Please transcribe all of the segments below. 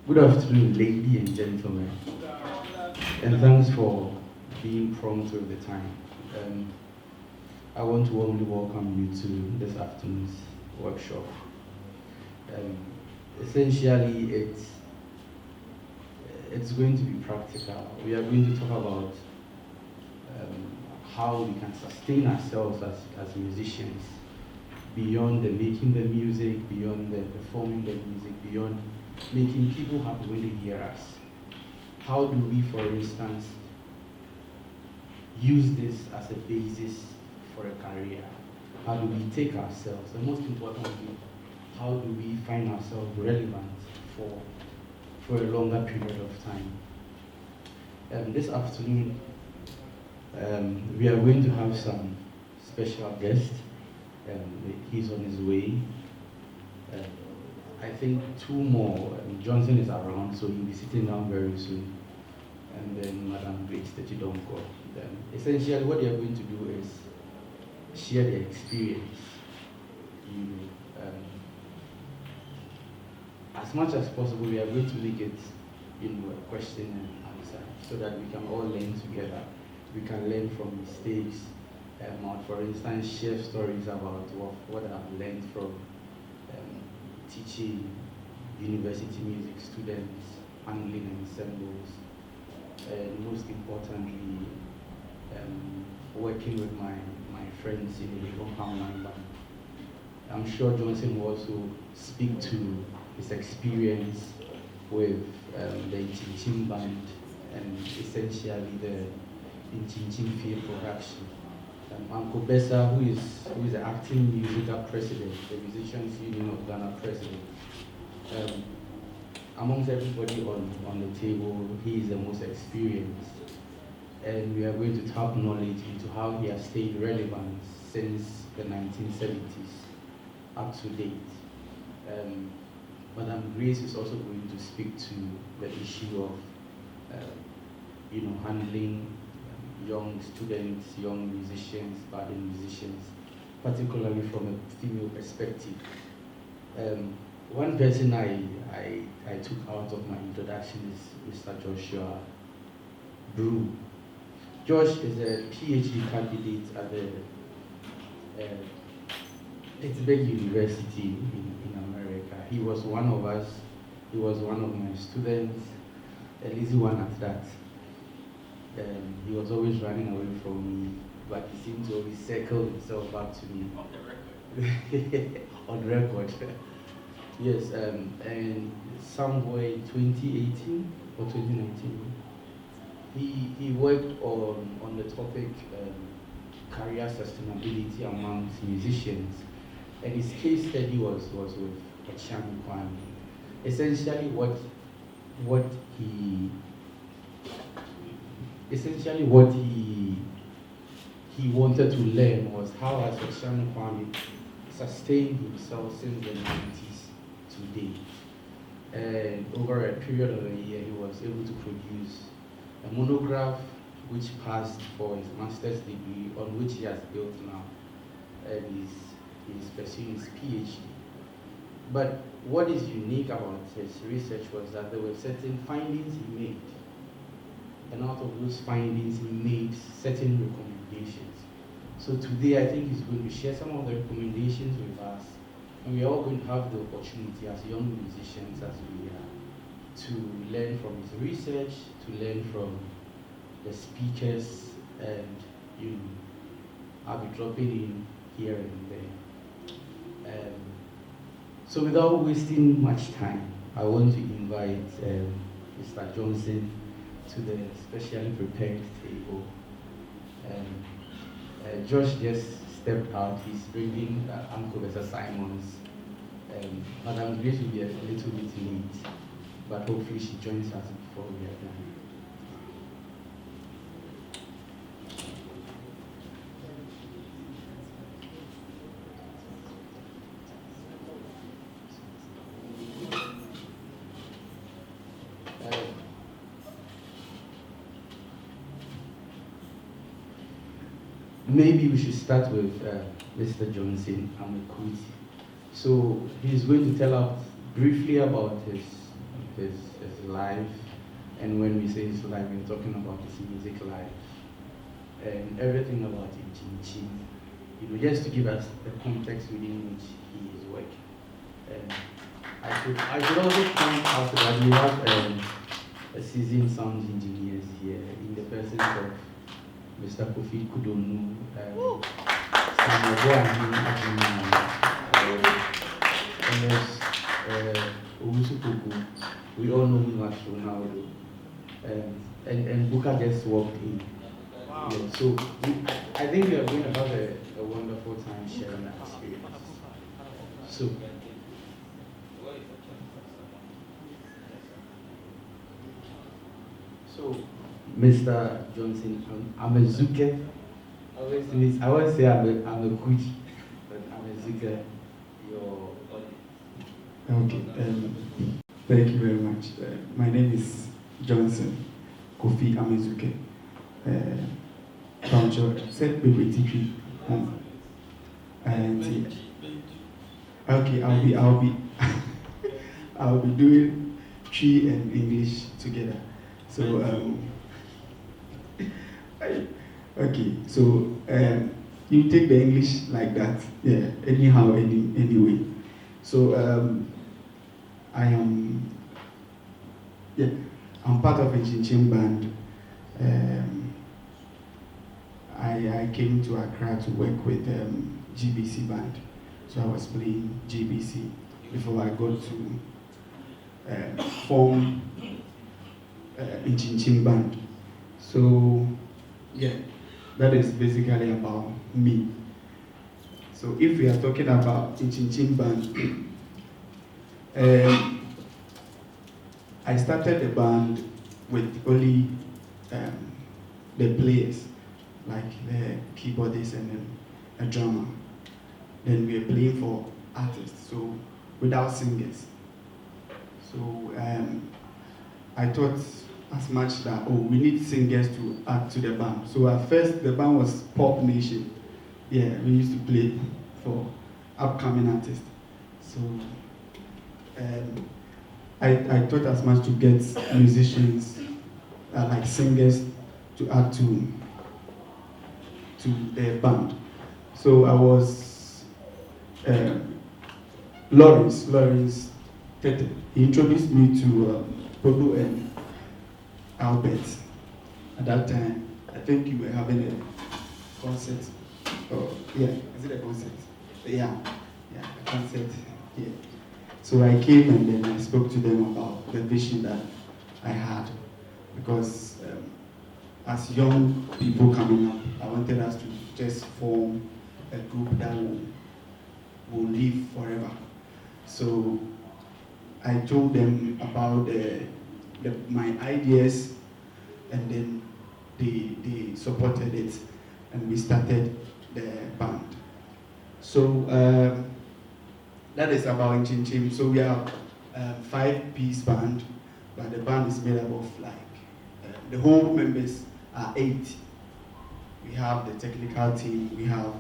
Good afternoon, ladies and gentlemen, and thanks for being prompt with the time. Um, I want to warmly welcome you to this afternoon's workshop. Um, Essentially, it's going to be practical. We are going to talk about how we can sustain ourselves as musicians beyond the making the music, beyond the performing the music, beyond making people happy when they hear us. How do we, for instance, use this as a basis for a career? How do we take ourselves? The most important thing, how do we find ourselves relevant for a longer period of time? This afternoon, we are going to have some special guests. He's on his way. I think two more. Johnson is around, so he'll be sitting down very soon. And then Madam Grace Techidonko. Essentially, what they are going to do is share their experience. As much as possible, we are going to make it, a question and answer, so that we can all learn together. We can learn from mistakes. For instance, share stories about what I've learned from teaching university music students, handling ensembles, and most importantly, working with my friends in the compound band. I'm sure Johnson will also speak to his experience with the Inchinchim band and essentially the Inchinchim field production. Uncle Bessa, who is the acting musical president, the Musicians Union of Ghana president. Amongst everybody on the table, he is the most experienced. And we are going to tap knowledge into how he has stayed relevant since the 1970s up to date. Madam Grace is also going to speak to the issue of handling young students, young musicians, budding musicians, particularly from a female perspective. One person I took out of my introduction is Mr. Joshua Brew. Josh is a PhD candidate at the Pittsburg University in America. He was one of us. He was one of my students, a lazy one at that. He was always running away from me, but he seemed to always circle himself back to me. On the record. On record. Yes, and somewhere in 2018 or 2019, he worked on the topic career sustainability amongst musicians, and his case study was with Echam Kwame. Essentially, what he wanted to learn was how has Echam Kwame sustained himself since the 90s to date. And over a period of a year, he was able to produce a monograph which passed for his master's degree, on which he has built now, and he's pursuing his PhD. But what is unique about his research was that there were certain findings he made, and out of those findings he made certain recommendations. So today I think he's going to share some of the recommendations with us, and we are all going to have the opportunity as young musicians as we are to learn from his research, to learn from the speakers, and I'll be dropping in here and there. So without wasting much time, I want to invite Mr. Johnson to the specially prepared table. Josh just stepped out. He's bringing Uncle Mr. Simons. Madam Grace will be a little bit late, but hopefully she joins us before we are done. Maybe we should start with Mr. Johnson Amakuti. So he's going to tell us briefly about his his life. And when we say his life, we're talking about his music life and everything about Inchin. Just to give us the context within which he is working. And I should also point out that we have a seasoned sound engineers here in the presence of Mr. Kofi Kudonu, Samuel and there's Owusu Poku. We all know him as Ronaldo. And Buka just walked in. Wow. Yeah, so I think we are going to have a wonderful time sharing that experience. So Mr. Johnson, I'm a Zuke. I always say I'm a Kuchi, but I'm a Zuke. Okay, thank you very much. My name is Johnson Kofi Amezuke. Said BBTP. And okay, I'll be doing Tree and English together. So okay, so you take the English like that, yeah. Anyhow, anyway. So I'm part of a Chinchin band. I came to Accra to work with GBC band. So I was playing GBC before I got to form a Chinchin band. So yeah, that is basically about me. So if we are talking about Chinchin band, I started the band with only the players, like the keyboardist and then a drummer. Then we were playing for artists, so without singers. So I thought as much that, we need singers to add to the band. So at first the band was Pop Nation. Yeah, we used to play for upcoming artists. So I thought as much to get musicians, like singers, to add to the band. So I was Lawrence Tete. He introduced me to Podo and Albert. At that time, I think you were having a concert. Yeah, is it a concert? Yeah, a concert. Yeah. So I came and then I spoke to them about the vision that I had, because as young people coming up, I wanted us to just form a group that will live forever. So I told them about my ideas, and then they supported it, and we started the band. So that is about Inchin. So we are 5-piece band, but the band is made up of the whole members are 8. We have the technical team, we have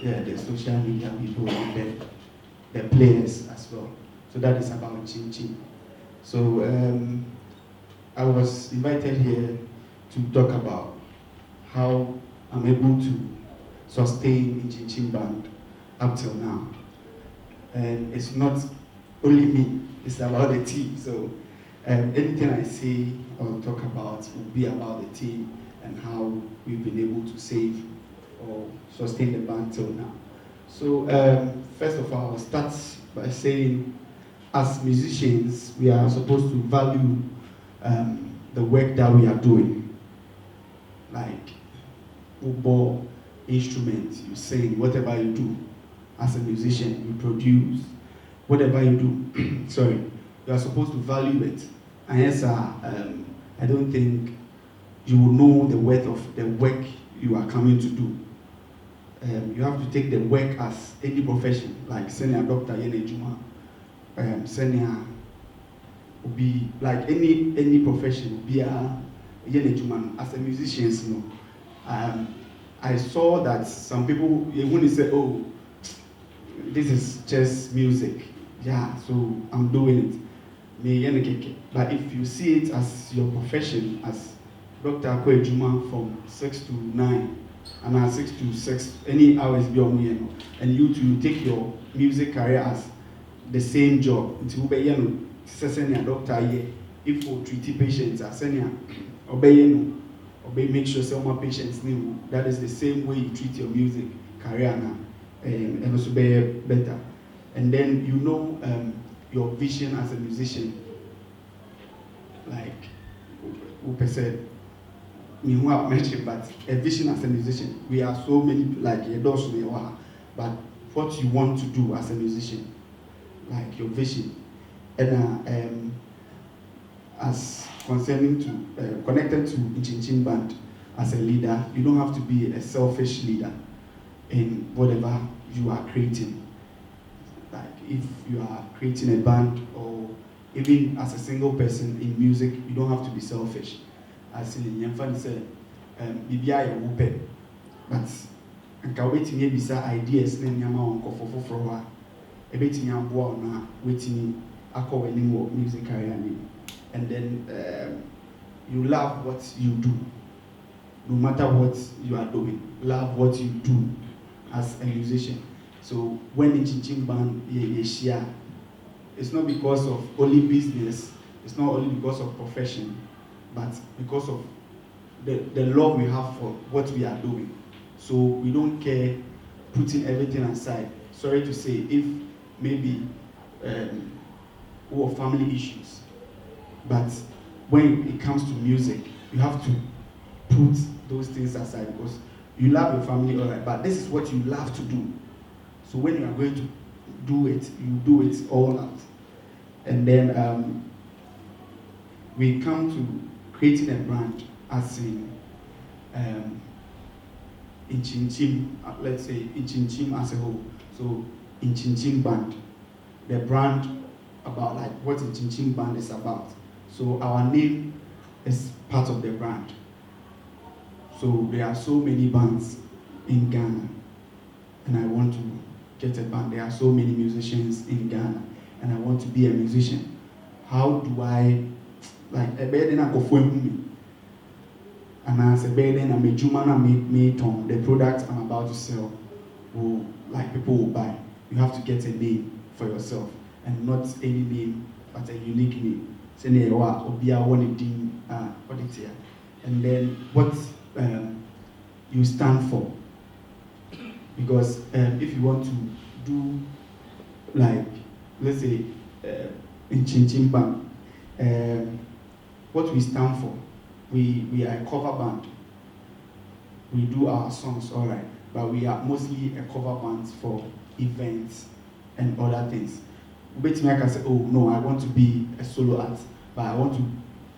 the social media people, and then the players as well. So that is about Inchin. So I was invited here to talk about how I'm able to sustain Inchin band up till now. And it's not only me, it's about the team. So anything I say or talk about will be about the team and how we've been able to save or sustain the band till now. So first of all, I'll start by saying, as musicians, we are supposed to value the work that we are doing. Like football, instruments, you sing, whatever you do. As a musician, you produce, whatever you do, sorry, you are supposed to value it. And yes, I don't think you will know the worth of the work you are coming to do. You have to take the work as any profession, like senior doctor, senior will be like any profession, be a as a musician. I saw that some people when they say, "Oh, this is just music," yeah, so I'm doing it. But if you see it as your profession, as Dr. Akwe Juma from 6 to 9, and 6 to 6, any hours beyond me, and you to take your music career as the same job. Until senior doctor here, if you treat patients as senior, obey make sure some more patients know that is the same way you treat your music career now, and also be better. And then your vision as a musician, like Upe said, me who have mentioned, but a vision as a musician, we are so many, like but what you want to do as a musician, like your vision, and as concerning to connected to Inchin Band as a leader, you don't have to be a selfish leader in whatever you are creating. Like if you are creating a band or even as a single person in music, you don't have to be selfish. As in Yemfan said, Bibia Wupe, but anka waiting here bisa ideas na nyama onko fofoforo a ebetimi aboa na waiting akọ wani music career ni. And then you love what you do, no matter what you are doing. Love what you do as a musician. So when in Chinchin Band you share, it's not because of only business, it's not only because of profession, but because of the love we have for what we are doing. So we don't care putting everything aside. Sorry to say, if maybe or family issues, but when it comes to music, you have to put those things aside because you love your family, all right, but this is what you love to do. So when you are going to do it, you do it all out. And then we come to creating a brand as in Inchinchim, let's say Inchinchim as a whole. So Inchinchim Band, the brand about like what Inchinchim Band is about. So our name is part of the brand. So there are so many bands in Ghana, and I want to get a band. There are so many musicians in Ghana, and I want to be a musician. How do I, like, a bed in a me? And as a bed in a mejumana me tom, the product I'm about to sell will, like, people will buy. You have to get a name for yourself, and not any name, but a unique name. And then what you stand for. Because if you want to do, like, let's say, in Chinchin Band, what we stand for, we are a cover band. We do our songs, all right, but we are mostly a cover band for events and other things. I can say, oh no, I want to be a solo act, but I want to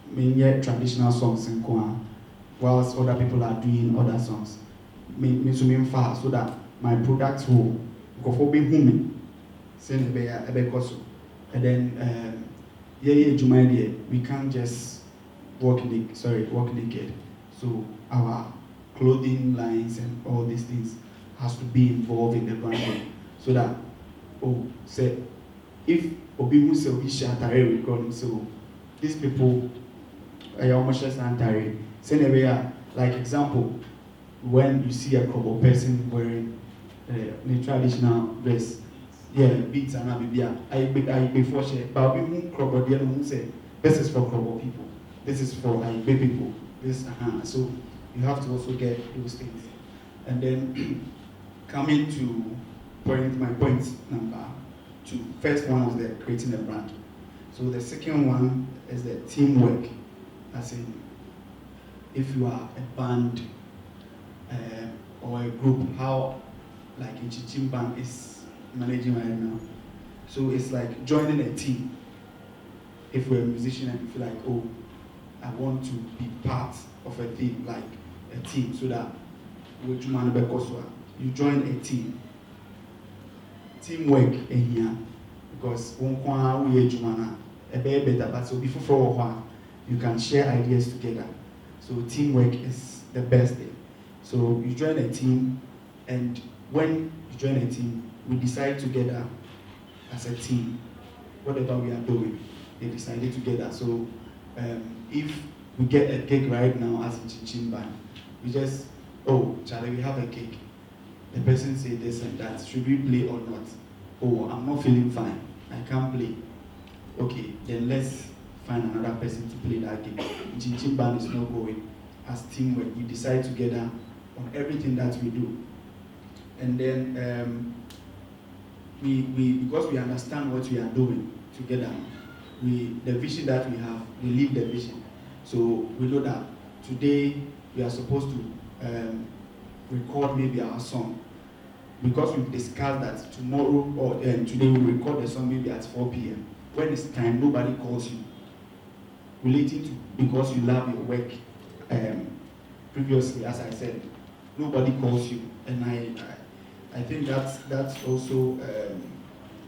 make traditional songs in Kwa, whilst other people are doing other songs. So that my products will go for being human. And then we can't just walk naked. So our clothing lines and all these things has to be involved in the branding. So that if Obi say we share recording, so these people are almost just anti. Like example, when you see a Krobo person wearing the traditional dress, beats and I before share, but we Krobo who say this is for Krobo people, this is for baby people, this so you have to also get those things. And then coming to my point number 2. First one was the creating a brand. So the second one is the teamwork. As in, if you are a band or a group, how like in Chinchin Band is managing right now. So it's like joining a team. If we're a musician and you feel like, oh, I want to be part of a team, like a team, so that you join a team. Teamwork in here, because but so before you can share ideas together. So teamwork is the best thing. So you join a team, and when you join a team, we decide together as a team whatever we are doing. they decided to get that. So if we get a gig right now as a Chinchin band, we just, oh, Charlie, we have a gig. The person say this and that. Should we play or not? Oh, I'm not feeling fine. I can't play. Okay, then let's find another person to play that gig. Chinchin band is not going. As teamwork, we decide together on everything that we do. And then we because we understand what we are doing together, the vision that we have, we live the vision. So we know that today we are supposed to record maybe our song, because we've discussed that tomorrow or today we record the song maybe at 4 p.m. When it's time, nobody calls you. Relating to because you love your work. Previously, as I said, nobody calls you, and I think that's also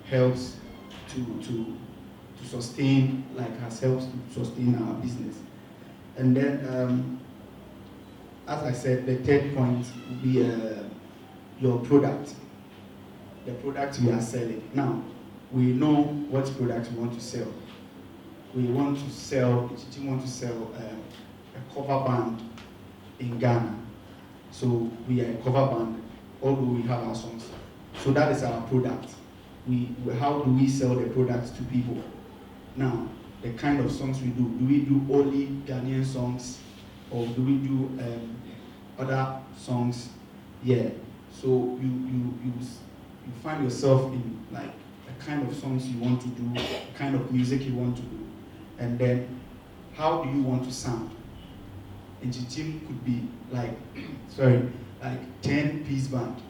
helps to sustain, like has helped to sustain our business. And then, as I said, the third point will be your product. The product we are selling. Now, we know what product we want to sell. We want to sell a cover band in Ghana. So we are a cover band, although we have our songs. So that is our product. How do we sell the product to people? Now, the kind of songs we do only Ghanaian songs, or do we do other songs? Yeah. So you find yourself in like the kind of songs you want to do, the kind of music you want to do, and then how do you want to sound? And the team could be like, like 10-piece band,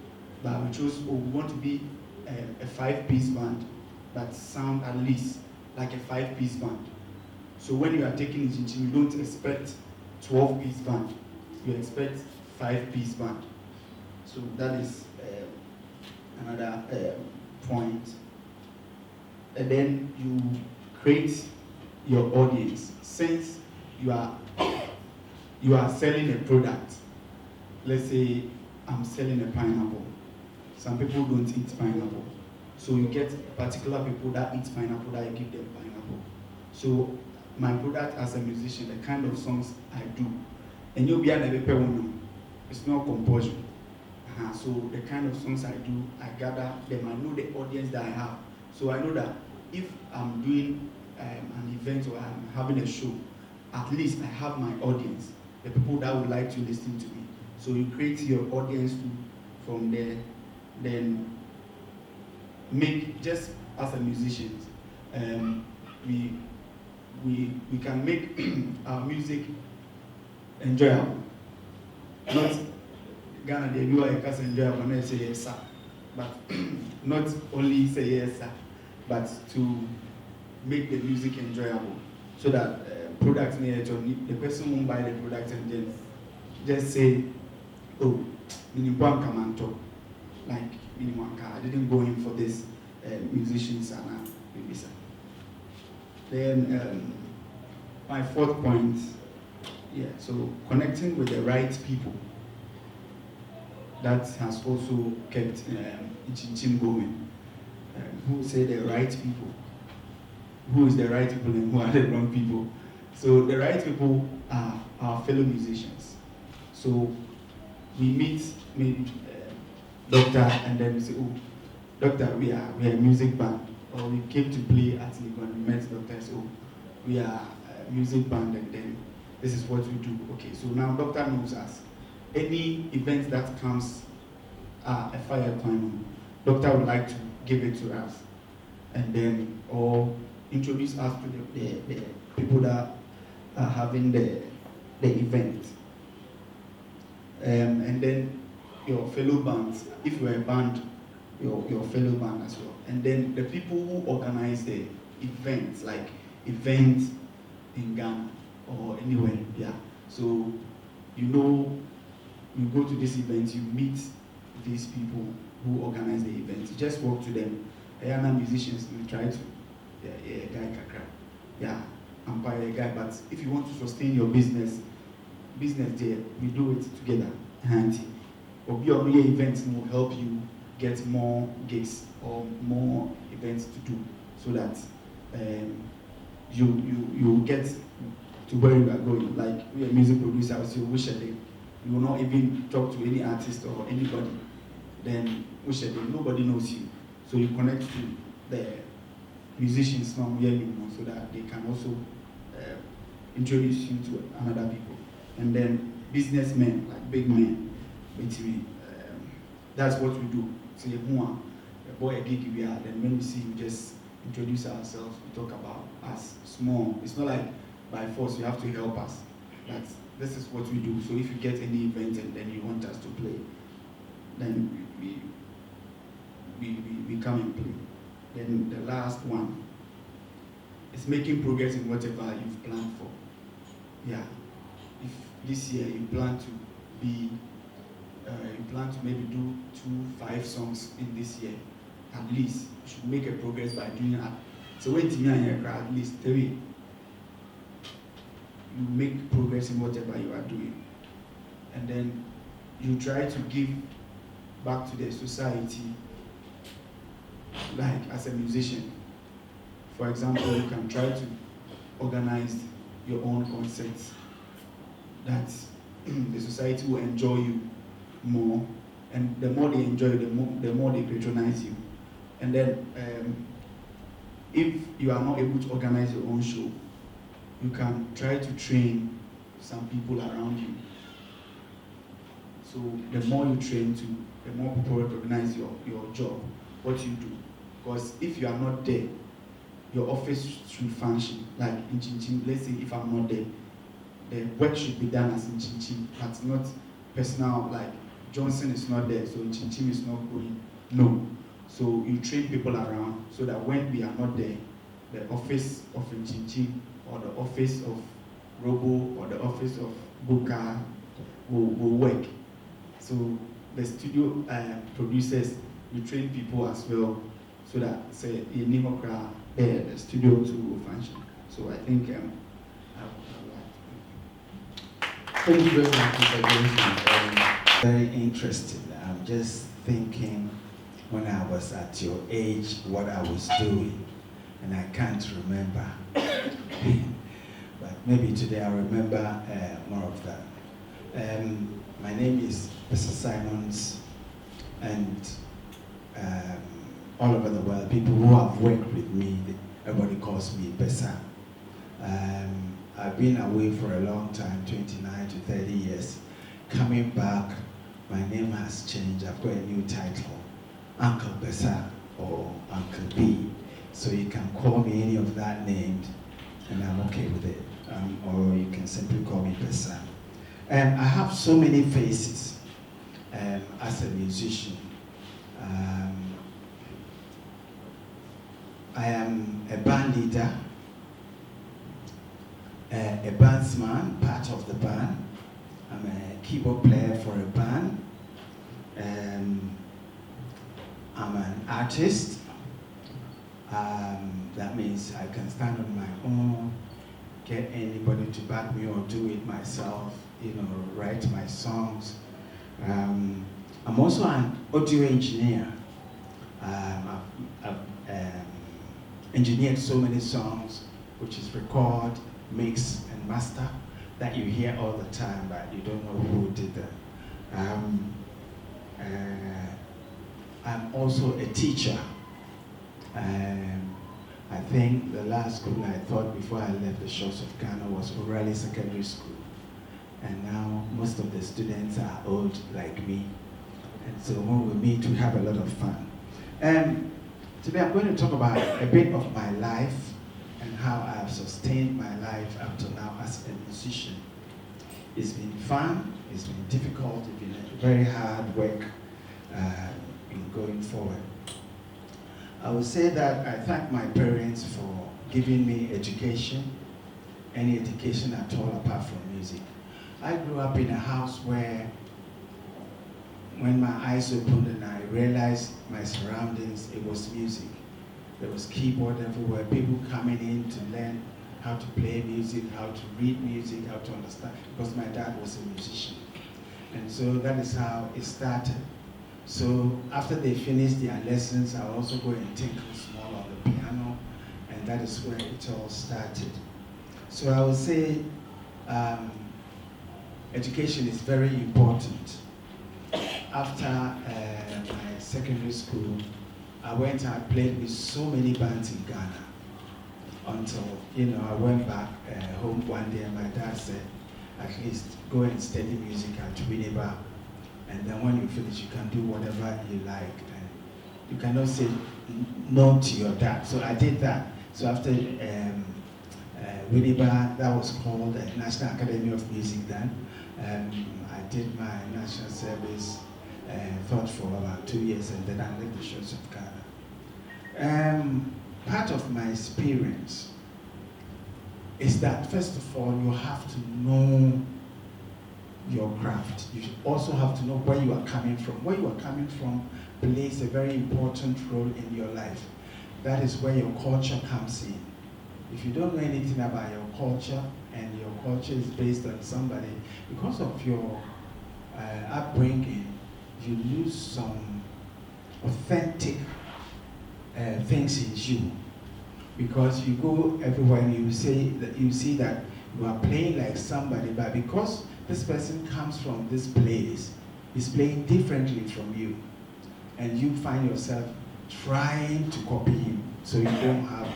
but we chose, we want to be a 5-piece band that sound at least like a 5-piece band. So when you are taking the team, you don't expect 12-piece band, you expect 5-piece band. So that is another point. And then you create your audience. Since you are selling a product, let's say I'm selling a pineapple. Some people don't eat pineapple. So you get particular people that eat pineapple, that you give them pineapple. So my product as a musician, the kind of songs I do, and you'll be an it's not compulsion. So the kind of songs I do, I gather them, I know the audience that I have. So I know that if I'm doing an event or I'm having a show, at least I have my audience, the people that would like to listen to me. So you create your audience from there, then make, just as a musician, we can make our music enjoyable. Not Ghana, they do like us enjoyable, not say yes sir, but not only say yes sir, but to make the music enjoyable, so that product the person won't buy the product and then just say, oh, like I didn't go in for this musicians and maybe sir. Then my fourth point, so connecting with the right people. That has also kept Chinchin going. Who say the right people? Who is the right people and who are the wrong people? So the right people are our fellow musicians. So we meet maybe doctor, and then we say, oh, doctor, we are a music band, or we came to play at Legon, we met doctor, so we are a music band, and then this is what we do. Okay, so now doctor knows us. Any event that comes a fire time, doctor would like to give it to us, and then or introduce us to the people that are having the event, and then your fellow bands. If you're a band, your fellow band as well, and then the people who organize the events, like events in Ghana or anywhere, So you go to this event, you meet these people who organize the event. You just walk to them. They are not musicians. We try to, I'm quite a guy. But if you want to sustain your business there, we do it together. And your events will help you get more gigs or more events to do, so that you get to where you are going. Like you're a music producer, I will say, wish a day. You will not even talk to any artist or anybody. Then wish a day, nobody knows you. So you connect to the musicians now so that they can also introduce you to another people. And then businessmen, like big men, between that's what we do. So you a boy a gig we are, then when we see you just introduce ourselves, we talk about us small. It's not like by force you have to help us. This is what we do. So if you get any event and then you want us to play, then we come and play. Then the last one is making progress in whatever you've planned for. Yeah. If this year you plan to maybe do 5 songs in this year, at least you should make a progress by doing that. So when at least 3, you make progress in whatever you are doing. And then you try to give back to the society, like as a musician. For example, you can try to organize your own concerts that the society will enjoy you more, and the more they enjoy you, the more they patronize you. And then if you are not able to organize your own show, you can try to train some people around you. So the more you train the more people recognize your job, what you do. Because if you are not there, your office should function. Like in Chinchin, let's say if I'm not there, the work should be done as in Chinchin, but not personal, like Johnson is not there, so Chinchin is not going. No. So you train people around so that when we are not there, the office of Chinchin or the office of Robo or the office of Buka will work. So the studio producers, we train people as well so that say in Nimokra, the studio too will function. So I think thank you very much, Mr. Johnson. Very interesting. I'm just thinking when I was at your age what I was doing, and I can't remember. But maybe today I'll remember more of that. My name is Mr. Simons, and all over the world, people who have worked with me, everybody calls me Bessa. I've been away for a long time, 29 to 30 years. Coming back, my name has changed. I've got a new title, Uncle Bessa or Uncle B. So you can call me any of that named, and I'm okay with it. Or you can simply call me Bessa. I have so many faces as a musician. I am a band leader, a bandsman, part of the band. I'm a keyboard player for a band. I'm an artist. That means I can stand on my own, get anybody to back me or do it myself, write my songs. I'm also an audio engineer. I've engineered so many songs, which is record, mix, and master, that you hear all the time, but you don't know who did that. I'm also a teacher. I think the last school I taught before I left the shores of Ghana was O'Reilly Secondary School. And now most of the students are old like me. And so when we meet, we have a lot of fun. Today I'm going to talk about a bit of my life and how I have sustained my life up to now as a musician. It's been fun, it's been difficult, it's been very hard work in going forward. I would say that I thank my parents for giving me education, any education at all apart from music. I grew up in a house where when my eyes opened and I realized my surroundings, it was music. There was keyboard everywhere, people coming in to learn how to play music, how to read music, how to understand, because my dad was a musician. And so that is how it started. So after they finished their lessons, I would also go and tinkle small on the piano and and that is where it all started. So I would say education is very important. After my secondary school, I went and played with so many bands in Ghana until, I went back home one day and my dad said, at least go and study music at Winneba, and then when you finish, you can do whatever you like. And you cannot say no to your dad. So I did that. So after Winneba, that was called the National Academy of Music then. I did my national service, taught for about 2 years, and then I left the shores of Ghana. Part of my experience is that, first of all, you have to know your craft. You also have to know where you are coming from. Where you are coming from plays a very important role in your life. That is where your culture comes in. If you don't know anything about your culture, and your culture is based on somebody, because of your upbringing, you lose some authentic things in you. Because you go everywhere and you see that you are playing like somebody, but because this person comes from this place, is playing differently from you, and you find yourself trying to copy him, so you don't have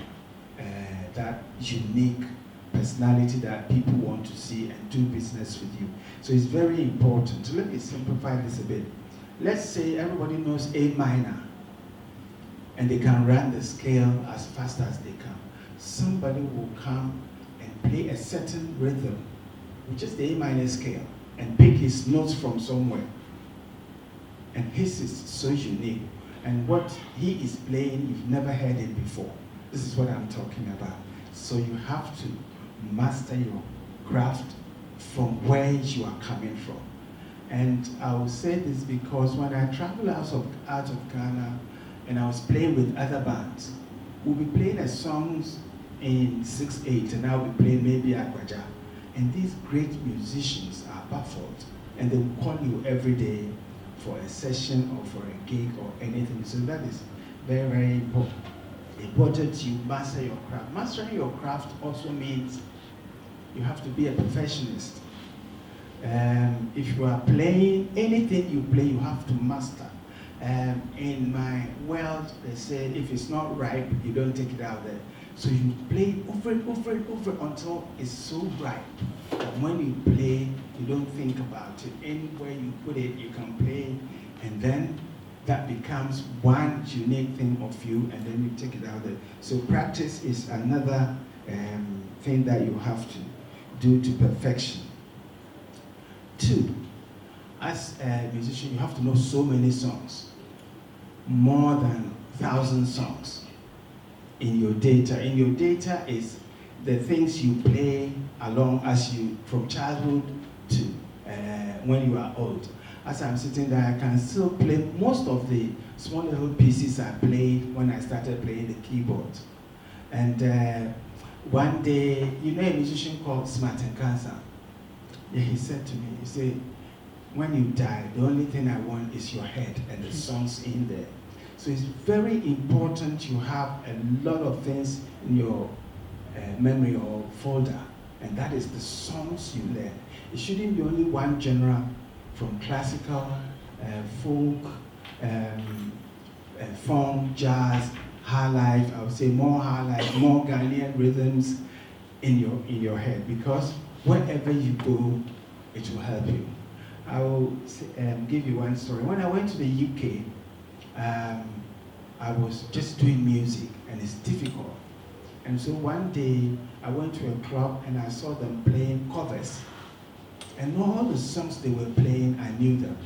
that unique personality that people want to see and do business with you. So it's very important. So let me simplify this a bit. Let's say everybody knows A minor, and they can run the scale as fast as they can. Somebody will come and play a certain rhythm, which is the A minor scale, and pick his notes from somewhere. And his is so unique. And what he is playing, you've never heard it before. This is what I'm talking about. So you have to master your craft from where you are coming from. And I will say this because when I travel out of Ghana, and I was playing with other bands, we'll be playing the songs in 6/8, and I'll be playing maybe Agbaja. And these great musicians are baffled, and they will call you every day for a session or for a gig or anything. So that is very, very important. Important you master your craft. Mastering your craft also means you have to be a perfectionist. If you are playing, anything you play, you have to master. In my world, they said if it's not ripe, you don't take it out there. So you play over and over and over until it's so ripe. And when you play, you don't think about it. Anywhere you put it, you can play, and then that becomes one unique thing of you, and then you take it out there. So practice is another thing that you have to do to perfection. 2, as a musician, you have to know so many songs, more than 1,000 songs in your data. In your data is the things you play along as you, from childhood to when you are old. As I'm sitting there, I can still play most of the small little pieces I played when I started playing the keyboard. And one day, a musician called Smart and Cancer, he said to me, he said, when you die, the only thing I want is your head and the songs in there. So it's very important you have a lot of things in your memory or folder, and that is the songs you learn. It shouldn't be only one genre, from classical, folk, funk, jazz, high life. I would say more high life, more Ghanaian rhythms in your head, because wherever you go, it will help you. I will give you one story. When I went to the UK, I was just doing music, and it's difficult. And so one day, I went to a club and I saw them playing covers. And all the songs they were playing, I knew them.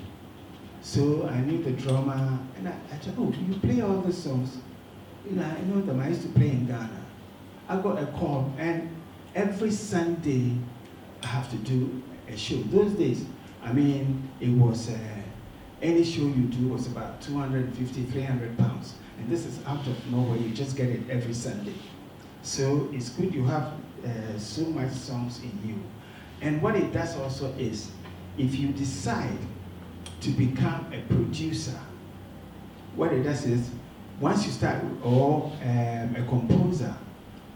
So I knew the drummer, and I said, oh, you play all the songs? I know them. I used to play in Ghana. I got a call, and every Sunday, I have to do a show. Those days, it was, any show you do was about 250, 300 pounds. And this is out of nowhere. You just get it every Sunday. So it's good you have so much songs in you. And what it does also is, if you decide to become a producer, what it does is, once you start, or a composer,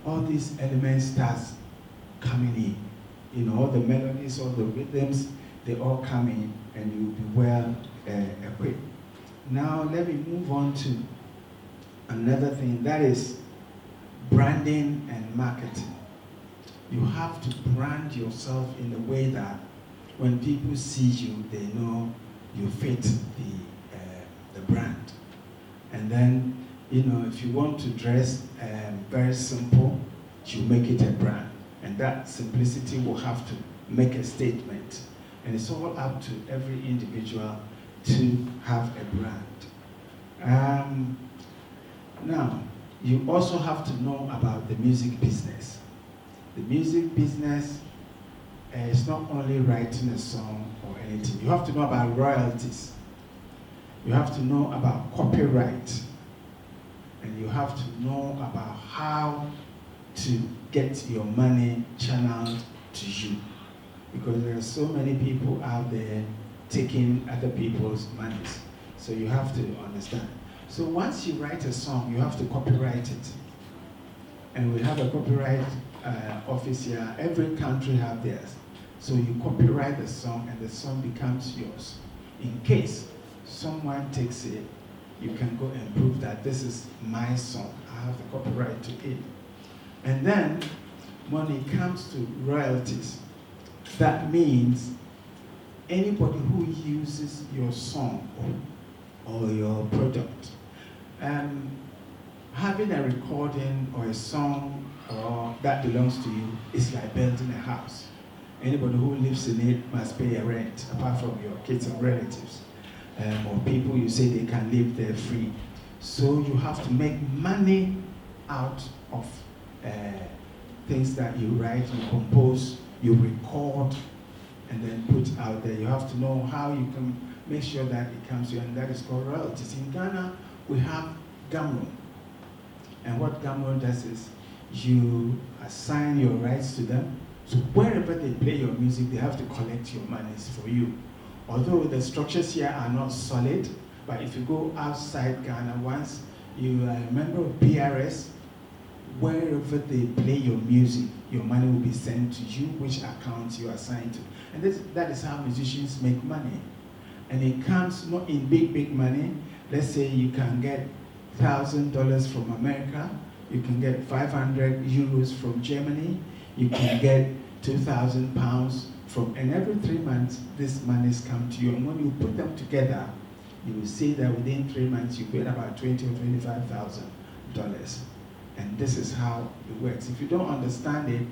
all these elements starts coming in. You know, all the melodies, all the rhythms, they all come in, and you'll be well equipped. Now let me move on to another thing, that is branding and marketing. You have to brand yourself in a way that when people see you, they know you fit the brand. And then, you know, if you want to dress very simple, you make it a brand. And that simplicity will have to make a statement. And it's all up to every individual to have a brand. Now, you also have to know about the music business. The music business is not only writing a song or anything. You have to know about royalties. You have to know about copyright. And you have to know about how to get your money channeled to you. Because there are so many people out there taking other people's monies. So you have to understand. So once you write a song, you have to copyright it. And we have a copyright office here. Every country have theirs. So you copyright the song and the song becomes yours. In case someone takes it, you can go and prove that this is my song. I have the copyright to it. And then when it comes to royalties, that means anybody who uses your song or your product, having a recording or a song or that belongs to you is like building a house. Anybody who lives in it must pay a rent, apart from your kids and relatives, or people you say they can live there free. So you have to make money out of things that you write, you compose, you record, and then put out there. You have to know how you can make sure that it comes to you, and that is called royalties. In Ghana, we have Gamro. And what Gamro does is you assign your rights to them. So wherever they play your music, they have to collect your monies for you. Although the structures here are not solid, but if you go outside Ghana, once you are a member of PRS, wherever they play your music, your money will be sent to you, which account you are assigned to. And that is how musicians make money. And it comes not in big money. Let's say you can get $1,000 from America, you can get 500 euros from Germany, you can get 2,000 pounds from, and every 3 months, these monies come to you. And when you put them together, you will see that within 3 months, you get about $20,000 or $25,000. And this is how it works. If you don't understand it,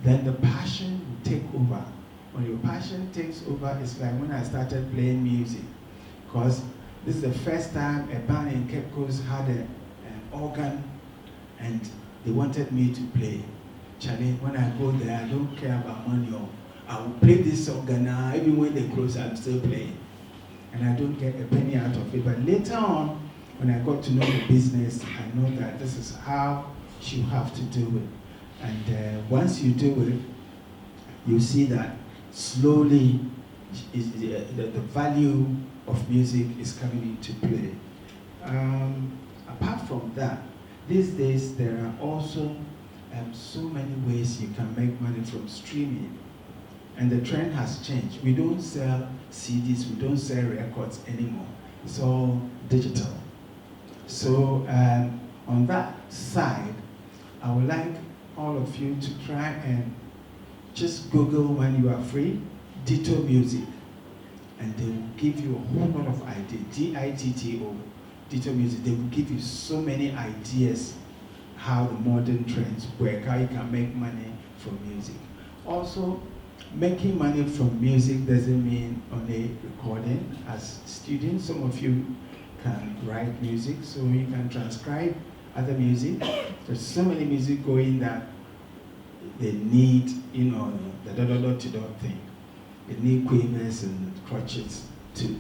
then the passion will take over. When your passion takes over, it's like when I started playing music. Because this is the first time a band in Cape Coast had an organ, and they wanted me to play. Charlie, when I go there, I don't care about money. I will play this organ now, even when they close, I'm still playing. And I don't get a penny out of it. But later on, when I got to know the business, I know that this is how you have to do it. And once you do it, you see that slowly the value of music is coming into play. Apart from that, these days there are also so many ways you can make money from streaming. And the trend has changed. We don't sell CDs, we don't sell records anymore. It's all digital. So on that side, I would like all of you to try and just Google when you are free, Ditto Music. And they will give you a whole lot of ideas, DITTO, Ditto Music. They will give you so many ideas how the modern trends work, how you can make money from music. Also, making money from music doesn't mean only recording. As students, some of you can write music, so you can transcribe other music. There's so many music going that they need, you know, the dot thing. They need quavers and crotchets to,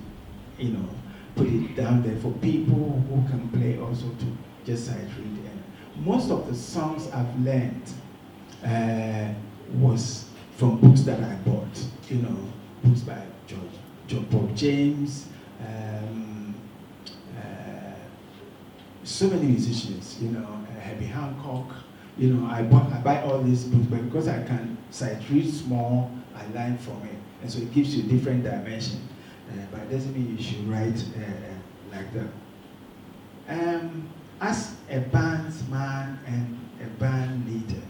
you know, put it down there for people who can play also to just sight read. And most of the songs I've learned was from books that I bought, you know, books by John Paul James, so many musicians, you know, Herbie Hancock, You know, I buy all these books, but because I can sight read small, I learn from it. And so it gives you different dimension. But it doesn't mean you should write like that. As a bandsman and a band leader,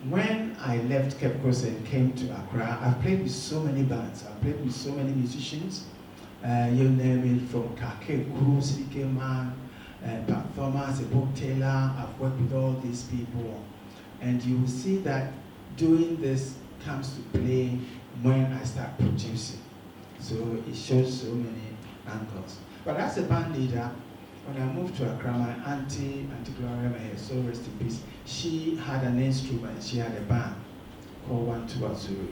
when I left Cape Coast and came to Accra, I've played with so many bands. I've played with so many musicians. You name it, from Kake, Kuru, CK Man, Pat Thomas, Bob Taylor. I've worked with all these people. And you will see that doing this comes to play when I start producing. So it shows so many angles. But as a band leader, when I moved to Accra, my auntie Gloria, may her soul rest in peace, she had an instrument. She had a band called 1-2-Azuri.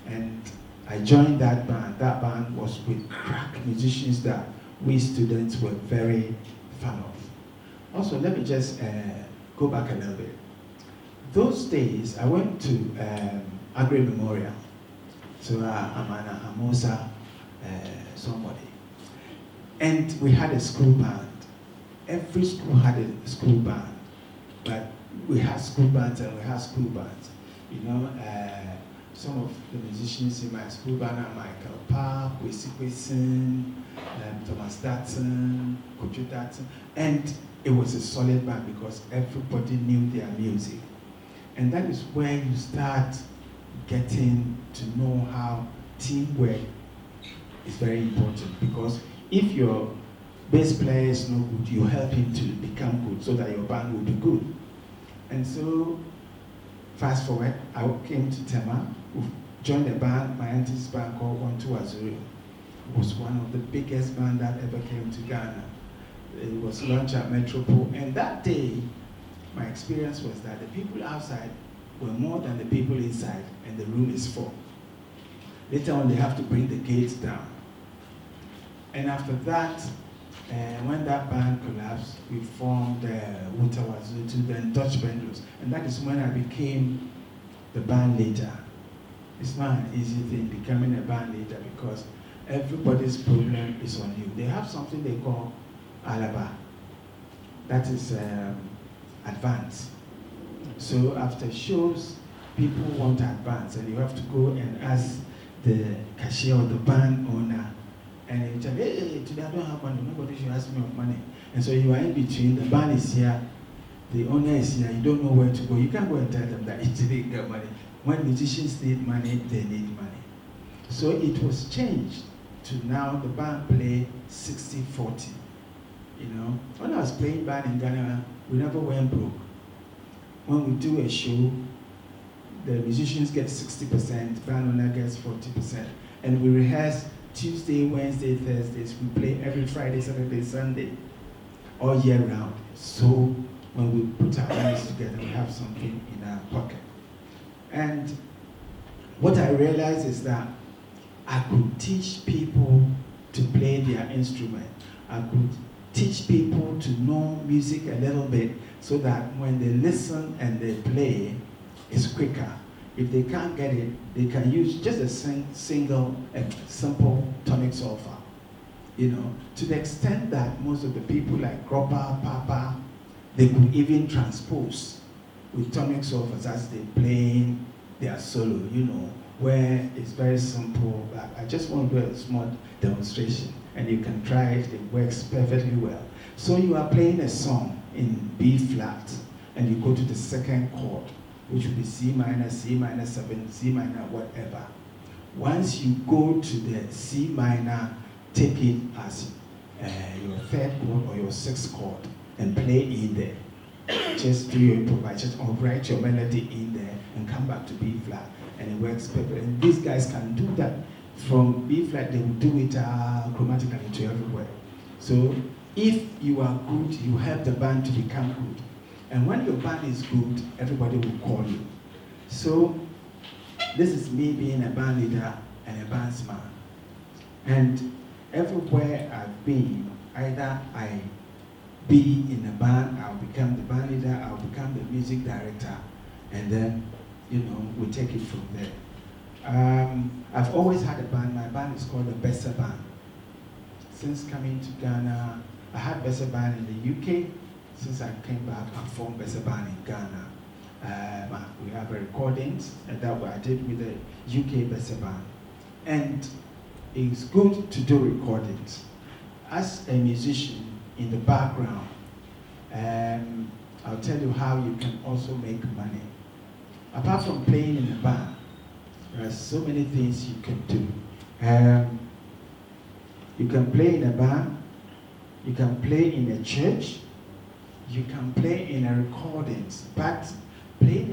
And I joined that band. That band was with crack musicians that we students were very fan of. Also, let me just go back a little bit. Those days, I went to Agri Memorial. So I'm an Amosa somebody. And we had a school band. Every school had a school band. But we had school bands and we had school bands. You know, some of the musicians in my school band are Michael Park, Kwesi Kwesin, Thomas Datson, Kojo Datson. And it was a solid band because everybody knew their music. And that is where you start getting to know how teamwork is very important, because if your bass player is no good, you help him to become good so that your band will be good. And so, fast forward, I came to Tema, joined a band, my auntie's band called 1-2-Azuri. It was one of the biggest bands that ever came to Ghana. It was launched at Metropole, and that day, my experience was that the people outside were more than the people inside, and the room is full. Later on, they have to bring the gates down. And after that, when that band collapsed, we formed Wutawazutu, then Dutch Bendros. And that is when I became the band leader. It's not an easy thing becoming a band leader because everybody's problem is on you. They have something they call alaba. That is advance. So after shows, people want advance, and you have to go and ask the cashier or the band owner, and you tell, hey, today I don't have money, nobody should ask me of money. And so you are in between, the band is here, the owner is here, you don't know where to go. You can't go and tell them that you didn't get money. When musicians need money, they need money. So it was changed to now the band play 60-40. You know, when I was playing band in Ghana, we never went broke. When we do a show, the musicians get 60%, band owner gets 40%. And we rehearse Tuesday, Wednesday, Thursdays. We play every Friday, Saturday, Sunday, all year round. So when we put our hands together, we have something in our pocket. And what I realized is that I could teach people to play their instrument. I could teach people to know music a little bit so that when they listen and they play, it's quicker. If they can't get it, they can use just a simple tonic solfa. You know, to the extent that most of the people like Gropa, Papa, they could even transpose with tonic solfas as they play their solo, you know, where it's very simple. I just want to do a small demonstration, and you can try it, it works perfectly well. So you are playing a song in B flat, and you go to the second chord, which will be C minor, C minor 7, C minor, whatever. Once you go to the C minor, take it as your third chord or your sixth chord and play in there. Just do your improvisation or write your melody in there and come back to B flat, and it works perfectly. And these guys can do that from B flat. They will do it chromatically to everywhere. So if you are good, you help the band to become good. And when your band is good, everybody will call you. So this is me being a band leader and a bandsman. And everywhere I've been, either I be in a band, I'll become the band leader, I'll become the music director, and then, you know, we take it from there. I've always had a band. My band is called the Bessa Band. Since coming to Ghana, I had Bessa Band in the UK. Since I came back, I formed Bessa Band in Ghana. We have recordings that I did with the UK Bessa Band. And it's good to do recordings. As a musician in the background, I'll tell you how you can also make money. Apart from playing in a band, there are so many things you can do. You can play in a band, you can play in a church, you can play in a recordings, but playing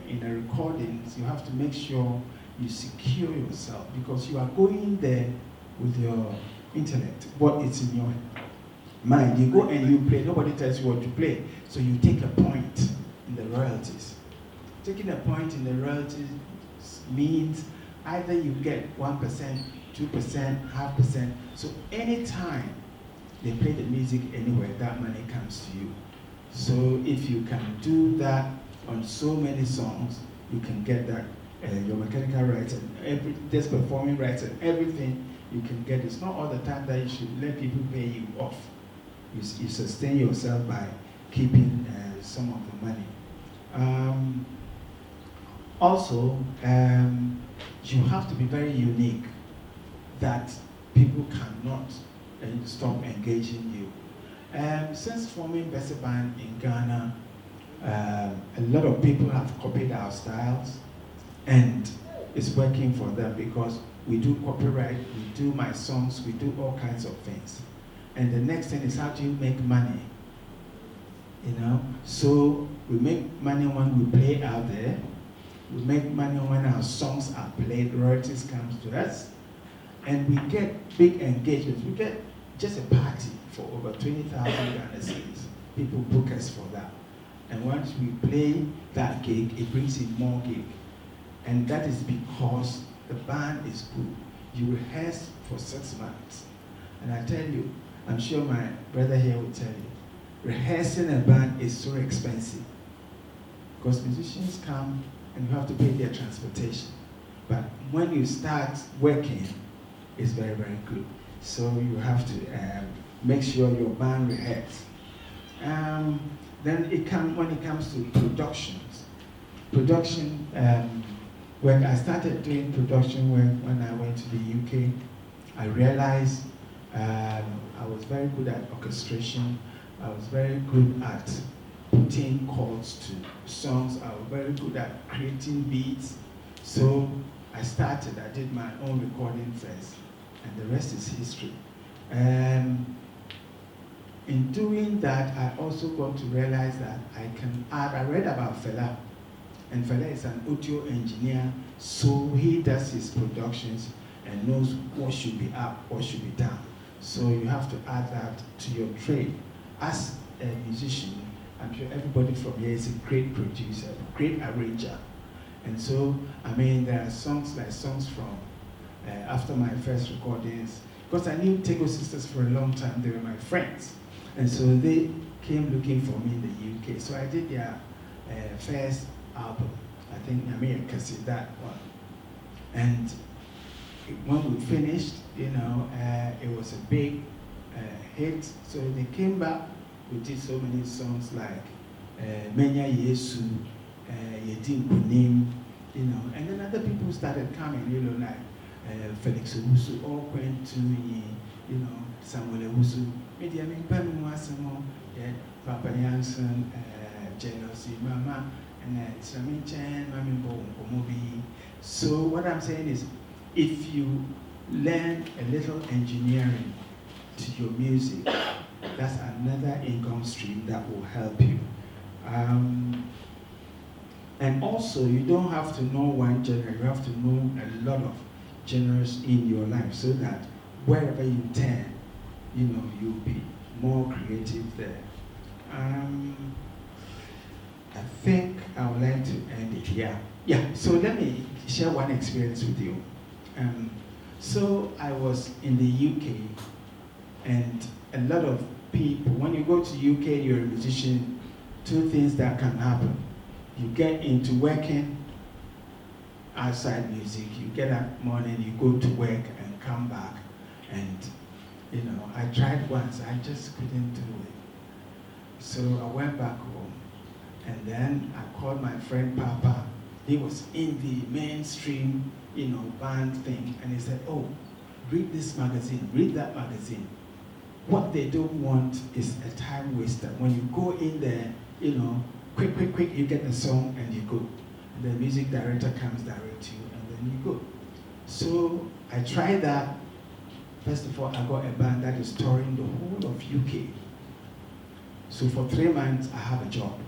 in a recordings, you have to make sure you secure yourself because you are going there with your intellect, what is in your mind. You go and you play, nobody tells you what to play, so you take a point in the royalties. Taking a point in the royalties means either you get 1%, 2%, half percent. So anytime they play the music anywhere, that money comes to you. So if you can do that on so many songs, you can get that. Your mechanical rights and just performing rights and everything you can get. It's not all the time that you should let people pay you off. You sustain yourself by keeping some of the money. Also, you have to be very unique that people cannot stop engaging you. Since forming Bessa Band in Ghana, a lot of people have copied our styles, and it's working for them because we do copyright, we do my songs, we do all kinds of things. And the next thing is, how do you make money? You know, so we make money when we play out there. We make money when our songs are played, royalties comes to us, and we get big engagements. We get just a party for over 20,000 Ghana cedis. People book us for that. And once we play that gig, it brings in more gig. And that is because the band is good. You rehearse for 6 months. And I tell you, I'm sure my brother here will tell you, rehearsing a band is so expensive. Because musicians come and you have to pay their transportation. But when you start working, it's very, very good. So you have to make sure your band rehearses. Then when it comes to productions, when I started doing production work when I went to the UK, I realized I was very good at orchestration. I was very good at putting chords to songs. I was very good at creating beats. So I did my own recording first, and the rest is history. In doing that, I also got to realize that I can add. I read about Fela, and Fela is an audio engineer, so he does his productions and knows what should be up, what should be down. So you have to add that to your trade. As a musician, I'm sure everybody from here is a great producer, great arranger. And so, I mean, there are songs from after my first recordings, because I knew Tego Sisters for a long time, they were my friends. And so they came looking for me in the UK. So I did their first album. I think America said that one. And when we finished, it was a big hit. So they came back. We did so many songs like Menya Yesu, Yedim Kunim, and then other people started coming, like Felix Owusu, all went to, Samuel Owusu, Papa Yanson, Jealousy, Mama, and Samin Chen, Mami Bomobi. So what I'm saying is, if you learn a little engineering to your music, that's another income stream that will help you. And also, you don't have to know one genre, you have to know a lot of genres in your life so that wherever you turn, you'll be more creative there. I think I would like to end it here. Yeah, so let me share one experience with you. So I was in the UK, and a lot of people, when you go to UK, you're a musician, 2 things that can happen. You get into working outside music, you get up morning, you go to work and come back, and You know, I tried once, I just couldn't do it. So I went back home, and then I called my friend Papa. He was in the mainstream, you know, band thing, and he said, "Oh, read this magazine, read that magazine. What they don't want is a time waster. When you go in there, you know, quick, you get the song and you go. And the music director comes direct to you, and then you go." So I tried that. First of all, I got a band that is touring the whole of UK. So for 3 months, I have a job,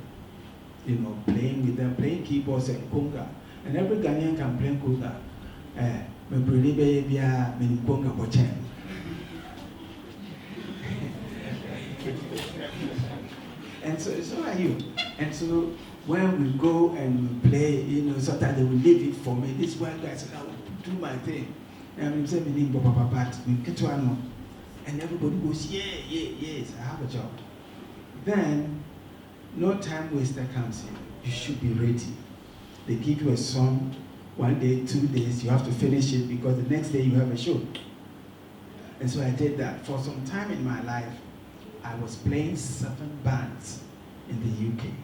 you know, playing with them, playing keyboards and conga. And every Ghanaian can play conga. And so are you. And so when we go and we play, you know, sometimes they will leave it for me. This one guy said, "I will do my thing." And we say, and everybody goes, "Yeah, yes, I have a job." Then, no time waster comes in. You should be ready. They give you a song, 1 day, 2 days, you have to finish it because the next day you have a show. And so I did that. For some time in my life, I was playing 7 bands in the UK.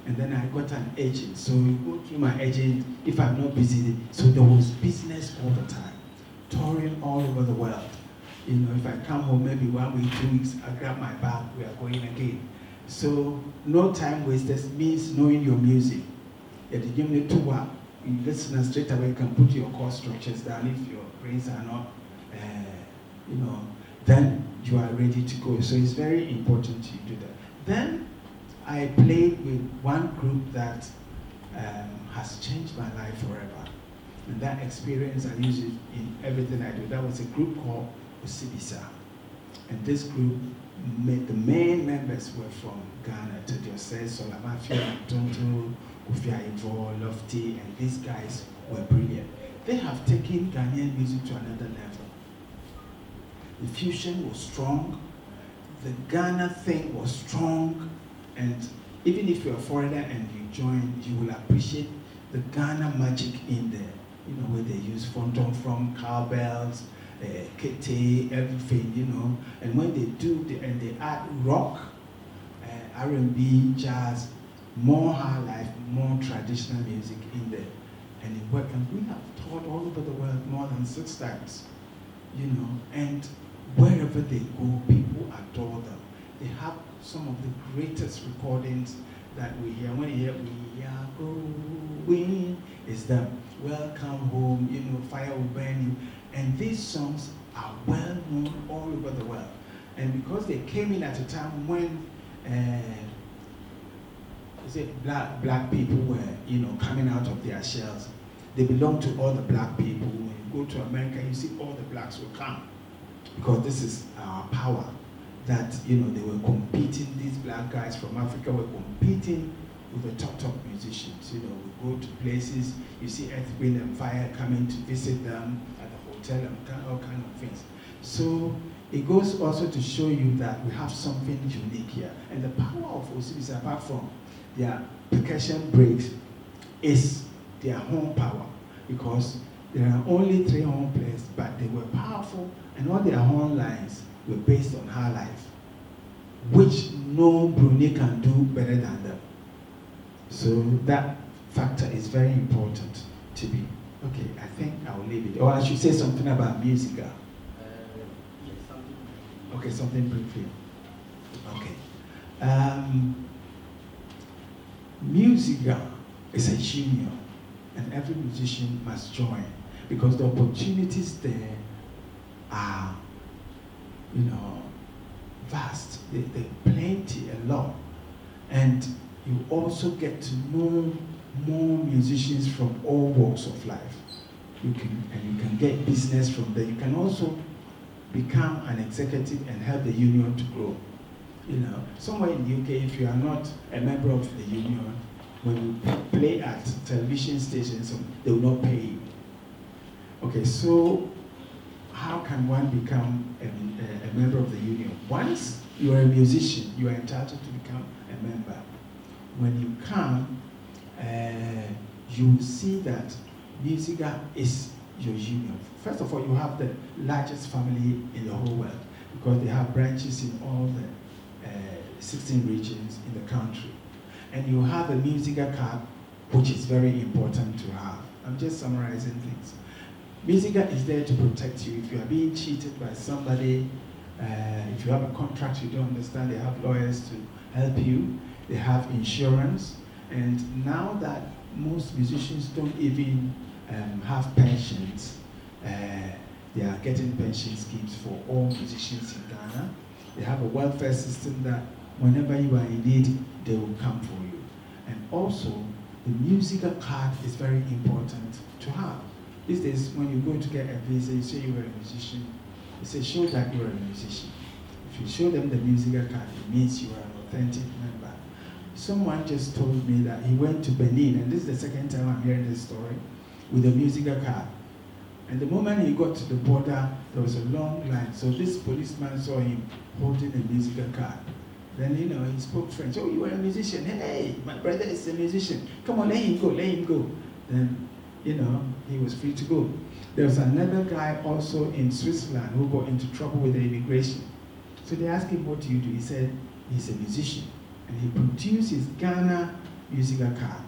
And then I got an agent. So you go through my agent if I'm not busy. So there was business all the time, touring all over the world. You know, if I come home maybe 1 week, 2 weeks, I grab my bag, we are going again. So no time wasters means knowing your music. If you give me 2 hours, you listen straight away, you can put your chord structures down if your brains are not, you know, then you are ready to go. So it's very important to do that. Then I played with one group that has changed my life forever. And that experience, I use it in everything I do. That was a group called Osibisa. And this group, the main members were from Ghana, Tediose, Solamafia, Tonto, Kufia Ivo, Lofty, and these guys were brilliant. They have taken Ghanaian music to another level. The fusion was strong, the Ghana thing was strong, and even if you're a foreigner and you join, you will appreciate the Ghana magic in there. You know, where they use fonton from cowbells, kete, everything, you know. And when they do, and they add rock, R&B, jazz, more high life, more traditional music in there. And it worked. And we have toured all over the world more than 6 times, you know. And wherever they go, people adore them. They have some of the greatest recordings that we hear. When you hear, "We are going," is them. "Welcome home," you know, "Fire will burn you." And these songs are well known all over the world. And because they came in at a time when black people were, you know, coming out of their shells, they belong to all the black people. When you go to America, you see all the blacks will come. Because this is our power. That, you know, they were competing, these black guys from Africa were competing with the top musicians. You know, we go to places, you see Earth, Wind and Fire coming to visit them at the hotel and all kind of things. So it goes also to show you that we have something unique here. And the power of Osibisa, apart from their percussion breaks, is their horn power. Because there are only 3 horn players, but they were powerful, and all their horn lines were based on high life, which no Brunei can do better than them. So that factor is very important to me. Okay, I think I will leave it. Or I should say something about music. Yes, something. Okay, something briefly. Okay. Music is a union, and every musician must join, because the opportunities there are, you know, vast. They're plenty, a lot. And you also get to know more musicians from all walks of life. You can get business from there. You can also become an executive and help the union to grow. You know, somewhere in the UK, if you are not a member of the union, when you play at television stations, they will not pay you. Okay, so how can one become a member of the union? Once you are a musician, you are entitled to become a member. When you come, you see that Musica is your union. First of all, you have the largest family in the whole world. because they have branches in all the 16 regions in the country. And you have a musical card, which is very important to have. I'm just summarizing things. Musical is there to protect you. If you are being cheated by somebody, if you have a contract you don't understand, they have lawyers to help you. They have insurance. And now that most musicians don't even have pensions, they are getting pension schemes for all musicians in Ghana. They have a welfare system that whenever you are in need, they will come for you. And also, the musical card is very important to have. These days, when you go to get a visa, you say you are a musician. They say, show that you are a musician. If you show them the musical card, it means you are an authentic member. Someone just told me that he went to Benin, and this is the second time I'm hearing this story, with a musical card. And the moment he got to the border, there was a long line. So this policeman saw him holding a musical card. Then, he spoke French. Oh, you are a musician. Hey, my brother is a musician. Come on, let him go, let him go. Then, he was free to go. There was another guy also in Switzerland who got into trouble with the immigration. So they asked him, what do you do? He said, he's a musician. And he produced his Ghana musical card.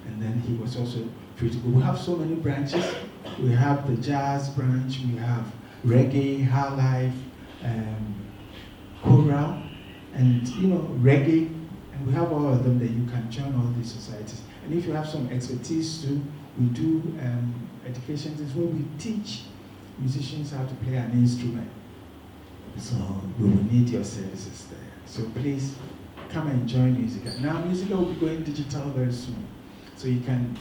And then he was also free to go. We have so many branches. We have the jazz branch, we have reggae, high life, choral, and reggae, and we have all of them that you can join all these societies. And if you have some expertise too, we do education things where we teach musicians how to play an instrument. So we will need your services there. So please come and join Musica. Now Musica will be going digital very soon. So you can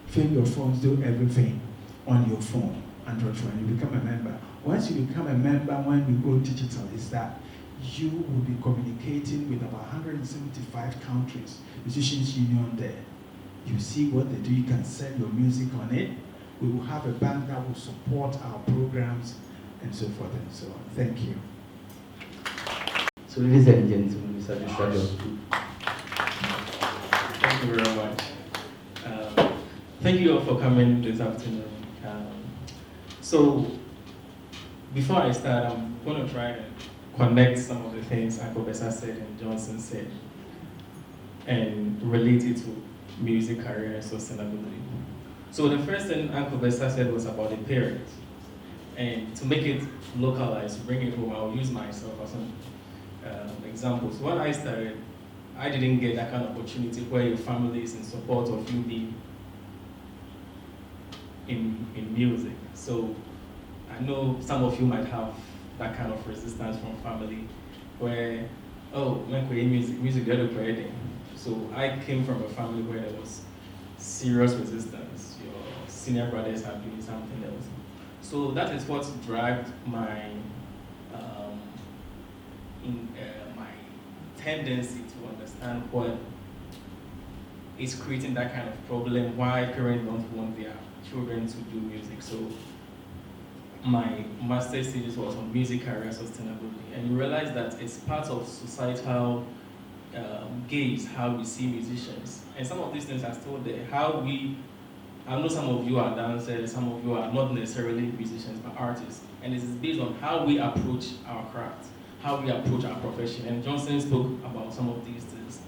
fill your forms, do everything on your phone, Android phone, you become a member. Once you become a member, when we go digital, is that you will be communicating with about 175 countries, Musicians Union there. You see what they do, you can sell your music on it. We will have a band that will support our programs and so forth and so on. Thank you. So ladies and gentlemen, Mr. Joshua. Thank you very much. Thank you all for coming this afternoon. So before I start, I'm going to try and connect some of the things Uncle Bessa said and Johnson said and relate it to music career and sustainability. So the first thing Uncle Bessa said was about the parents. And to make it localized, bring it home, I'll use myself as an example. So when I started, I didn't get that kind of opportunity where your family is in support of you being in music. So I know some of you might have that kind of resistance from family where, oh, music, you're the creating. So I came from a family where there was serious resistance. Your senior brothers are doing something else. So that is what dragged my my tendency to understand what is creating that kind of problem, why parents don't want their children to do music. So my master's thesis was on music career sustainability, and you realize that it's part of societal gaze, how we see musicians. And some of these things are still there. I know some of you are dancers, some of you are not necessarily musicians, but artists. And this is based on how we approach our craft, how we approach our profession. And Johnson spoke about some of these things.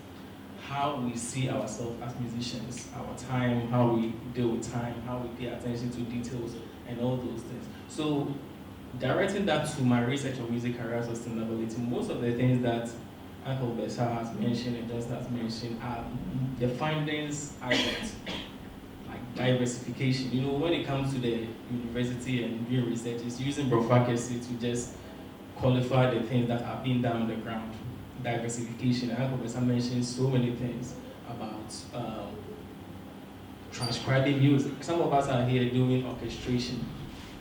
How we see ourselves as musicians, our time, how we deal with time, how we pay attention to details, and all those things. So, directing that to my research on music career sustainability, most of the things that Uncle Bessa has mentioned and Johnson has mentioned are the findings I got, like diversification. You know, when it comes to the university and doing research, it's using bureaucracy to just qualify the things that are being done on the ground. Diversification. Uncle Bessa mentioned so many things about transcribing music. Some of us are here doing orchestration,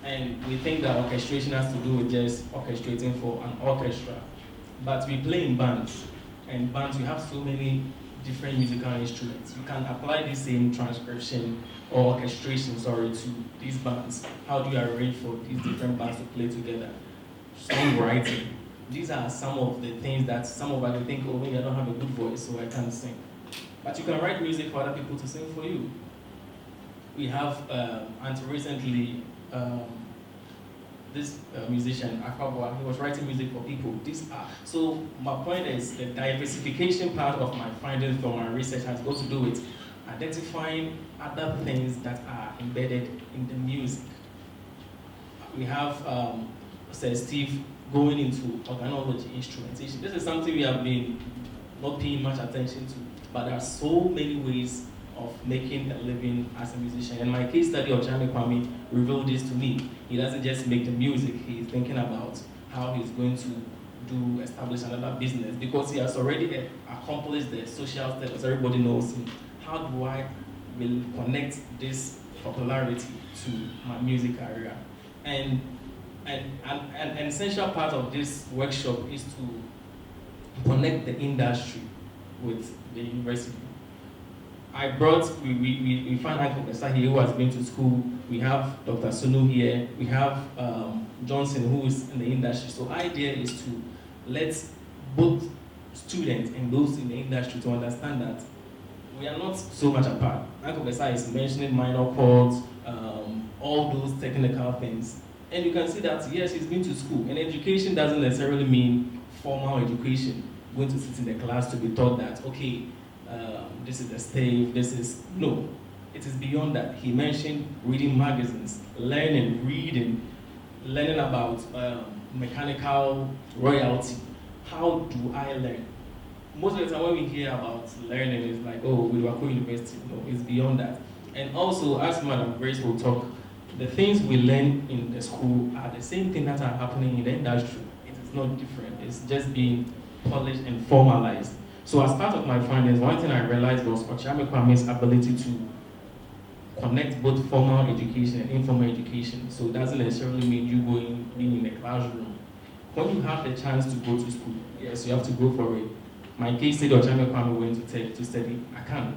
and we think that orchestration has to do with just orchestrating for an orchestra. But we play in bands, and bands, you have so many different musical instruments. You can apply the same transcription or orchestration, to these bands. How do you arrange for these different bands to play together? Songwriting. These are some of the things that some of us think, oh, maybe I don't have a good voice, so I can't sing. But you can write music for other people to sing for you. We have, until recently, this musician, Akabwa, he was writing music for people. So my point is the diversification part of my findings from my research has got to do with identifying other things that are embedded in the music. We have Sir Steve going into organology, instrumentation. This is something we have been not paying much attention to, but there are so many ways of making a living as a musician. And my case study of Jami Kwame revealed this to me. He doesn't just make the music, he's thinking about how he's going to establish another business, because he has already accomplished the social status, everybody knows him. How do I will connect this popularity to my music career? And an essential part of this workshop is to connect the industry with the university. We found Uncle Mesa here who has been to school. We have Dr. Sunu here. We have Johnson who is in the industry. So idea is to let both students and those in the industry to understand that we are not so much apart. Uncle Mesa is mentioning minor chords, all those technical things. And you can see that, yes, he's been to school. And education doesn't necessarily mean formal education, going to sit in the class to be taught that, okay, this is the stave, no. It is beyond that. He mentioned reading magazines, reading, learning about mechanical royalty. How do I learn? Most of the time when we hear about learning, it's like, oh, we were University. No, it's beyond that. And also, as Madam Grace will talk, the things we learn in the school are the same thing that are happening in the industry. It is not different. It's just being polished and formalized. So as part of my findings, one thing I realized was Ochame Kwame's ability to connect both formal education and informal education. So it doesn't necessarily mean you being in the classroom. When you have the chance to go to school, yes, you have to go for it. My case study, Ochame Kwame went to Tech to study Akan.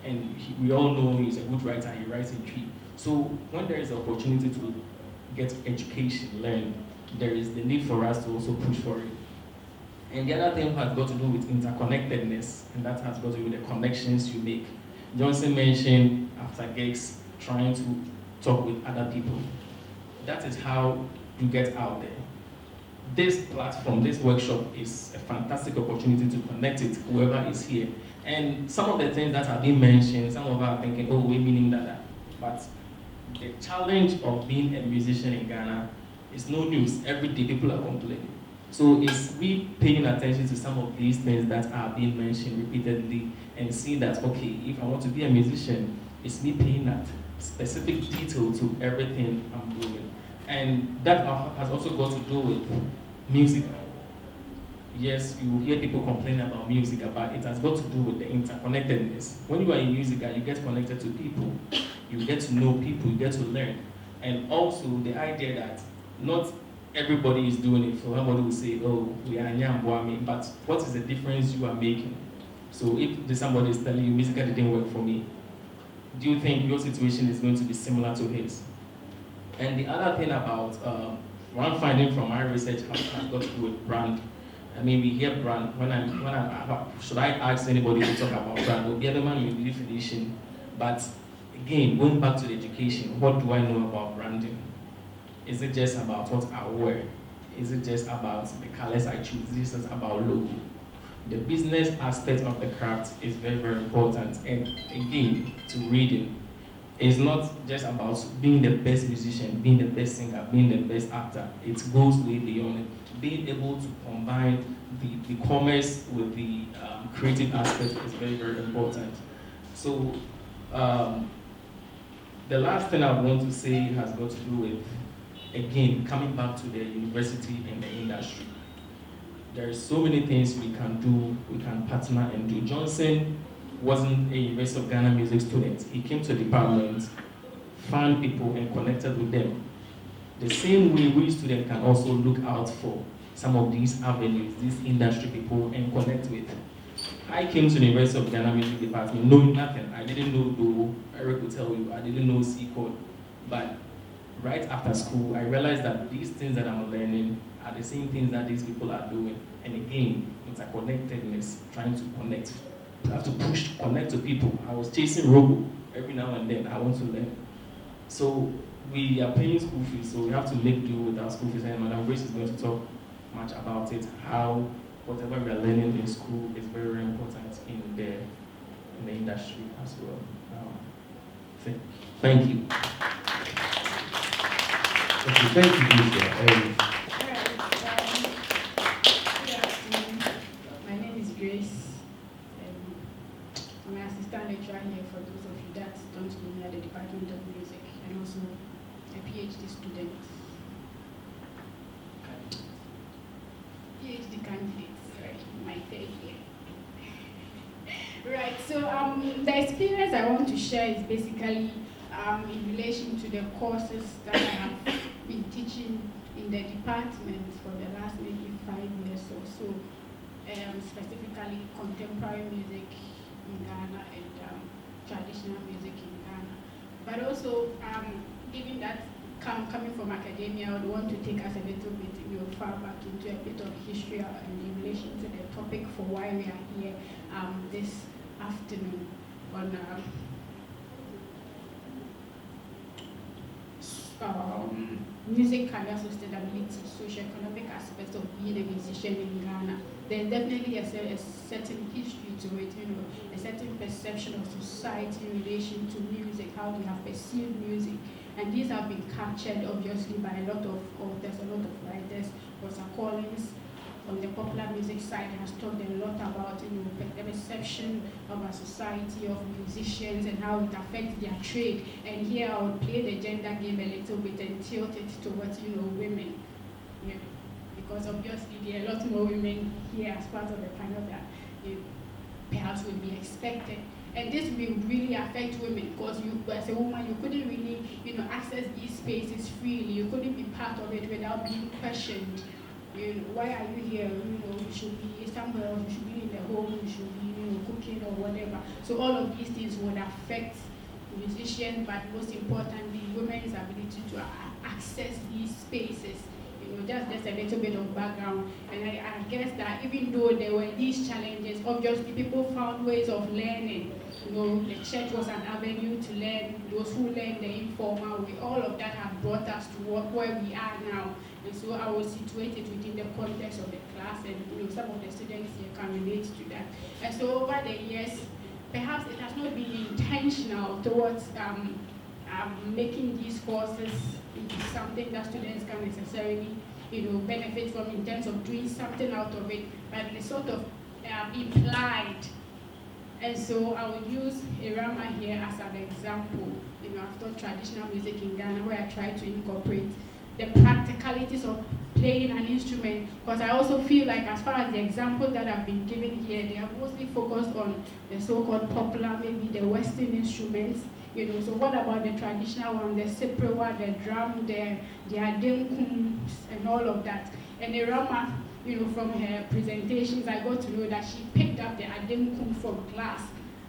And we all know he's a good writer, he writes in tree. So when there is an opportunity to get education, learn, there is the need for us to also push for it. And the other thing has got to do with interconnectedness, and that has got to do with the connections you make. Johnson mentioned after gigs, trying to talk with other people. That is how you get out there. This platform, this workshop is a fantastic opportunity to connect it, whoever is here. And some of the things that have been mentioned, some of us are thinking, oh, we're meaning that. But the challenge of being a musician in Ghana is no news. Every day people are complaining. So it's we paying attention to some of these things that are being mentioned repeatedly and seeing that, okay, if I want to be a musician, it's me paying that specific detail to everything I'm doing. And that has also got to do with music. Yes, you will hear people complain about music, but it has got to do with the interconnectedness. When you are in music, you get connected to people, you get to know people, you get to learn. And also the idea that not everybody is doing it. So somebody will say, oh, we are Nyamboami, but what is the difference you are making? So if somebody is telling you music didn't work for me, do you think your situation is going to be similar to his? And the other thing about one finding from my research has got to do with brand. I mean, we hear brand. Should I ask anybody to talk about brand? We'll be the man with definition. But again, going back to the education, what do I know about branding? Is it just about what I wear? Is it just about the colors I choose? This is about logo. The business aspect of the craft is very, very important. And again, to reading, it's not just about being the best musician, being the best singer, being the best actor. It goes way beyond it. Being able to combine the commerce with the creative aspect is very, very important. So the last thing I want to say has got to do with, again, coming back to the university and the industry. There are so many things we can do, we can partner and do. Johnson wasn't a University of Ghana music student. He came to the department, found people and connected with them. The same way we students can also look out for some of these avenues, these industry people, and connect with. I came to the University of Ghana music department knowing nothing. I didn't know Do, Eric will tell you, I didn't know C code. But right after school, I realized that these things that I'm learning are the same things that these people are doing. And again, it's a connectedness, trying to connect. You have to connect to people. I was chasing Robo every now and then. I want to learn. So we are paying school fees, so we have to make do with our school fees. And Madam Grace is going to talk much about it, how whatever we are learning in school is very, very important in the industry as well. Thank you. Okay, thank you, Lisa. Good afternoon. My name is Grace. I'm an assistant lecturer here for those of you that don't know me at the Department of Music, and also a PhD student. PhD candidate, sorry, my third year. Right, so the experience I want to share is basically in relation to the courses that I have been teaching in the department for the last maybe 5 years or so, specifically contemporary music in Ghana and traditional music in Ghana. But also, given that coming from academia, I would want to take us a little bit far back into a bit of history in relation to the topic for why we are here this afternoon on music career sustainability, socioeconomic aspects of being a musician in Ghana. There's definitely a certain history to it, a certain perception of society in relation to music, how they have perceived music. And these have been captured obviously by a lot of authors, a lot of writers. Rosa Collins on the popular music side has talked a lot about the perception of a society of musicians and how it affects their trade. And here I would play the gender game a little bit and tilt it towards women. Because obviously there are a lot more women here as part of the panel that perhaps would be expected. And this will really affect women because you, as a woman, you couldn't really, access these spaces freely. You couldn't be part of it without being questioned. Why are you here? You should be somewhere else. You should be in the home. You should be, cooking or whatever. So all of these things would affect musicians, but most importantly, women's ability to access these spaces. Just a little bit of background. And I guess that even though there were these challenges, obviously people found ways of learning. The church was an avenue to learn. Those who learned the informal way, all of that have brought us to where we are now. And so I will situate it within the context of the class, and some of the students here can relate to that. And so over the years, perhaps it has not been intentional towards making these courses into something that students can necessarily benefit from in terms of doing something out of it, but it's sort of implied. And so I will use Irama here as an example. I've taught traditional music in Ghana where I try to incorporate the practicalities of playing an instrument, because I also feel like as far as the examples that have been given here, they are mostly focused on the so-called popular, maybe the Western instruments. So what about the traditional one, the seprewa, the drum, the adenkum, and all of that? And Irama, from her presentations, I got to know that she picked up the adenkum from class.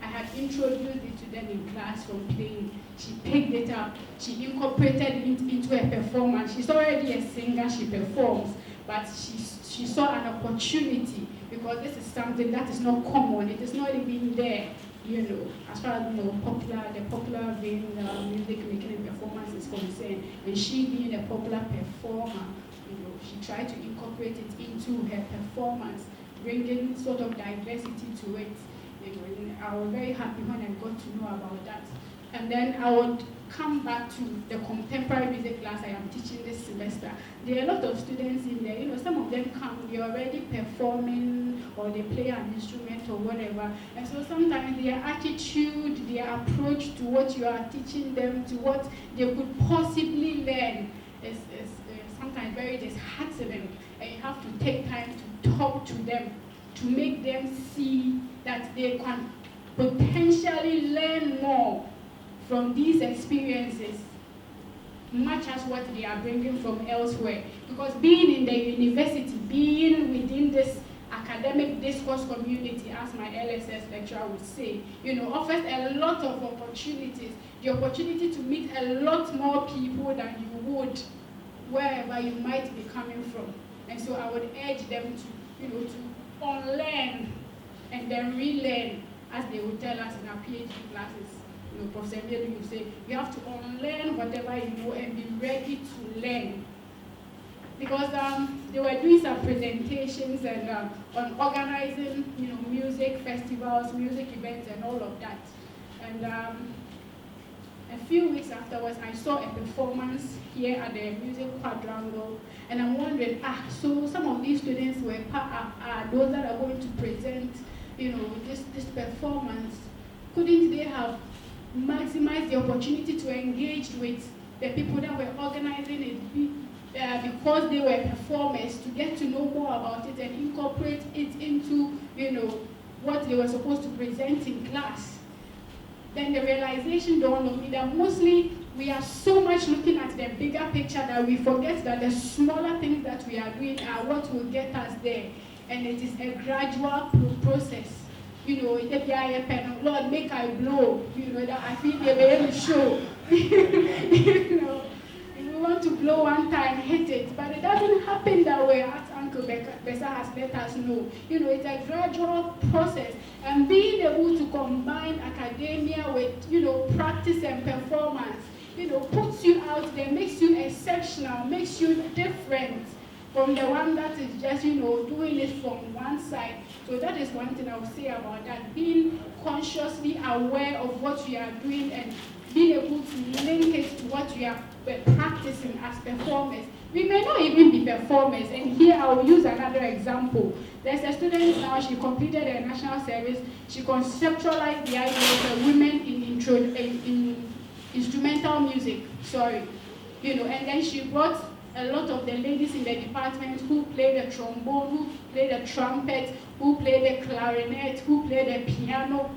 I had introduced it to them in class from playing. She picked it up. She incorporated it into a performance. She's already a singer, she performs, but she saw an opportunity because this is something that is not common. It is not even there. As far as the popular vein music making and performance is concerned, and she being a popular performer, she tried to incorporate it into her performance, bringing sort of diversity to it. And I was very happy when I got to know about that. And then I would come back to the contemporary music class I am teaching this semester. There are a lot of students in there. Some of them come, they're already performing or they play an instrument or whatever. And so sometimes their attitude, their approach to what you are teaching them, to what they could possibly learn is sometimes very disheartening. And you have to take time to talk to them, to make them see that they can potentially learn more from these experiences, much as what they are bringing from elsewhere. Because being in the university, being within this academic discourse community, as my LSS lecturer would say, offers a lot of opportunities. The opportunity to meet a lot more people than you would wherever you might be coming from. And so I would urge them to, to unlearn and then relearn, as they would tell us in our PhD classes, Professor Miedu, you say, you have to unlearn whatever you know and be ready to learn. Because they were doing some presentations and on organizing, music festivals, music events, and all of that. And a few weeks afterwards, I saw a performance here at the Music Quadrangle, and I'm wondering, so some of these students were those that are going to present, this performance. Couldn't they have maximized the opportunity to engage with the people that were organizing it? Because they were performers, to get to know more about it and incorporate it into, what they were supposed to present in class. Then the realization dawned on me that mostly we are so much looking at the bigger picture that we forget that the smaller things that we are doing are what will get us there. And it is a gradual process. Lord, make I blow, that I feel they're able to show. We want to blow one time, hit it, but it doesn't happen that way, as Uncle Bessa has let us know. It's a gradual process, and being able to combine academia with, practice and performance, puts you out there, makes you exceptional, makes you different from the one that is just, doing it from one side. So that is one thing I would say about that, being consciously aware of what you are doing and being able to link it to what you are practicing as performers. We may not even be performers, and here I will use another example. There's a student now, she completed a national service, she conceptualized the idea of women in instrumental music, and then she brought a lot of the ladies in the department who played the trombone, who played the trumpet, who played the clarinet, who played the piano,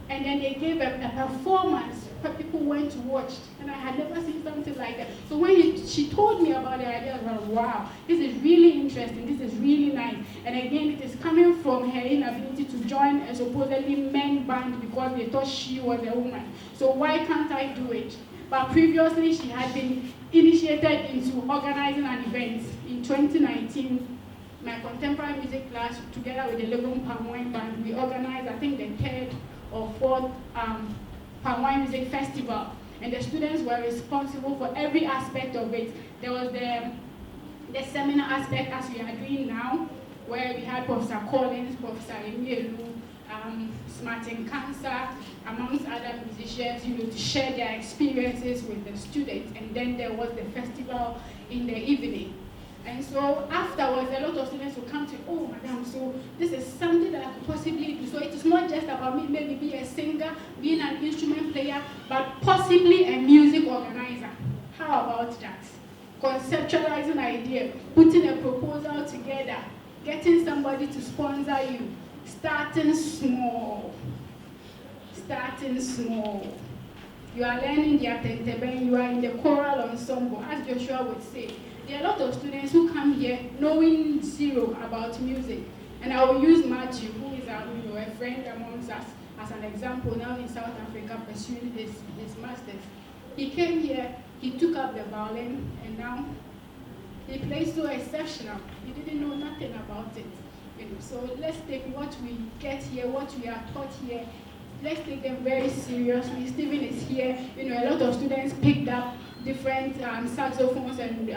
and then they gave a performance where people went to watch, and I had never seen something like that. So when she told me about the idea, I was like, wow, this is really interesting, this is really nice. And again, it is coming from her inability to join a supposedly men band because they thought she was a woman. So why can't I do it? But previously, she had been initiated into organizing an event. In 2019, my contemporary music class, together with the Legon Palm Wine Band, we organized, I think, the third or fourth Palm Wine Music Festival. And the students were responsible for every aspect of it. There was the seminar aspect, as we are doing now, where we had Professor Collins, Professor Emielu, Martin Cancer, amongst other musicians, to share their experiences with the students. And then there was the festival in the evening. And so afterwards, a lot of students will come to, oh, madam, so this is something that I could possibly do. So it is not just about me maybe being a singer, being an instrument player, but possibly a music organizer. How about that? Conceptualizing an idea, putting a proposal together, getting somebody to sponsor you, starting small. Starting small. You are learning the atenteben, you are in the choral ensemble, as Joshua would say. There are a lot of students who come here knowing zero about music. And I will use Matthew, who is a friend amongst us, as an example, now in South Africa pursuing his master's. He came here, he took up the violin, and now he plays so exceptional. He didn't know nothing about it. So let's take what we get here, what we are taught here, let's take them very seriously. Stephen is here. A lot of students picked up different saxophones and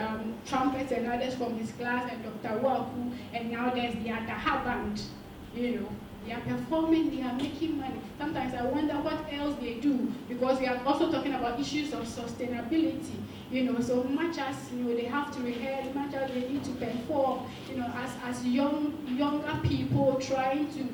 trumpets and others from his class, and Dr. Waku, and now there's the Ataha band. They are performing, they are making money. Sometimes I wonder what else they do, because we are also talking about issues of sustainability. So much as they have to rehearse, much as they need to perform. As younger people trying to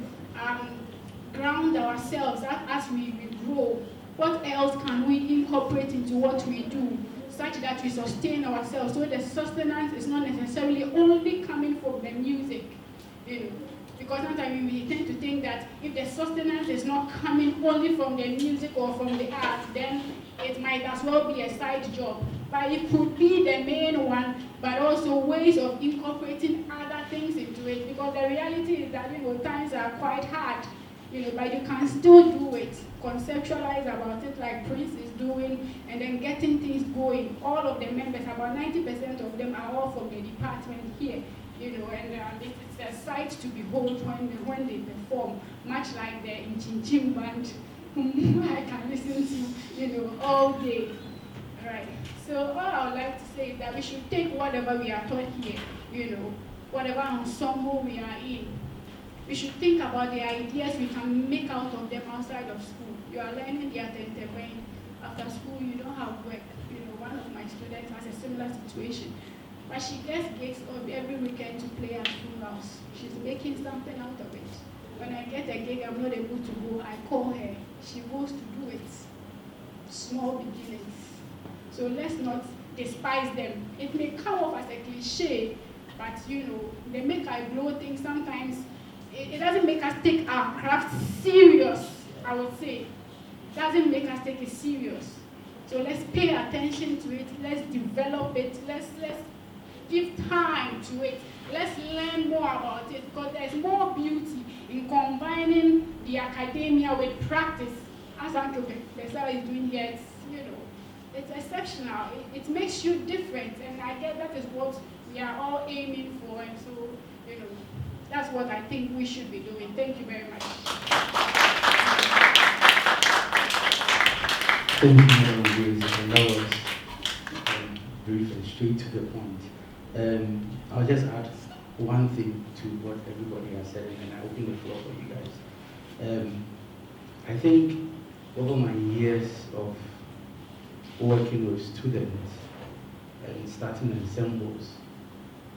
ground ourselves as we grow. What else can we incorporate into what we do, such that we sustain ourselves? So the sustenance is not necessarily only coming from the music, because sometimes we tend to think that if the sustenance is not coming only from the music or from the art, then it might as well be a side job. But it could be the main one, but also ways of incorporating other things into it, because the reality is that times are quite hard. But you can still do it, conceptualize about it like Prince is doing, and then getting things going. All of the members, about 90% of them are all from the department here, and it's a sight to behold when they perform, much like the Inchinchim band, whom I can listen to, all day. Right. So all I would like to say is that we should take whatever we are taught here, whatever ensemble we are in. We should think about the ideas we can make out of them outside of school. You are learning the when after school you don't have work. One of my students has a similar situation. But she gets gigs every weekend to play at funerals. She's making something out of it. When I get a gig I'm not able to go, I call her. She goes to do it. Small beginnings. So let's not despise them. It may come off as a cliche, but they make I blow things sometimes. It doesn't make us take our craft serious, I would say. It doesn't make us take it serious. So let's pay attention to it, let's develop it, let's give time to it, let's learn more about it, because there's more beauty in combining the academia with practice, as Uncle Besa is doing here. It's exceptional. It makes you different, and I guess that is what we are all aiming for, and so, that's what I think we should be doing. Thank you very much. Thank you, Madam Grace, and that was brief and straight to the point. I'll just add one thing to what everybody has said, and then I open the floor for you guys. I think over my years of working with students and starting ensembles,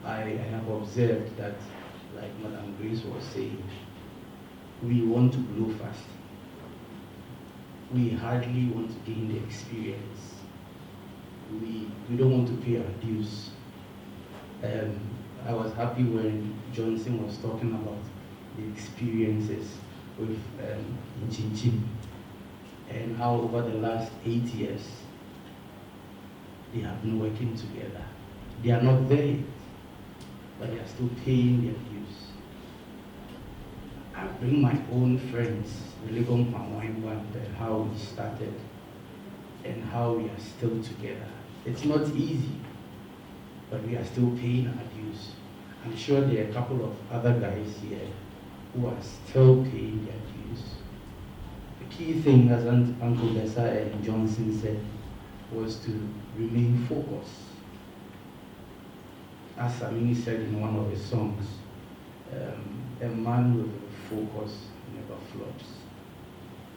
I have observed that, like Madam Grace was saying, we want to blow fast. We hardly want to gain the experience. We don't want to pay our dues. I was happy when Johnson was talking about the experiences with Inchin and how over the last 8 years they have been working together. They are not there yet, but they are still paying their dues. I bring my own friends, how we started and how we are still together. It's not easy, but we are still paying our dues. I'm sure there are a couple of other guys here who are still paying their dues. The key thing, as Uncle Besa and Johnson said, was to remain focused. As Samini said in one of his songs, a man with a focus never flops.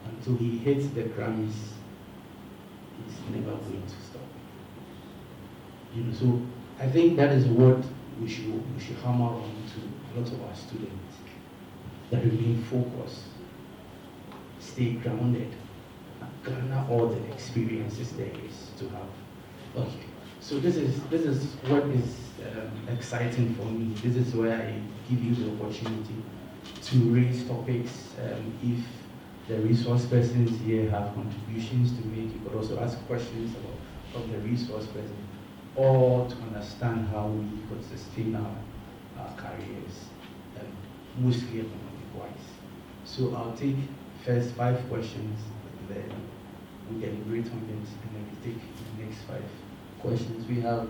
Until he hits the Grammys, he's never going to stop. So I think that is what we should hammer on to a lot of our students. That remain focused, stay grounded, and garner all the experiences there is to have. Okay, so this is what is exciting for me. This is where I give you the opportunity to raise topics. If the resource persons here have contributions to make, you could also ask questions of the resource person, or to understand how we could sustain our careers, mostly economic-wise. So I'll take first 5 questions, then we deliberate on it, and then we take the next 5 questions. We have.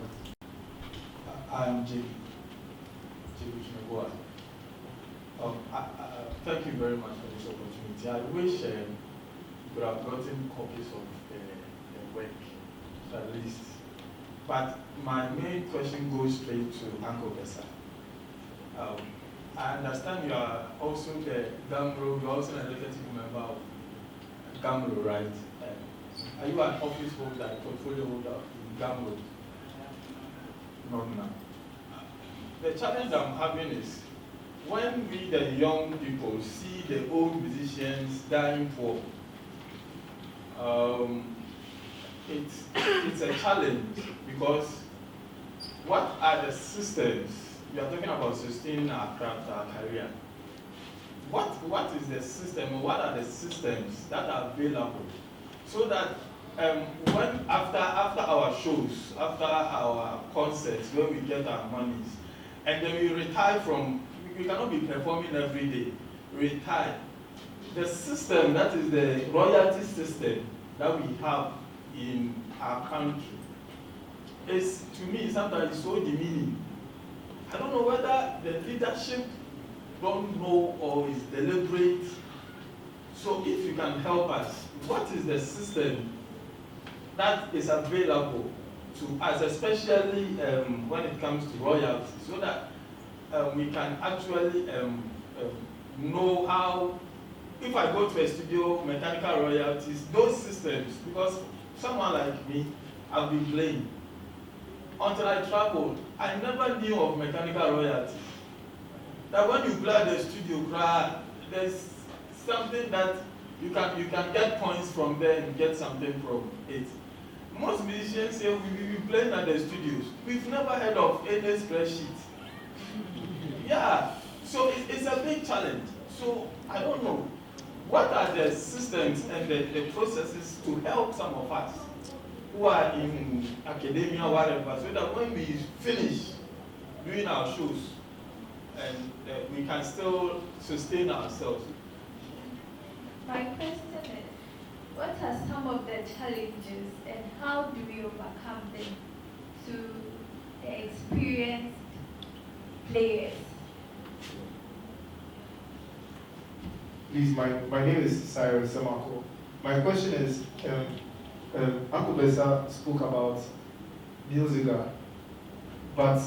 I am Jay. Thank you very much for this opportunity. I wish you could have gotten copies of the work, at least. But my main question goes straight to Uncle Besa. I understand you are also the GAMRO, you are also an executive member of GAMRO, right? Are you an office holder, portfolio holder in GAMRO? Not now. The challenge I'm having is when we, the young people, see the old musicians dying poor, it's a challenge, because what are the systems? You are talking about sustaining our craft, our career. What is the system? What are the systems that are available so that when after our shows, after our concerts, when we get our monies, and then we retire from, we cannot be performing every day, retire. The system, that is the royalty system that we have in our country, is, to me, sometimes so demeaning. I don't know whether the leadership don't know or is deliberate So if you can help us, what is the system that is available to us, especially when it comes to royalties, so that we can actually know how, if I go to a studio, mechanical royalties, those systems, because someone like me, I've been playing. Until I traveled, I never knew of mechanical royalties. That when you play at the studio, there's something that you can get points from there and get something from it. Most musicians say we've been playing at the studios. We've never heard of any spreadsheet. Yeah, so it's a big challenge. So I don't know. What are the systems and the processes to help some of us who are in academia or whatever, so that when we finish doing our shows, and we can still sustain ourselves? My question is, what are some of the challenges and how do we overcome them to the experienced players? Please, my name is Cyrus Samako. My question is, Uncle Bessa spoke about musica, but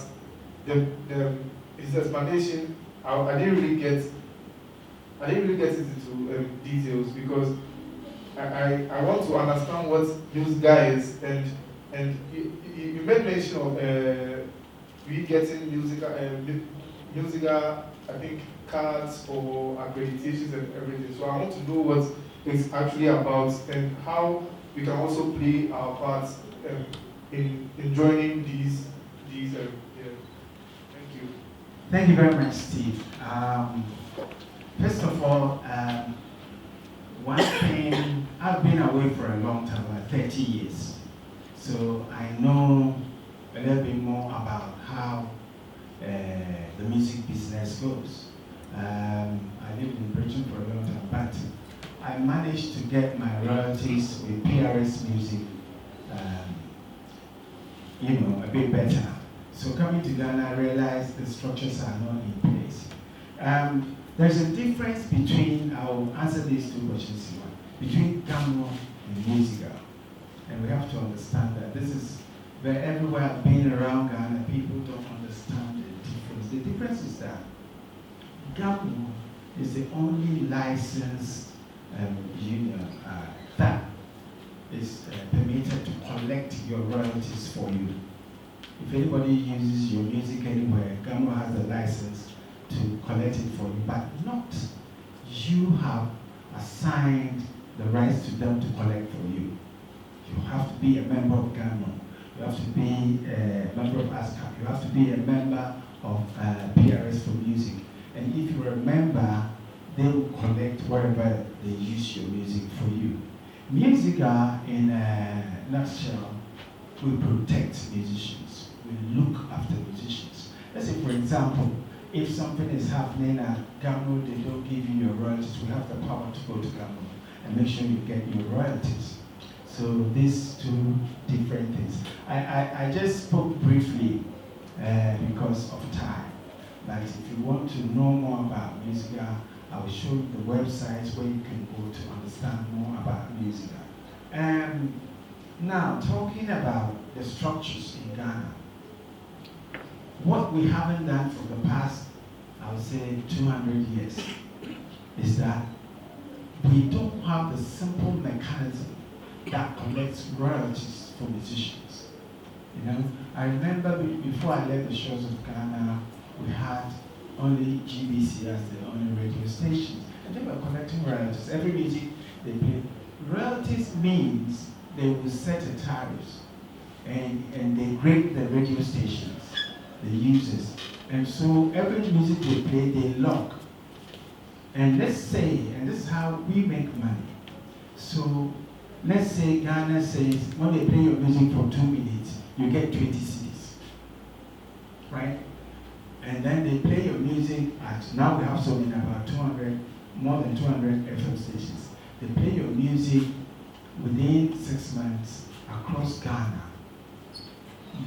his explanation, I didn't really get it into details, because I want to understand what musica is, and you made mention of we getting musica, I think, cards or accreditations and everything. So I want to know what it's actually about and how we can also play our parts in joining these. Yeah. Thank you. Thank you very much, Steve. First of all, one thing, I've been away for a long time, like 30 years. So I know a little bit more about how the music business goes. I lived in Britain for a long time, but I managed to get my royalties with PRS music, a bit better. So coming to Ghana, I realized the structures are not in place. There's a difference between, I'll answer these two questions here, between Gamro and musica. And we have to understand that this is where everywhere I've been around Ghana, people don't understand the difference. The difference is that Gamro is the only licensed union that is permitted to collect your royalties for you. If anybody uses your music anywhere, Gamro has the license to collect it for you, but not you have assigned the rights to them to collect for you. You have to be a member of Gamro. You have to be a member of ASCAP. You have to be a member of PRS for music. And if you're a member, they will collect wherever they use your music for you. Musica, in a nutshell, will protect musicians, will look after musicians. Let's say, for example, if something is happening at Gamro, they don't give you your royalties, we have the power to go to Gamro and make sure you get your royalties. So these two different things. I just spoke briefly because of time. But if you want to know more about musica, I will show you the websites where you can go to understand more about musica. Now, talking about the structures in Ghana, what we haven't done for the past, I would say, 200 years, is that we don't have the simple mechanism that collects royalties for musicians. I remember before I left the shores of Ghana, we had only GBC as the only radio stations, and they were collecting royalties. Every music they play. Royalties means they will set a tariff, and they grade the radio stations, the users, and so every music they play, they log. And let's say, and this is how we make money. So let's say Ghana says, when they play your music for 2 minutes, you get 20 CDs, right? And then they play your music at, now we have sold in about 200, more than 200 FM stations. They play your music within 6 months across Ghana,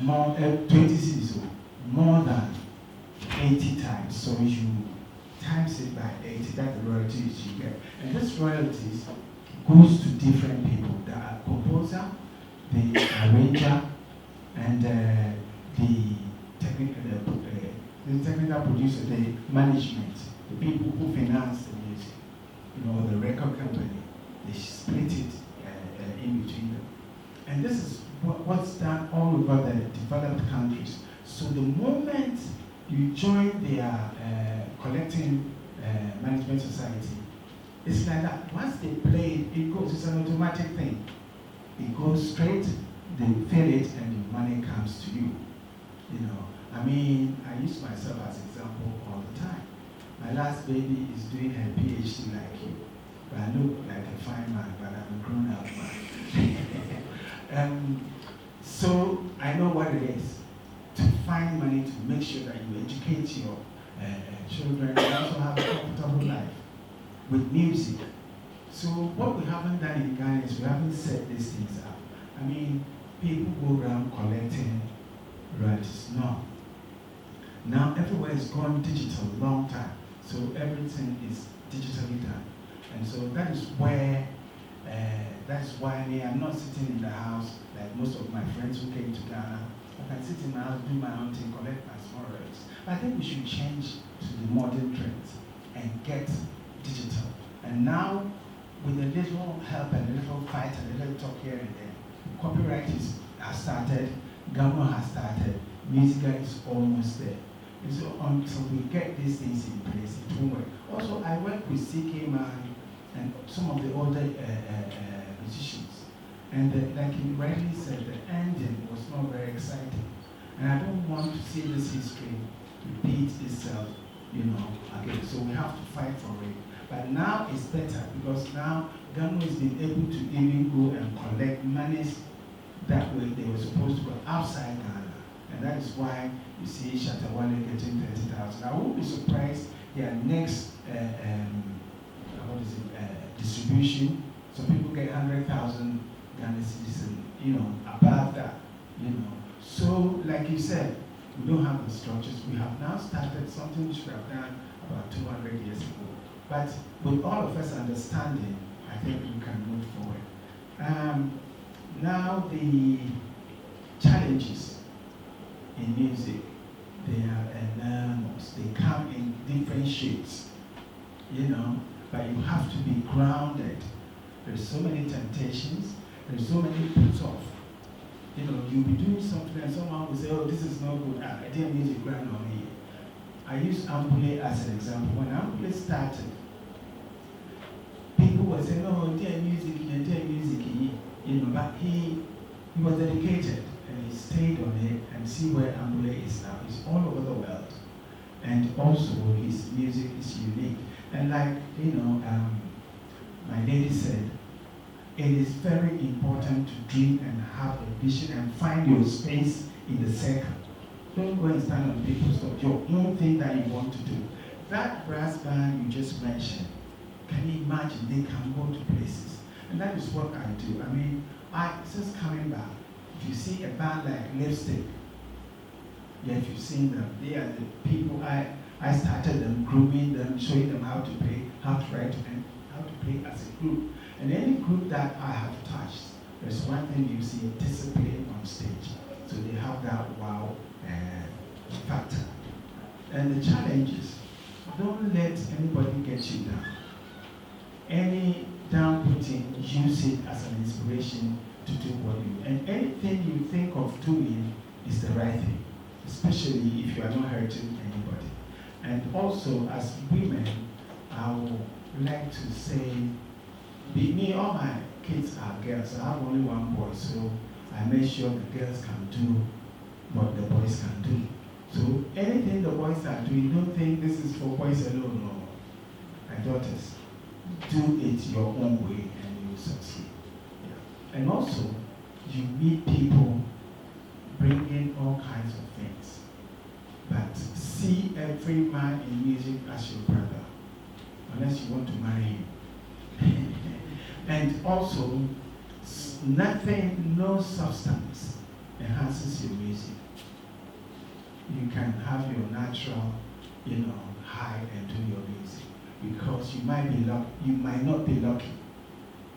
more 20 cities, more than 80 times. So you times it by 80, that's the royalties you get. And this royalties goes to different people. The composer, the arranger, and the technical producer, the management, the people who finance the music, the record company. They split it in between them. And this is what's done all over the developed countries. So the moment you join their collecting management society, it's like that. Once they play it, it goes. It's an automatic thing. It goes straight, they fill it, and the money comes to you. I mean, I use myself as example all the time. My last baby is doing her PhD like you. But I look like a fine man, but I'm a grown-up man. So I know what it is to find money to make sure that you educate your children and also have a comfortable life with music. So what we haven't done in Ghana is we haven't set these things up. I mean, people go around collecting royalties. No. Now everywhere is gone digital long time. So everything is digitally done. And so that is where, that's why I'm not sitting in the house like most of my friends who came to Ghana. I can sit in my house, do my own thing, collect my small royalties. I think we should change to the modern trends and get digital. And now, with a little help and a little fight and a little talk here and there, copyright has started, government has started, music is almost there. And so until we get these things in place, it won't work. Also, I work with CK Man and some of the older musicians. And like you rightly said, the ending was not very exciting. And I don't want to see this history repeat itself, again. So we have to fight for it. But now it's better because now government has been able to even go and collect monies that way they were supposed to go outside Ghana. And that is why you see Shatawale getting 30,000. I won't be surprised their next distribution. So people get 100,000 Ghana citizens, above that, So like you said, we don't have the structures. We have now started something which we have done about 200 years ago. But with all of us understanding, I think we can move forward. Now the challenges in music, they are enormous. They come in different shapes, but you have to be grounded. There's so many temptations, there's so many puts off. You'll be doing something and someone will say, oh, this is not good. I didn't music ground on me. I use Ampule as an example. When Ampule started, people were saying, oh, dear music, but he was dedicated and he stayed on it and see where Ampule is now. He's all over the world. And also his music is unique. And like, my lady said, it is very important to dream and have a vision and find your space in the circle. Don't go and stand on people's stuff. Your own thing that you want to do. That brass band you just mentioned, can you imagine they can go to places? And that is what I do. I mean, just coming back, if you see a band like Lipstick, if you've seen them, they are the people I started them, grooming them, showing them how to play, how to write, and how to play as a group. And any group that I have touched, there's one thing you see, discipline on stage. So they have that wow factor. And the challenge is, don't let anybody get you down. Any down-putting, use it as an inspiration to do what you, and anything you think of doing is the right thing, especially if you are not hurting anybody. And also, as women, I would like to say, me, all my kids are girls. I have only one boy, so I make sure the girls can do what the boys can do. So anything the boys are doing, don't think this is for boys alone. No, my daughters, do it your own way and you will succeed. Yeah. And also, you meet people bringing all kinds of things, but see every man in music as your brother, unless you want to marry him. And also, nothing, no substance enhances your music. You can have your natural, high and do your music, because you might not be lucky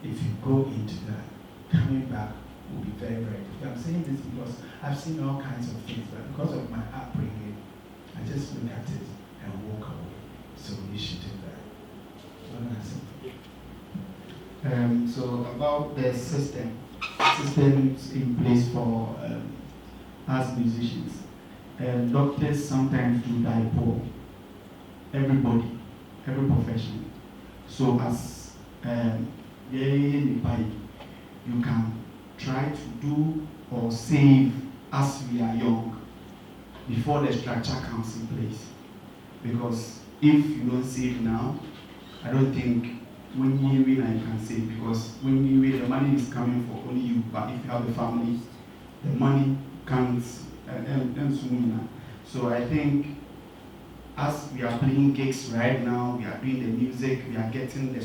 if you go into that. Coming back will be very, very difficult. I'm saying this because I've seen all kinds of things, but because of my upbringing, I just look at it and walk away. So you should do that. What am I saying? So about the systems in place for us musicians. Doctors sometimes do die poor. Everybody, every profession. So as you can try to do or save as we are young before the structure comes in place. Because if you don't save now, I don't think when you win, you can save, because when you win, the money is coming for only you. But if you have a family, the money comes and soon. So I think as we are playing gigs right now, we are doing the music, we are getting the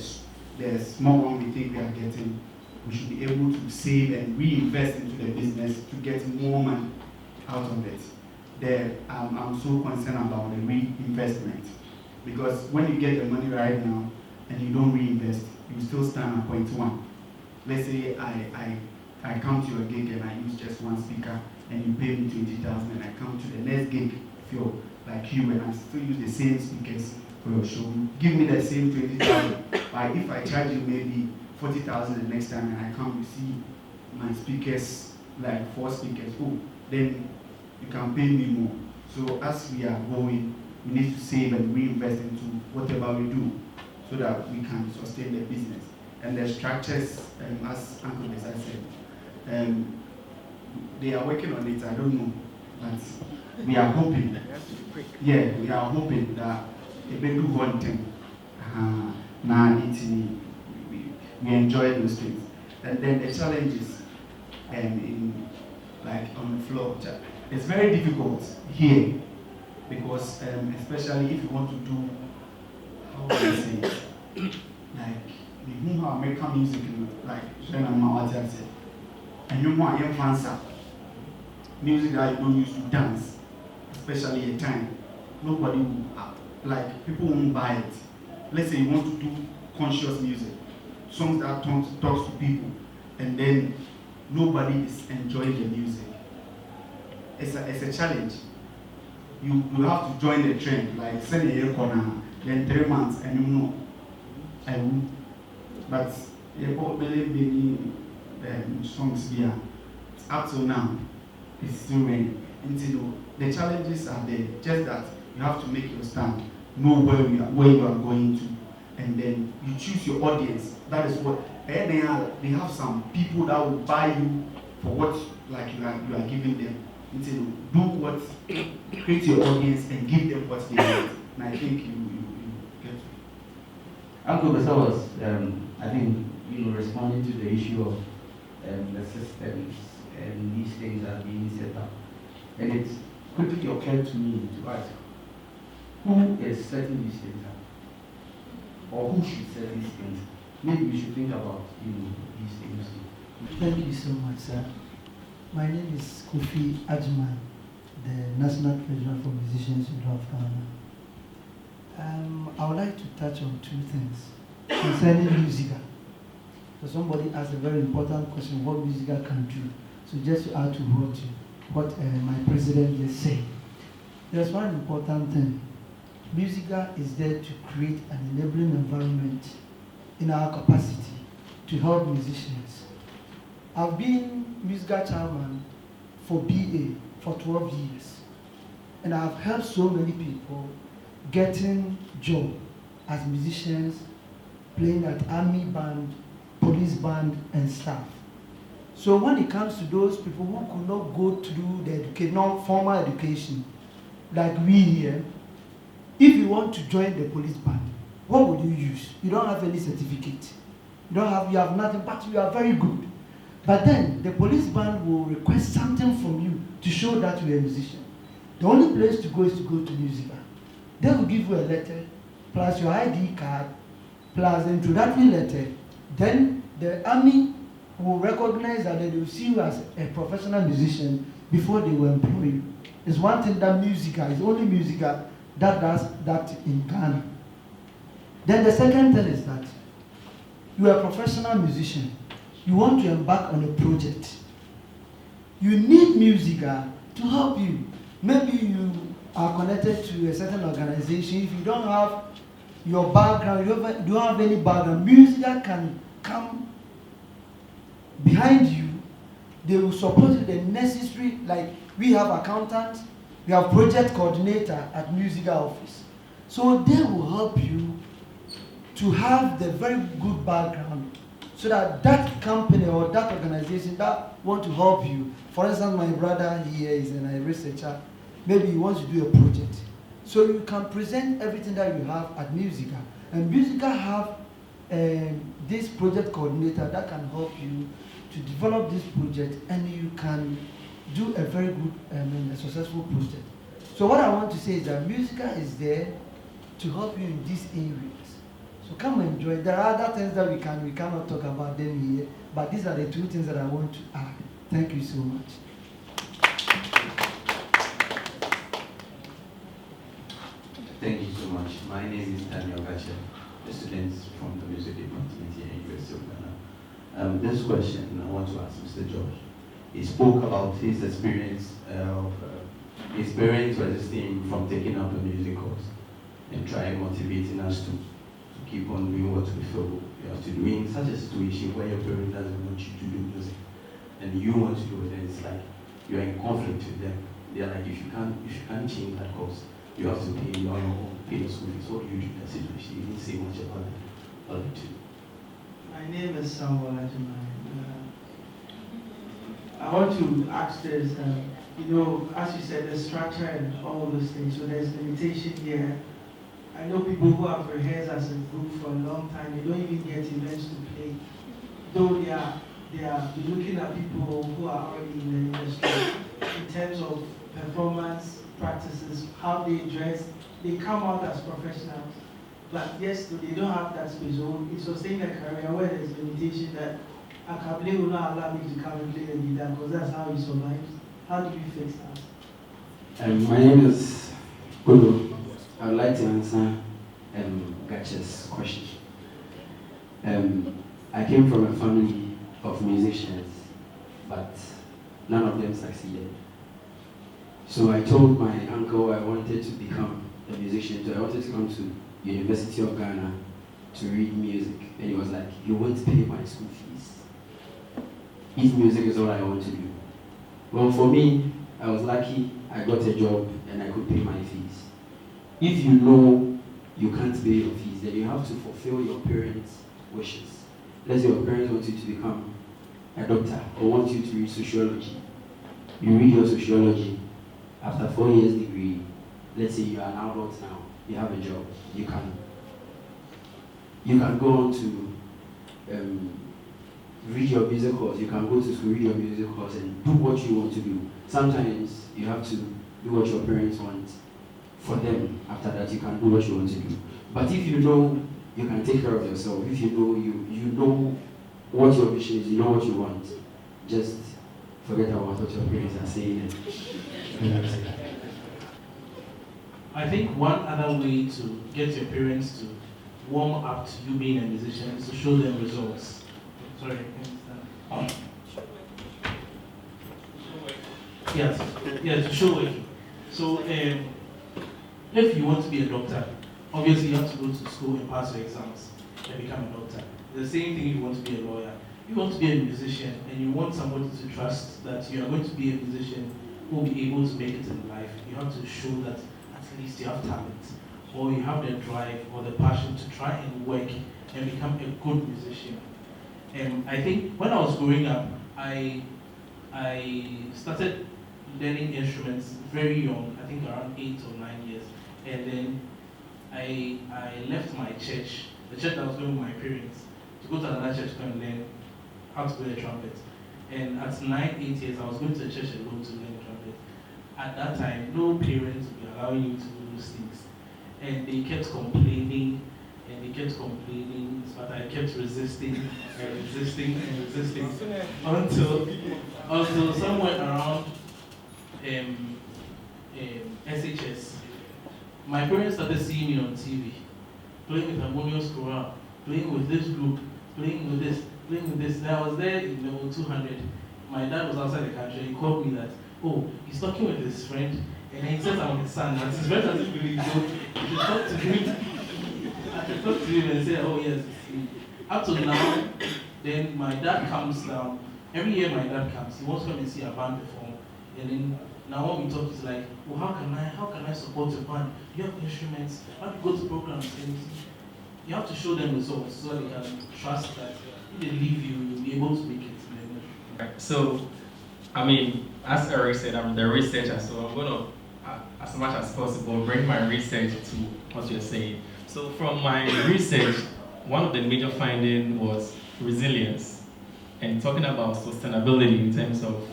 small one we think we are getting. We should be able to save and reinvest into the business to get more money out of it. I'm so concerned about the reinvestment, because when you get the money right now and you don't reinvest, you still stand at point one. Let's say I come to your gig and I use just one speaker and you pay me 20,000, and I come to the next gig, feel like you, and I still use the same speakers for your show. Give me the same 20,000. But if I charge you maybe 40,000 the next time and I come, you see my speakers, like 4 speakers, then you can pay me more. So as we are going, we need to save and reinvest into whatever we do so that we can sustain the business. And the structures, as Uncle Besa said, they are working on it, I don't know, but we are hoping. Yeah, we are hoping that they will do one thing. Now we enjoy those things. And then the challenges in like on the floor, it's very difficult here, because especially if you want to do, how do I say it? Like the who American music, like Shana Mawati said, and you want young fancy music that you don't use to dance, especially at time. Nobody will, like people won't buy it. Let's say you want to do conscious music, songs that talks to people, and then nobody is enjoying the music. It's a challenge. You have to join the trend, like send a year corner, then 3 months, and you know, I will. But many songs here, up till now, it's still raining. Until the challenges are there, just that you have to make your stand, know where you are going to, and then you choose your audience. That is what they have some people that will buy you for what like you are giving them. Until do what, create your audience and give them what they want. And I think you get it. Uncle Besa was, I think, responding to the issue of the systems and these things are being set up. And it's quickly occurred to me to ask, who is setting these things up? Or who should set these things? Maybe we should think about these things. Thank you so much, sir. My name is Kofi Ajman, the National President for Musicians in North Ghana. I would like to touch on 2 things concerning Musica. So somebody asked a very important question, what Musica can do. So just to add to what my president just said, there's one important thing. Musica is there to create an enabling environment in our capacity to help musicians. I've been Musica chairman for BA for 12 years, and I've helped so many people getting job as musicians, playing at army band, police band, and stuff. So when it comes to those people who could not go through the non-formal education, like we here, if you want to join the police band, what would you use? You don't have any certificate. You have nothing, but you are very good. But then the police band will request something from you to show that you are a musician. The only place to go is to go to Musica. They will give you a letter, plus your ID card, plus the introductory letter. Then the army will recognize that they will see you as a professional musician before they will employ you. It's one thing that Musica, it's only Musica that does that in Ghana. Then the second thing is that you are a professional musician. You want to embark on a project. You need music to help you. Maybe you are connected to a certain organization. If you don't have your background, you don't have any background, music can come behind you. They will support you the necessary, like we have accountants, we have project coordinator at musical office. So they will help you to have the very good background so that that company or that organization that want to help you. For instance, my brother here is a researcher. Maybe he wants to do a project. So you can present everything that you have at Musica. And Musica have this project coordinator that can help you to develop this project, and you can do a very good a successful project. So what I want to say is that Musica is there to help you in these areas. So come and join. There are other things that we cannot talk about them here, but these are the two things that I want to add. Thank you so much. Thank you so much. My name is Daniel Gacha, a student from the music department here in University of Ghana. This question I want to ask Mr. George. He spoke about his experience of his parents resisting from taking up a music course and trying motivating us to keep on doing what we feel we have to do. In such a situation where your parent doesn't want you to do music and you want to do it, and it's like you're in conflict with them. They're like, if you can't change that course, you have to pay on your own, pay the school fees. What do you do in that situation? You didn't say much about it. What do you do? My name is Samuel Ajimai. I want to ask this, as you said, the structure and all those things, so there's limitation here. I know people who have rehearsed as a group for a long time, they don't even get events to play. Though they are looking at people who are already in the industry in terms of performance practices, how they dress, they come out as professionals. But yes, they don't have that space. So it's sustaining a career where there's limitation that a Kabli will not allow me to come and play the guitar because that's how he survives. How do you fix that? My name is Gulu. I would like to answer Gacha's question. I came from a family of musicians, but none of them succeeded. So I told my uncle I wanted to become a musician, so I wanted to come to University of Ghana to read music. And he was like, you won't pay my school fees. His music is all I want to do. Well, for me, I was lucky, I got a job and I could pay my fees. If you know you can't pay your fees, then you have to fulfill your parents' wishes. Let's say your parents want you to become a doctor or want you to read sociology. You read your sociology. After 4 years degree, let's say you are an adult now, you have a job, you can go on to read your music course, you can go to school, read your music course and do what you want to do. Sometimes you have to do what your parents want for them. After that, you can do what you want to do. But if you know you can take care of yourself, if you know you know what your vision is, you know what you want, just forget about what your parents are saying. I think one other way to get your parents to warm up to you being a musician is to show them results. Sorry, yes, to show working. So if you want to be a doctor, obviously you have to go to school and pass your exams and become a doctor. The same thing if you want to be a lawyer. If you want to be a musician and you want somebody to trust that you are going to be a musician who will be able to make it in life, you have to show that at least you have talent, or you have the drive or the passion to try and work and become a good musician. I think when I was growing up, I started learning instruments very young, I think around 8 or 9 years. And then I left my church, the church that I was going with my parents, to go to another church to go and learn how to play the trumpet. And at 9, 8 years, I was going to the church alone to learn the trumpet. At that time, no parents would be allowing you to do those things. And they kept complaining, but I kept resisting until somewhere around SHS, my parents started seeing me on TV, playing with harmonious choral, playing with this group, playing with this, playing with this. Then I was there in level 200. My dad was outside the country. He called me that, oh, he's talking with his friend, and he says I'm his son. But his friend doesn't believe so. I should talk to him. I should talk to him and say, oh yes, it's me. Up to now, then my dad comes down. Every year my dad comes. He wants to come and see a band perform. And then now when we talk, he's like, well, how can I support a band? You have instruments. How do you go to programs? And you have to show them results so they can trust that if they leave you, you'll be able to make it. Right. So, I mean, as Eric said, I'm the researcher, so I'm going to, as much as possible, bring my research to what you're saying. So from my research, one of the major findings was resilience, and talking about sustainability in terms of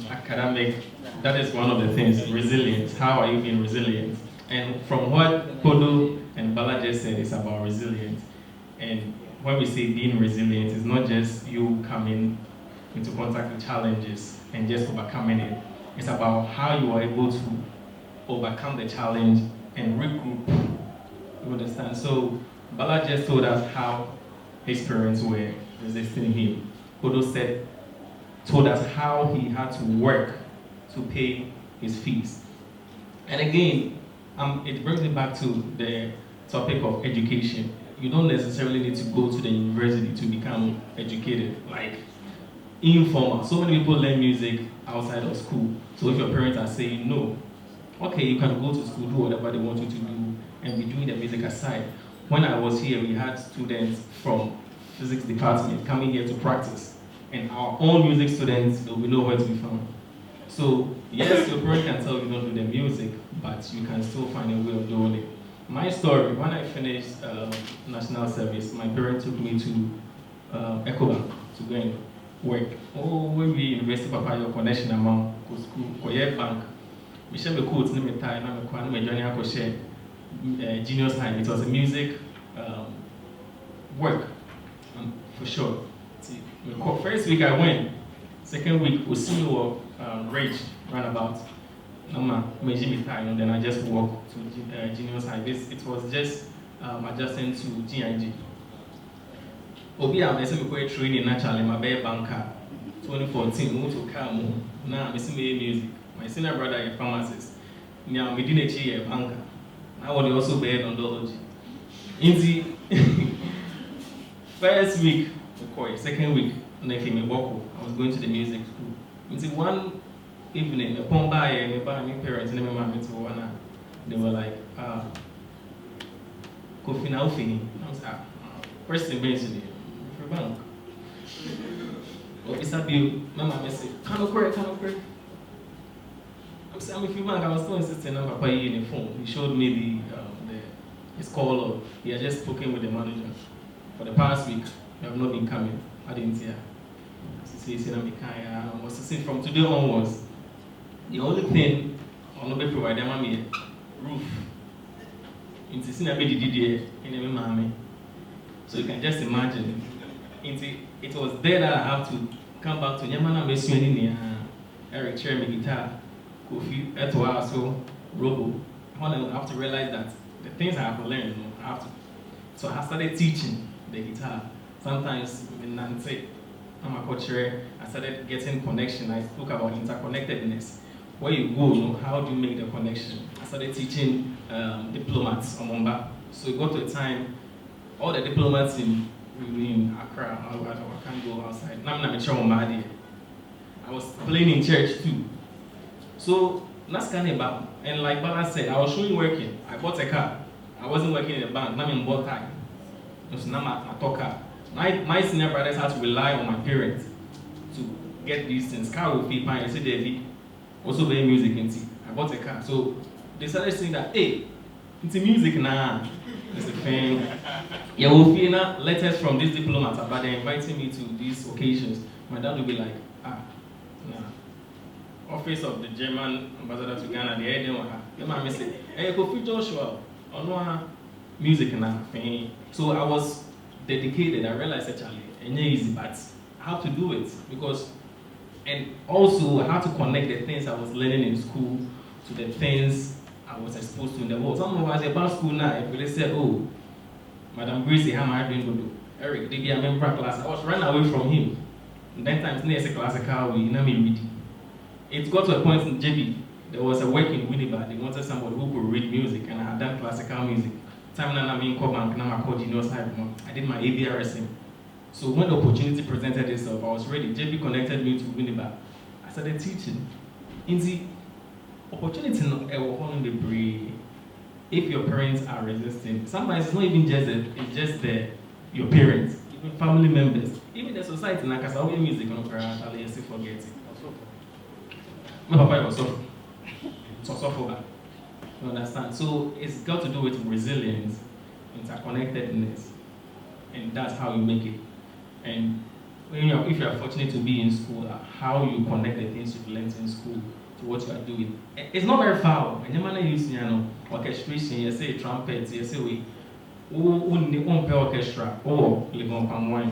academic, that is one of the things, resilience. How are you being resilient? And from what Podo and Bala just said, it's about resilience. And when we say being resilient, it's not just you coming into contact with challenges and just overcoming it. It's about how you are able to overcome the challenge and regroup. You understand? So Bala just told us how his parents were resisting him. Kodo told us how he had to work to pay his fees. And again, it brings me back to the topic of education. You don't necessarily need to go to the university to become educated, like informal. So many people learn music outside of school. So if your parents are saying no, okay, you can go to school, do whatever they want you to do, and be doing the music aside. When I was here, we had students from physics department coming here to practice, and our own music students, they'll be nowhere to be found. So yes, your parents can tell you don't do the music, but you can still find a way of doing it. My story, when I finished national service, my parents took me to Ecobank to go and work. Oh, when we University Papa, your connection among school, Koye Bank. We share the codes, name it time, name joining our share Genius High. It was a music work, for sure. See, first week I went, second week we see you rage roundabout. Then I just walked to Genius High. It was just adjacent to GIG. Obi I said we training naturally, my banker. 2014, moved to Kamo. Now I'm missing music. My senior brother is a pharmacist. Now I'm a banker. I was also be odontology. In the first week, second week, I was going to the music school. In the one evening, upon by my parents and my mom to one, they were like, Kofi now fini. I was like, first thing mentioned it, for bank. Officer Bill, my mom said, cannot correct. I'm saying, if you bank, I was still insisting on Papa in the phone. He showed me his call log. He had just spoken with the manager. For the past week, they have not been coming. I didn't hear. Was to say from today onwards, the only thing I'm not provide them a roof. So you can just imagine. It was there that I have to come back to Yamana Messuini, Eric chair my guitar, Kofi, Etoa, so Robo. I have to realize that the things I have to learn, I have to. So I started teaching the guitar. Sometimes in Nancy, I'm a coach. I started getting connection. I spoke about interconnectedness. Where you go, how do you make the connection? I started teaching diplomats on Momba. So it got to a time, all the diplomats in Accra, I can't go outside. I was playing in church too. So that's kind of bad. And like Bala said, I was showing working. I bought a car. I wasn't working in a bank. Now I'm in bought time. So now I talk car. My senior brothers had to rely on my parents to get these things. Car will fee fine. I said they also play music in tea. I bought a car. So they started saying that, hey, it's music now. It's a thing. Yeah, we'll feel letters from these diplomats, but they're inviting me to these occasions. My dad will be like, Office of the German ambassador to Ghana, the head of the man say, hey, Kofi Joshua, on music now. So I was dedicated. I realized actually, it's easy, but I have to do it because, and also I had to connect the things I was learning in school to the things I was exposed to in the world. Some of us about school now, if they say, oh, Madam Gracie, how am I doing good? Eric, they be a member class. I was running away from him. And then times near a classical way, you know me reading. It got to a point in JB, there was a work in Winnipeg. They wanted somebody who could read music, and I had done classical music. Time now I'm in Cobank, now I'm called Genius Hype. I did my ABRSM. So when the opportunity presented itself, I was ready. JB connected me to Winnipeg. I started teaching. In the opportunity in the brain, if your parents are resisting, sometimes it's not even just your parents, even family members, even the society. Like I said, music on I'll just forget it. My papa was so you understand? So it's got to do with resilience, interconnectedness, and that's how you make it. And if you are fortunate to be in school, how you connect the things you've learned in school to what you are doing. It's not very far. When you use orchestration, you say trumpets, you say we orchestra or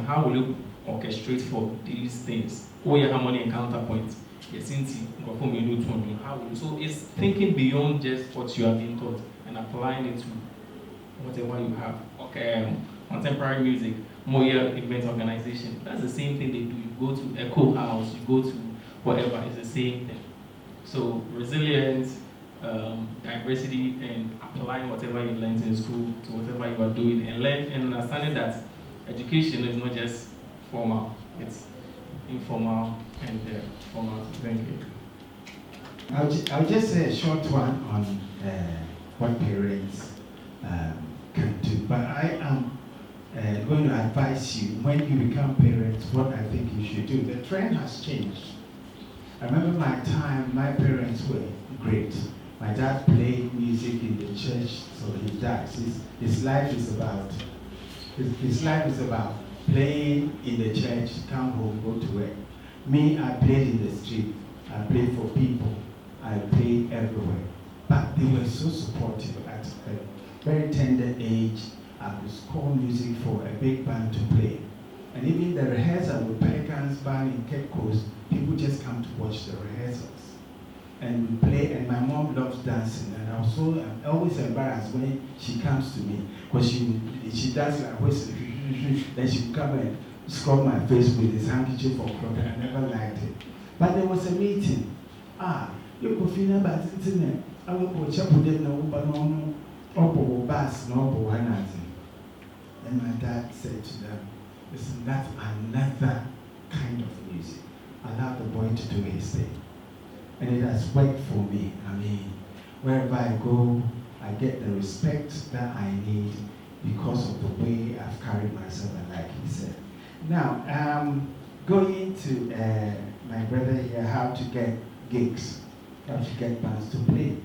how will you orchestrate for these things? Or your harmony and counterpoint. So it's thinking beyond just what you have been taught and applying it to whatever you have. Okay, contemporary music, more event organization. That's the same thing they do. You go to Echo House, you go to whatever, it's the same thing. So resilience, diversity, and applying whatever you learned in school to whatever you are doing, and understanding that education is not just formal, it's informal and formal. Thank you. I'll just say a short one on what parents can do. But I am going to advise you, when you become parents, what I think you should do. The trend has changed. I remember my time, my parents were great. My dad played music in the church, so he died. His life is about playing in the church, come home, go to work. Me, I played in the street. I played for people. I played everywhere. But they were so supportive. At a very tender age, I would score music for a big band to play. And even the rehearsal with Pelicans band in Cape Coast, people just come to watch the rehearsals. And we play, and my mom loves dancing. And I'm always embarrassed when she comes to me, because she does like whistle. Then she would come and scrub my face with his handkerchief or cloth, and I never liked it. But there was a meeting. You could feel about it. I went to chapel, no bus, no. And my dad said to them, listen, that's another kind of music. Allow the boy to do his thing. And it has worked for me. I mean, wherever I go, I get the respect that I need because of the way I've carried myself, and like he said. Now, going to my brother here, how to get gigs, how to get bands to play.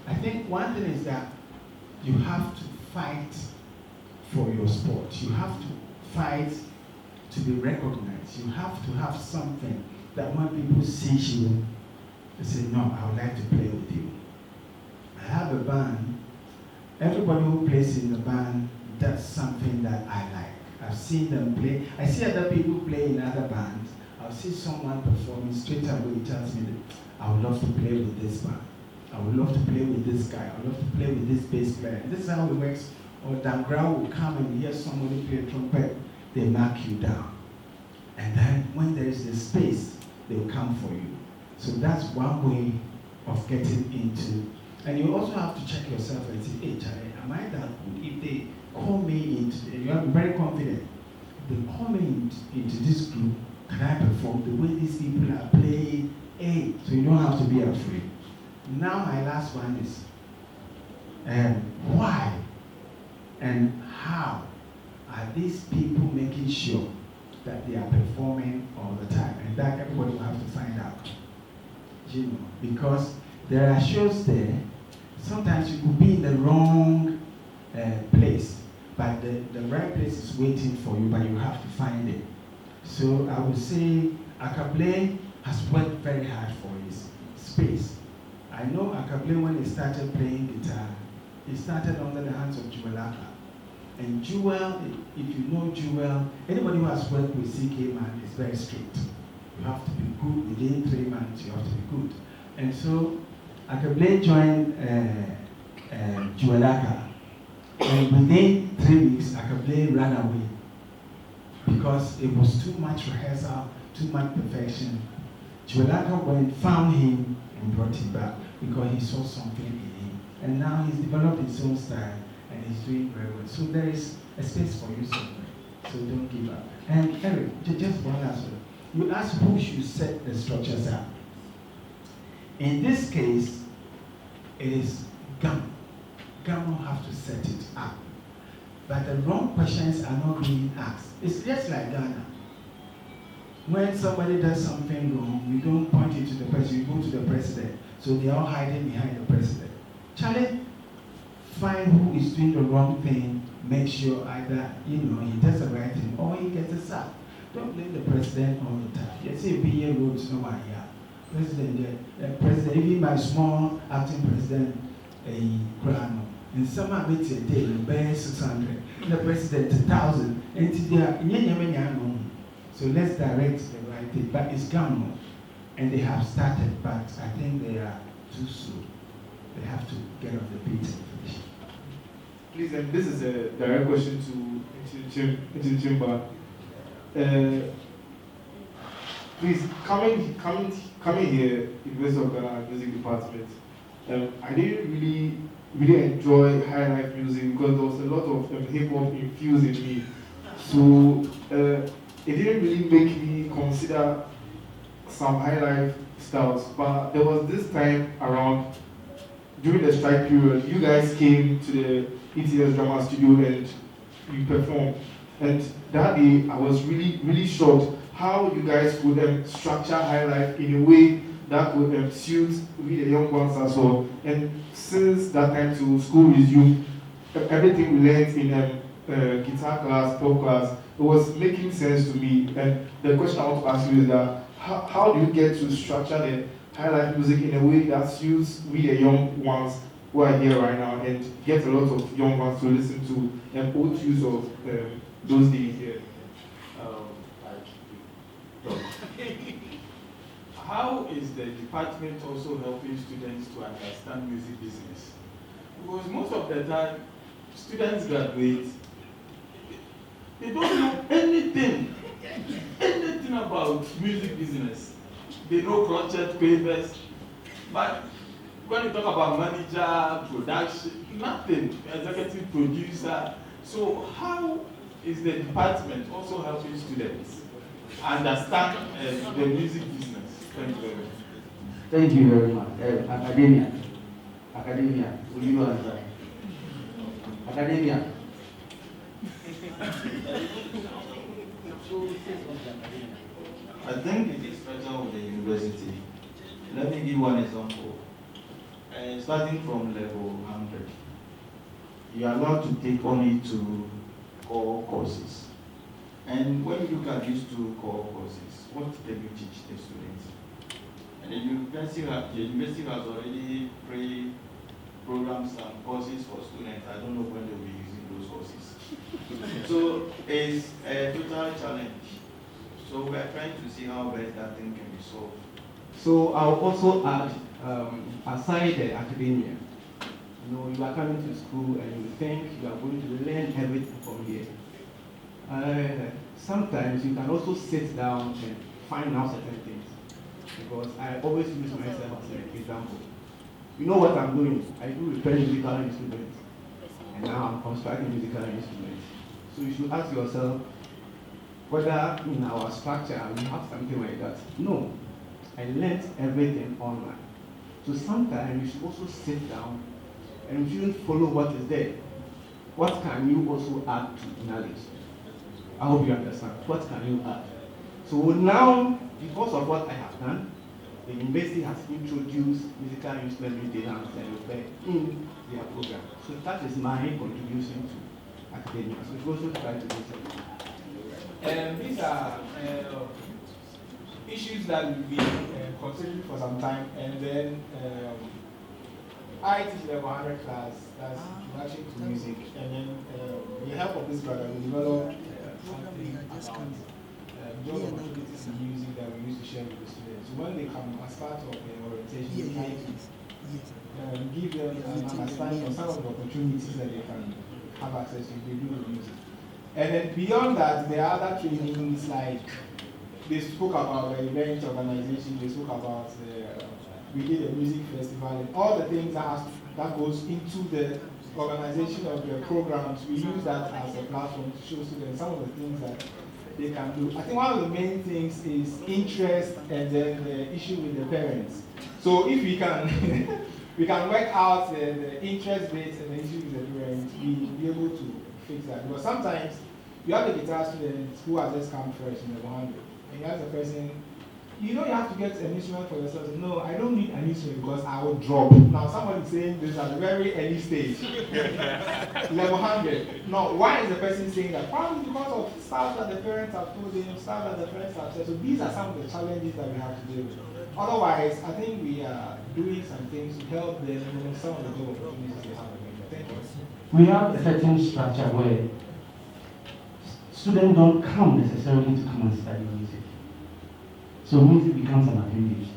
I think one thing is that you have to fight for your sport. You have to fight to be recognized. You have to have something that when people see you, they say, no, I would like to play with you. I have a band. Everybody who plays in the band does something that I like. I've seen them play. I see other people play in other bands. I'll see someone performing, straight away tells me that I would love to play with this band. I would love to play with this guy. I would love to play with this bass player. And this is how it works. Or Dan Grau will come and hear somebody play a trumpet, they mark you down. And then when there is the space, they will come for you. So that's one way of getting into. And you also have to check yourself and say, hey, Charlie, am I that good? If they call me into, you have to be very confident. If they call me into this group, can I perform the way these people are playing? Hey, so you don't have to be afraid. Now my last one is, why and how are these people making sure that they are performing all the time? And that everybody will have to find out. You know, because there are shows there, sometimes you could be in the wrong place, but the right place is waiting for you, but you have to find it. So I would say Akable has worked very hard for his space. I know Akable, when he started playing guitar, he started under the hands of Jewel Aka. And Jewel, if you know Jewel, anybody who has worked with CK Man is very strict. You have to be good within 3 months, you have to be good. And so Akable joined Juelaka, and within 3 weeks, Akable ran away because it was too much rehearsal, too much perfection. Juelaka went, found him, and brought him back because he saw something in him. And now he's developed his own style, and he's doing very well. So there is a space for you somewhere. So don't give up. And Eric, just one last one. You asked who should set the structures up. In this case, it is GAM. GAM will have to set it up. But the wrong questions are not being asked. It's just like Ghana. When somebody does something wrong, we don't point it to the president, we go to the president. So they're all hiding behind the president. Charlie, find who is doing the wrong thing, make sure either, he does the right thing or he gets a sack. Don't blame the president all the time. You see, BA roads, no one here. President, even my small acting president, Grano, and some are bit a day, the 600, the president 1,000, and today, so let's direct the right thing. But it's gone, and they have started, but I think they are too slow. They have to get on the beat and finish. Please, and this is a direct question to the chamber. Please, coming here, University of Ghana Music Department, I didn't really enjoy high life music because there was a lot of hip hop infused in me. So it didn't really make me consider some high life styles. But there was this time around during the strike period, you guys came to the ETS drama studio and you performed. And that day, I was really shocked how you guys could structure high life in a way that could suit with the young ones as well. And since that time to school resumed, everything we learned in guitar class, pop class, it was making sense to me. And the question I want to ask you is that how do you get to structure the high life music in a way that suits with the young ones who are here right now and get a lot of young ones to listen to old use of those days here? How is the department also helping students to understand music business? Because most of the time, students graduate, they don't know anything about music business. They know crochet papers, but when you talk about manager, production, nothing, executive producer. So how is the department also helping students understand the music business? Thank you very much. Thank you very much. Academia, will you answer? Academia. I think it is better with the university. Let me give one example. Starting from level 100, you are allowed to take only 2 core courses. And when you look at these 2 core courses, what can you teach the students? And the university has already pre-programmed some courses for students. I don't know when they'll be using those courses. So it's a total challenge. So we are trying to see how best that thing can be solved. So I'll also add, aside the academia, you are coming to school and you think you are going to learn everything from here. Sometimes you can also sit down and find out certain things. Because I always use myself as an example. You know what I'm doing? I do repair musical instruments. And now I'm constructing musical instruments. So you should ask yourself whether in our structure we have something like that. No. I learned everything online. So sometimes you should also sit down and you shouldn't follow what is there. What can you also add to knowledge? I hope you understand. What can you add? So now, because of what I have done, the university has introduced musical instrument maintenance and repair in their program. So that is my contribution to academia. So we also try to do something. These are issues that we've been considering for some time, and then I teach level 100 class, that's introduction to music, and then with the help of this brother, we developed something about job opportunities in music that we used to share with the students. So when they come as part of the orientation, we try to give them an understanding of some of the opportunities that they can have access to if they do the music. And then beyond that, there are other trainings like they spoke about the event organization, they spoke about we did a music festival, and all the things that goes into the organization of the programs. We use that as a platform to show students some of the things that they can do. I think one of the main things is interest and then the issue with the parents. So if we can we can work out the interest rates and the issue with the parents, we will be able to fix that. Because sometimes you have a guitar student who has just come fresh in the 100, and you ask the person, you know you have to get an instrument for yourself. No, I don't need an instrument because I will drop. Now somebody is saying this at the very early stage. Level 100. Now, why is the person saying that? Probably because of stuff that the parents have told them, stuff that the parents have said. So these are some of the challenges that we have to deal with. Otherwise, I think we are doing some things to help them in some of the job opportunities they have. Thank you. We have a certain structure where students don't come necessarily to come and study music. So music becomes an appendage.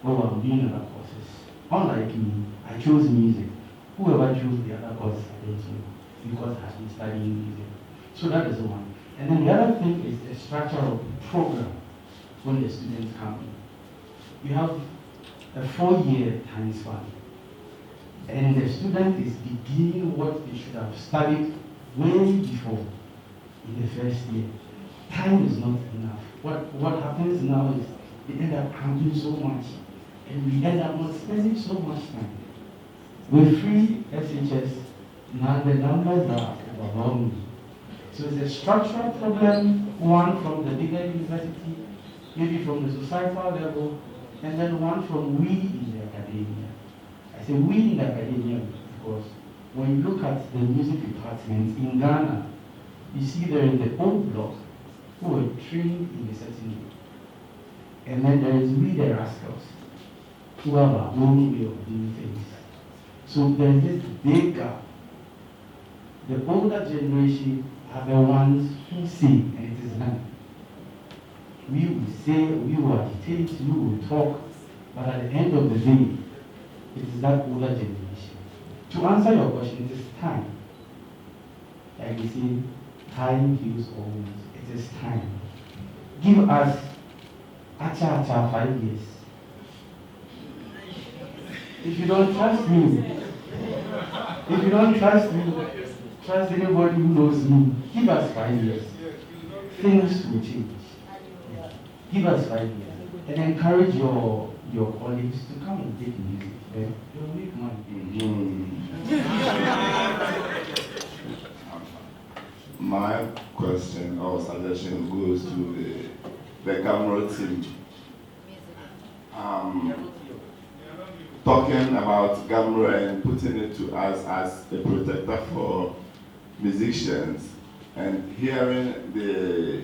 Oh, I'm doing other courses. Unlike me, I chose music. Whoever chose the other courses, I don't know, because I've been studying music. So that is one. And then the other thing is the structure of the program when the students come in. You have a 4-year time span. And the student is beginning what they should have studied way before in the first year. Time is not enough. What happens now is they end up cramping so much, and we end up not spending so much time. With free SHS, now the numbers are overwhelming. So it's a structural problem, one from the bigger university, maybe from the societal level, and then one from we in the academia. I say we in the academia because when you look at the music department in Ghana, you see there is the old block who were trained in a certain way. And then there is we the rascals who have our own way of doing things. So there is this big gap. The older generation are the ones who say, and it is done. We will say, we will agitate, we will talk, but at the end of the day, it is that older generation. To answer your question, it is time. Like you see, time heals all wounds. It is time. Give us acha 5 years. If you don't trust me, trust anybody who knows me. Give us 5 years. Things will change. Give us 5 years. And encourage your colleagues to come and take music. You'll make money. My question or suggestion goes to the Gamro team. Talking about Gamro and putting it to us as a protector for musicians and hearing the,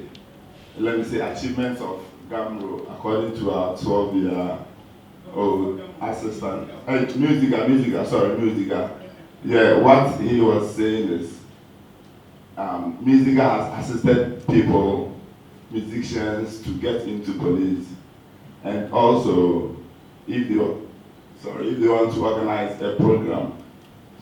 let me say, achievements of Gamro according to our 12-year old assistant. Musica. Yeah, what he was saying is Musica has assisted people, musicians, to get into police, and also if they want to organize a program.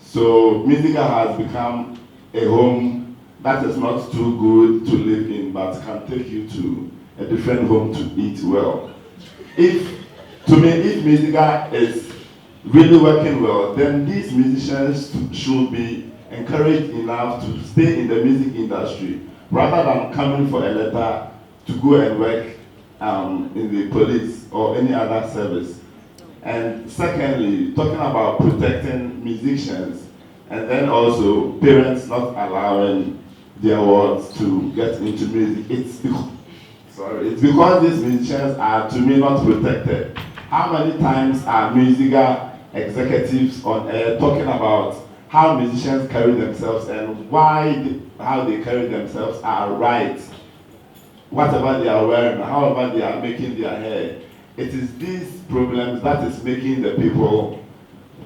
So Musica has become a home that is not too good to live in, but can take you to a different home to eat well. If Musica is really working well, then these musicians should be encouraged enough to stay in the music industry rather than coming for a letter to go and work in the police or any other service. And secondly, talking about protecting musicians and then also parents not allowing their wards to get into music. It's because these musicians are, to me, not protected. How many times are Musica executives on air talking about how musicians carry themselves and how they carry themselves are right? Whatever they are wearing, however they are making their hair. It is these problems that is making the people,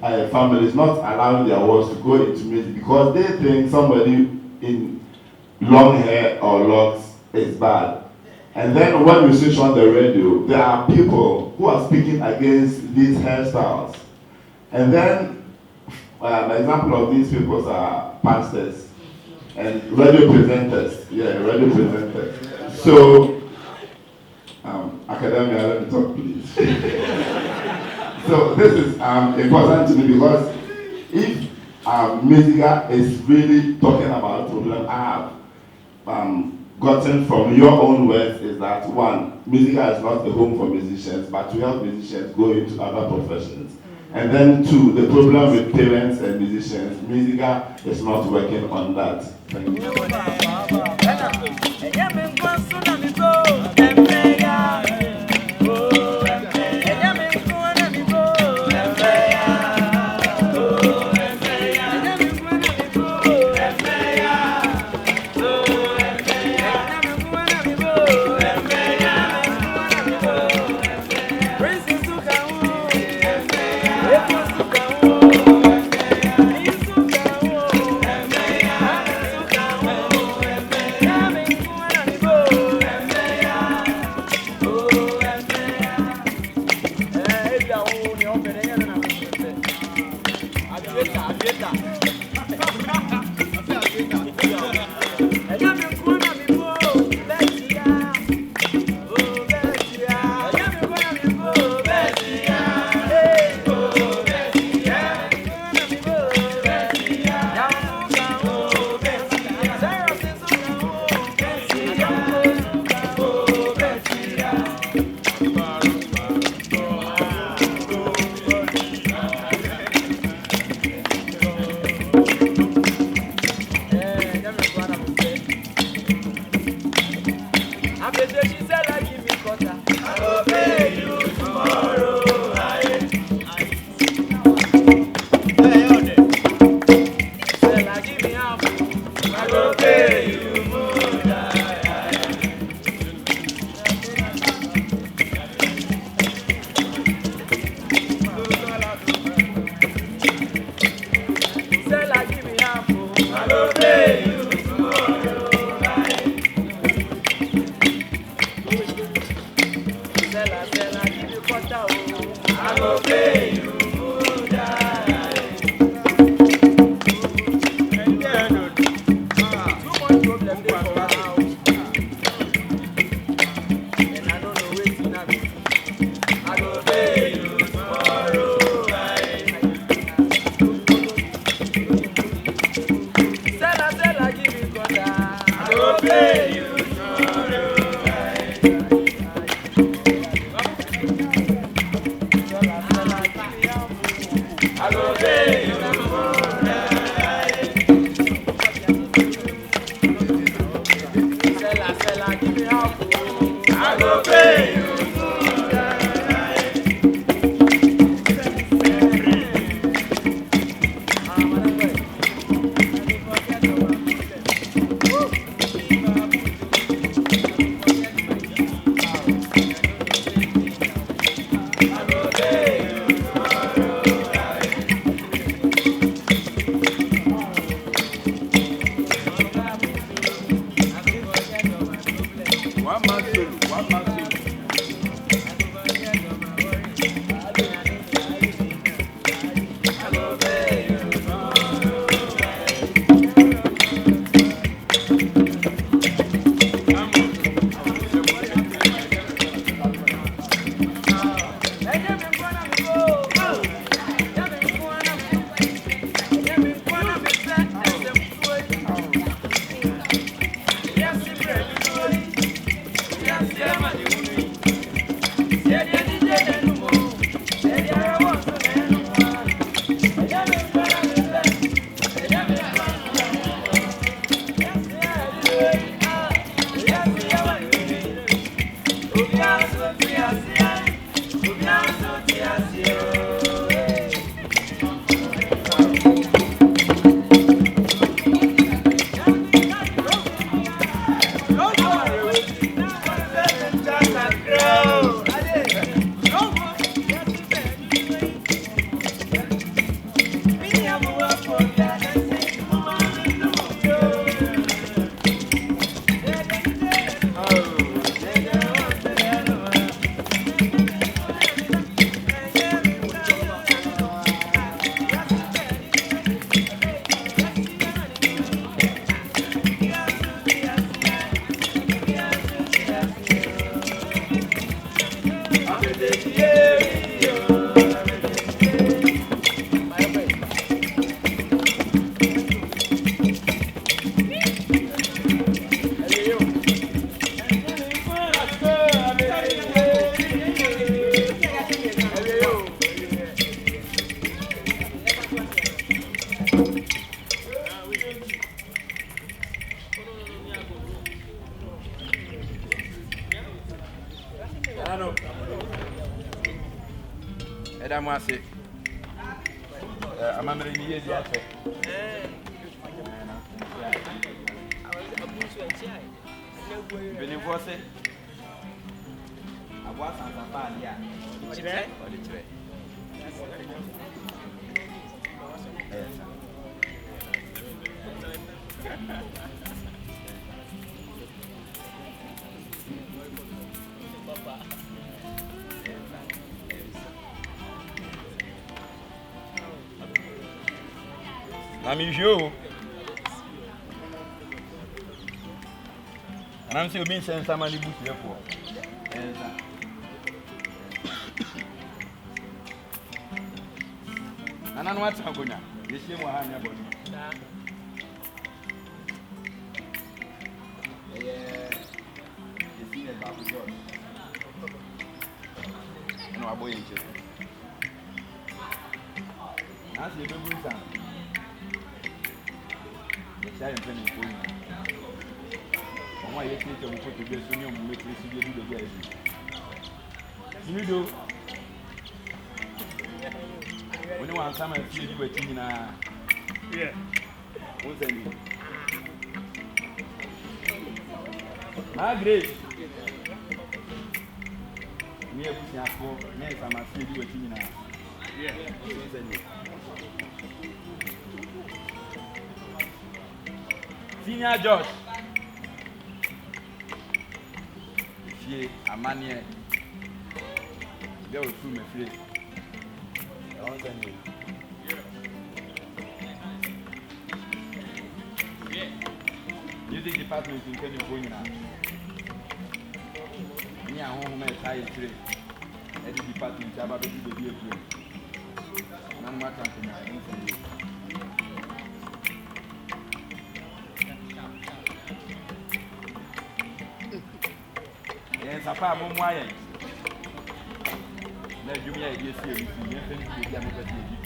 families, not allowing their wards to go into music because they think somebody in long hair or locks is bad. And then when you switch on the radio, there are people who are speaking against these hairstyles. And then, an example of these people are pastors and radio presenters. Yeah, radio presenters. So, academia, let me talk, please. So this is important to me because if Musica is really talking about a problem I have gotten from your own words is that one, Musica is not a home for musicians, but to help musicians go into other professions. And then two, the problem with parents and musicians, Musica is not working on that. Thank you. Edamwase. Amamre ni yezi ache. Beni vose. Abwa sansa pa ali a. Chire. Odi chire. Nami jo. Anam se obi nsen sama ni busu efo. Enza. Nana no ata gonya. Yehie mu ha anya boni. Da. Yesi ne ba bujo. No aboye nche. Nasi ebe busa. Shall I tell you? Why you think you put the best on your military to do the guys? You do. When you want someone to see you waiting in a. Yeah. What's that mean? Great. Me a pushing up for next time I see you waiting in a. Yeah. What's that mean? Senior Josh. Fie amanie. There was two me free. I want to know. Yeah. Music department in California. Me and home me tie tree. Every department have a baby baby play. None matter to me. Sapa mo moye. Na djumi ya ide si emi ni fe ni dia me pe ti edi.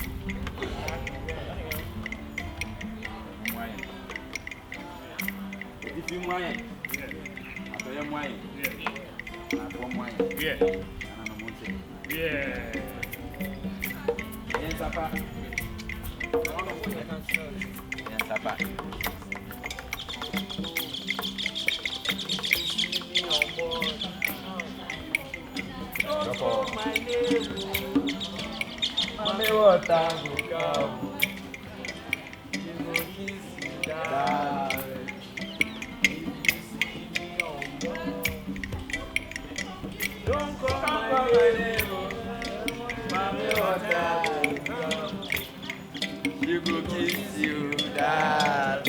Moye. Edi fi moye. Atoye moye. Apo moye. Yeah. Ana no monte. Yeah. Sapa. Sapa. Call my name, Mame water go come. You go kiss you down. If you see me on board, don't call my name, Mame water go come. You go kiss you down.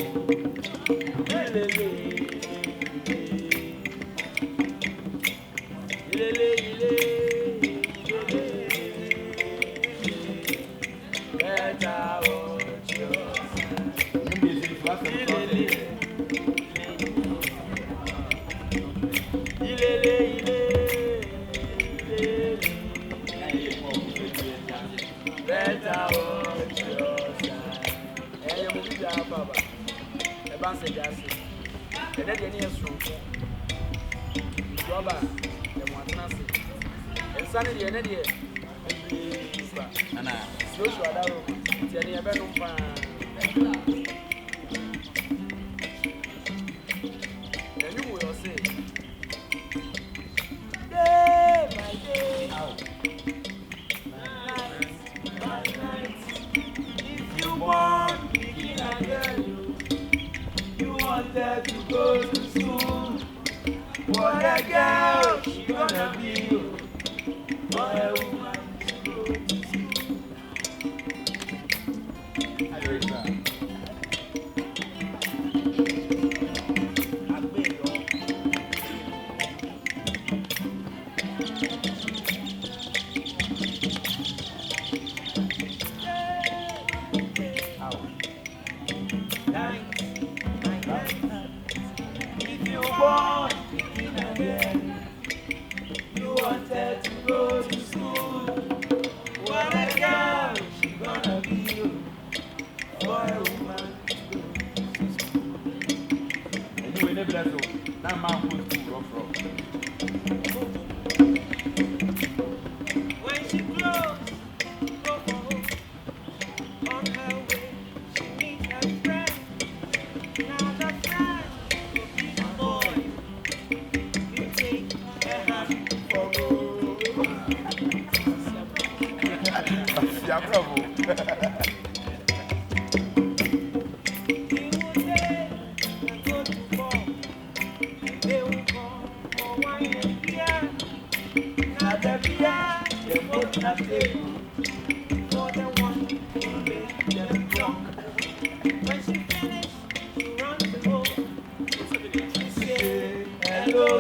Hello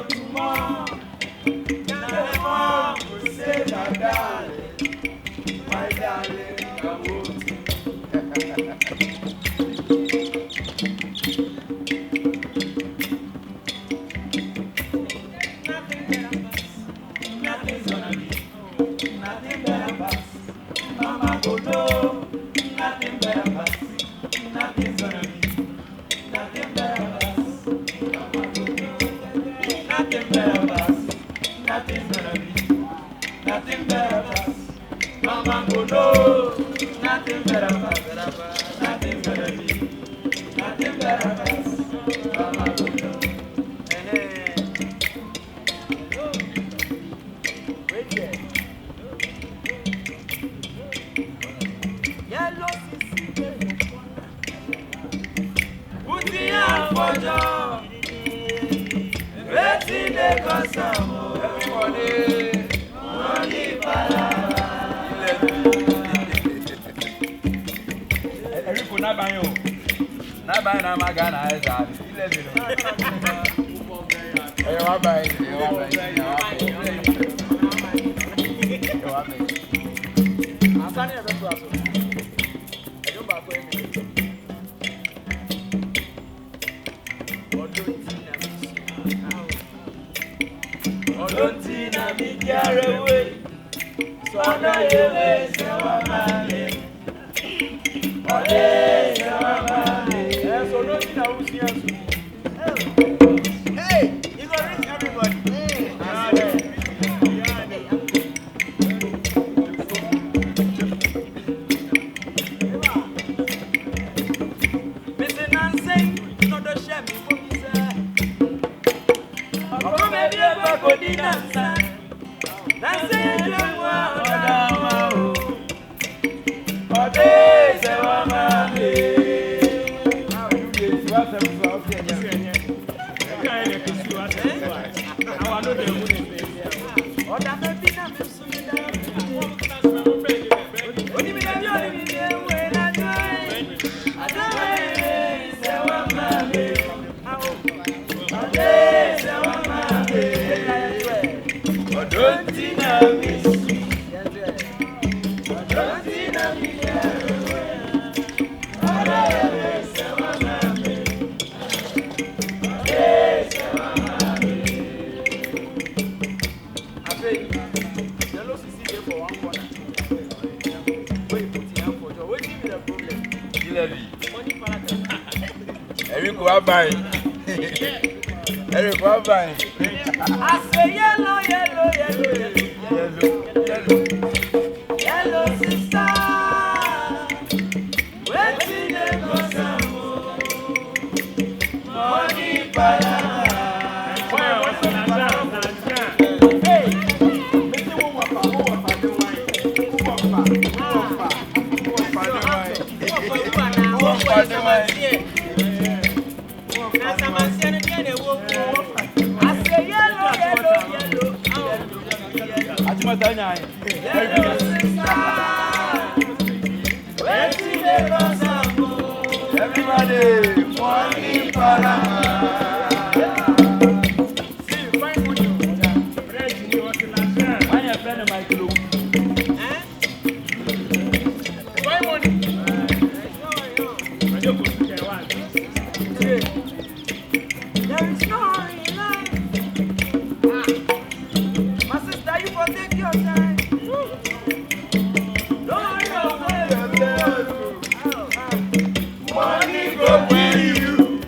to mom. Now mom will say my darling, come home. Nothing's gonna be, nothing better pass. Mama go know, nothing better pass. Nothing's gonna be, nothing better pass. Mama go know, nothing better pass. Nothing's gonna be, nothing better pass. Mama go know, nothing better pass. Nothing's gonna be, nothing better pass. Mama go know. Yellow sisi Uti alfojo Waiting dey cause am everybody money palava Erico na banyo na magana eza ile zero Ewa bai Asani ebe tu aso Odonti na mi jarewe, swana yewe sewa mame. Ode sewa mame. So odonti na usi asu. Hey, you gonna reach everybody. Missing and saying, no do share me for me sir. Maybe a go dinner. That's it, you want to Ode sewa mame. How you get to us and so I know they wouldn't say. Or that may be not so Eric Wabai. Eric Wabai. I say yellow, yellow, yellow, yellow, yellow sister. Waiting the Gosamo. Money para. Everybody, money para. Money go pay you.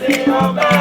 Say,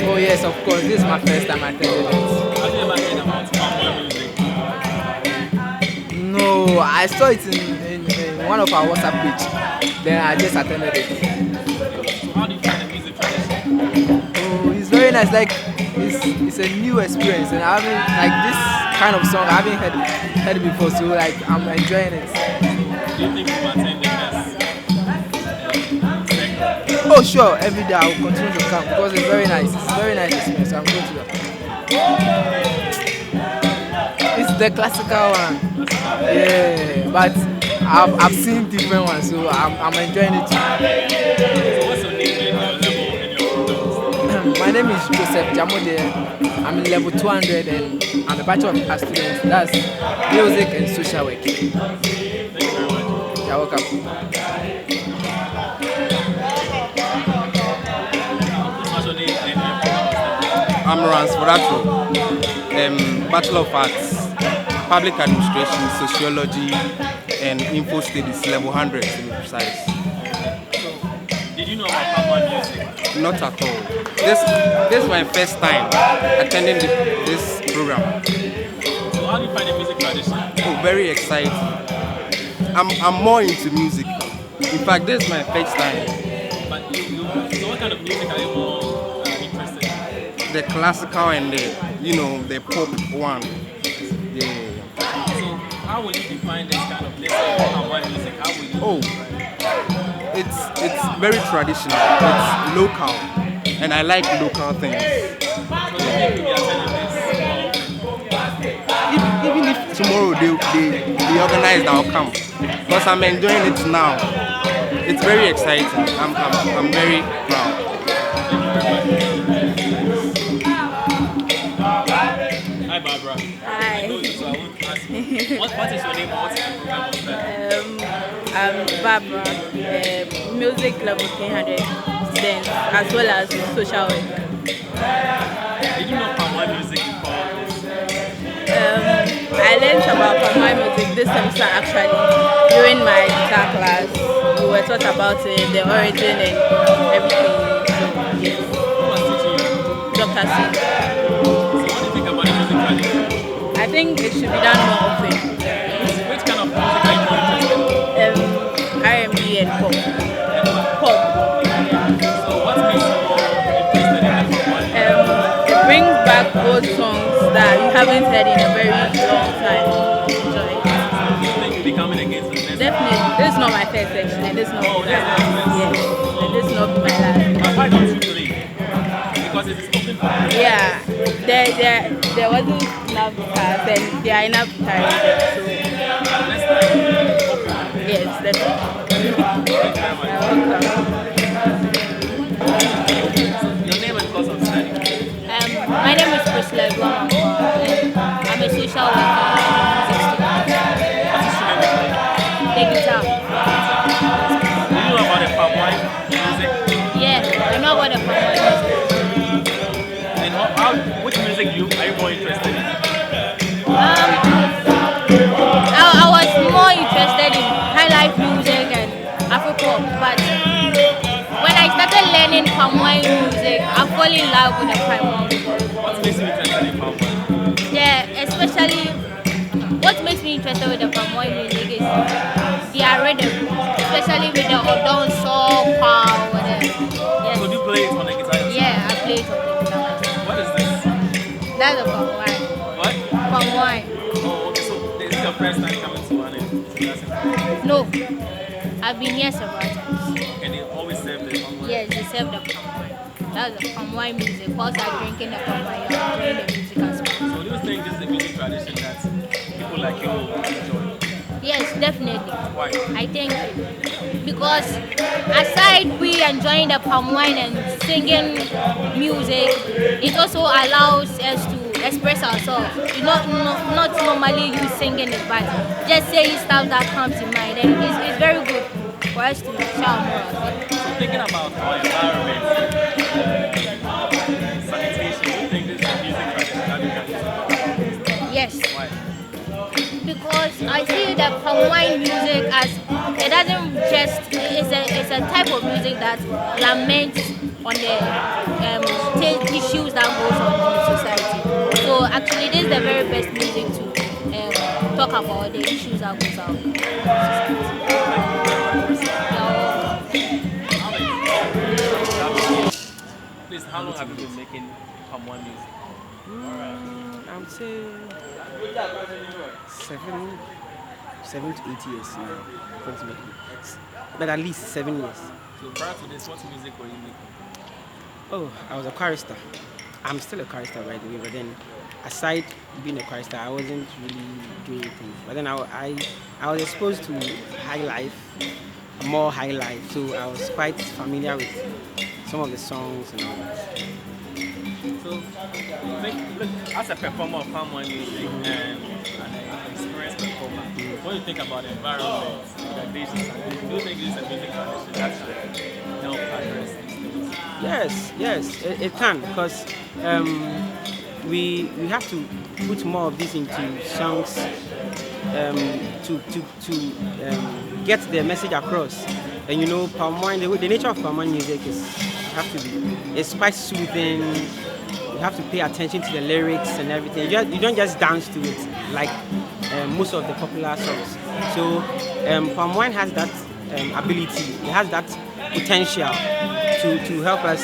Oh yes, of course. This is my first time attending it. Have you ever heard about Pambo music? No, I saw it in one of our WhatsApp page. Then I just attended it. So how do you find the music tradition? Oh, it's very nice. Like it's a new experience, and I haven't like this kind of song. I haven't heard it before, so like I'm enjoying it. Do you think you attending this? Oh sure, every day I will continue to come because it's very nice. It's a very nice experience. So I'm going to that. It's the classical one. Yeah, but I've seen different ones, so I'm enjoying it too. So what's your name and your level and your products? My name is Joseph Jamode. I'm in level 200 and I'm a Bachelor of Arts student. That's music and social work. Thank you very much. You're welcome. What's your name and your products? I'm Ransforato, Bachelor of Arts, Public Administration, Sociology, and Info Studies, level 100 to be precise. Did you know about Pamwa music? Not at all. This is my first time attending this program. So how do you find the music tradition? Oh, very exciting. I'm more into music. In fact, this is my first time. But so what kind of music are you more interested in? The classical and the pop one. Yeah. So how would you define this kind of Pamwa music? How would you It's very traditional. It's local, and I like local things. Even if tomorrow they organize, I'll come because I'm enjoying it now. It's very exciting. I'm very proud. Hi Barbara. Hi. So I want to ask you, what is your name? What's the program of that? I'm Barbara, music level 300 student as well as social work. Did you know Pamwa music before this? I learned about Pamwa music this semester actually during my guitar class. We were taught about it, the origin and everything. So, yes. Who was teaching you? Dr. C. So what do you think about the music tradition? I think it should be done more often. Which kind of music are you more interested in? R&B and pop. Pop. So what makes you more interested in the Pamwa? It brings back old songs that you haven't heard in a very long time. Enjoy it. Do you think you'll be coming again to the next? Definitely. This is not my first section and this is not my last. Yes. And this is not my last. Why don't you play? Because it is open for you. Yeah. There wasn't enough guitars and there are enough guitars there. So next time. Yes, definitely. You're welcome. Your name and course of study? My name is Priscilla Guamambo. I'm a social worker. What instrument do you play? The guitar. Do you know about the Pamwa music? Yeah, I know about the Pamwa music. And which music are you more interested in? I was more interested in high life music and Afro-pop, but when I started learning Pamwa music, I fell in love with the Pamwa music. What makes you interested in Pamwa? Yeah, especially what makes me interested with the Pamwa music is their rhythm, especially with the Odon Soul power. Yes. So do you play it on the guitar yourself? Yeah, I play it on the guitar. What is this? That's a Pamwa. What? Pamwa. Oh, okay, so this is your first time coming to an end? No, I've been here several times. And they always serve the Pamwa? Yes, they serve the Pamwa. That's the Pamwa music. Whilst I'm drinking the Pamwa, you're enjoying the music as well. So do you think this is a music tradition that people like you will enjoy? Yes, definitely. Why? I think because aside we enjoying the palm wine and singing music, it also allows us to express ourselves. You not normally you singing it, but just saying stuff that comes in mind, and it's very good for us to shout more. So thinking about our environment, sanitation, do you think this is a music tradition that we can use? Yes. Why? Because I see the palm wine music as it doesn't just it's a type of music that laments on the issues that goes on in society. So actually, this is the very best music to talk about the issues that goes on in society. Please, how long have you been making palm wine music? I would say 7 to 8 years now, approximately. But at least 7 years. So prior to this, what music were you making? Oh, I was a chorister. I'm still a chorister, by the way, but then aside being a chorister, I wasn't really doing anything. But then I was exposed to high life, more high life, so I was quite familiar with some of the songs and all that. So, look, as a performer of palm wine music and an experienced performer, what do you think about the environment, degradation? Do you think this is a music tradition that should help address these things? Yes, it can, because we have to put more of this into songs get the message across. And you know, palm wine, the nature of palm wine music is it's quite soothing. You have to pay attention to the lyrics and everything. You don't just dance to it like most of the popular songs. So palm wine has that ability. It has that potential to help us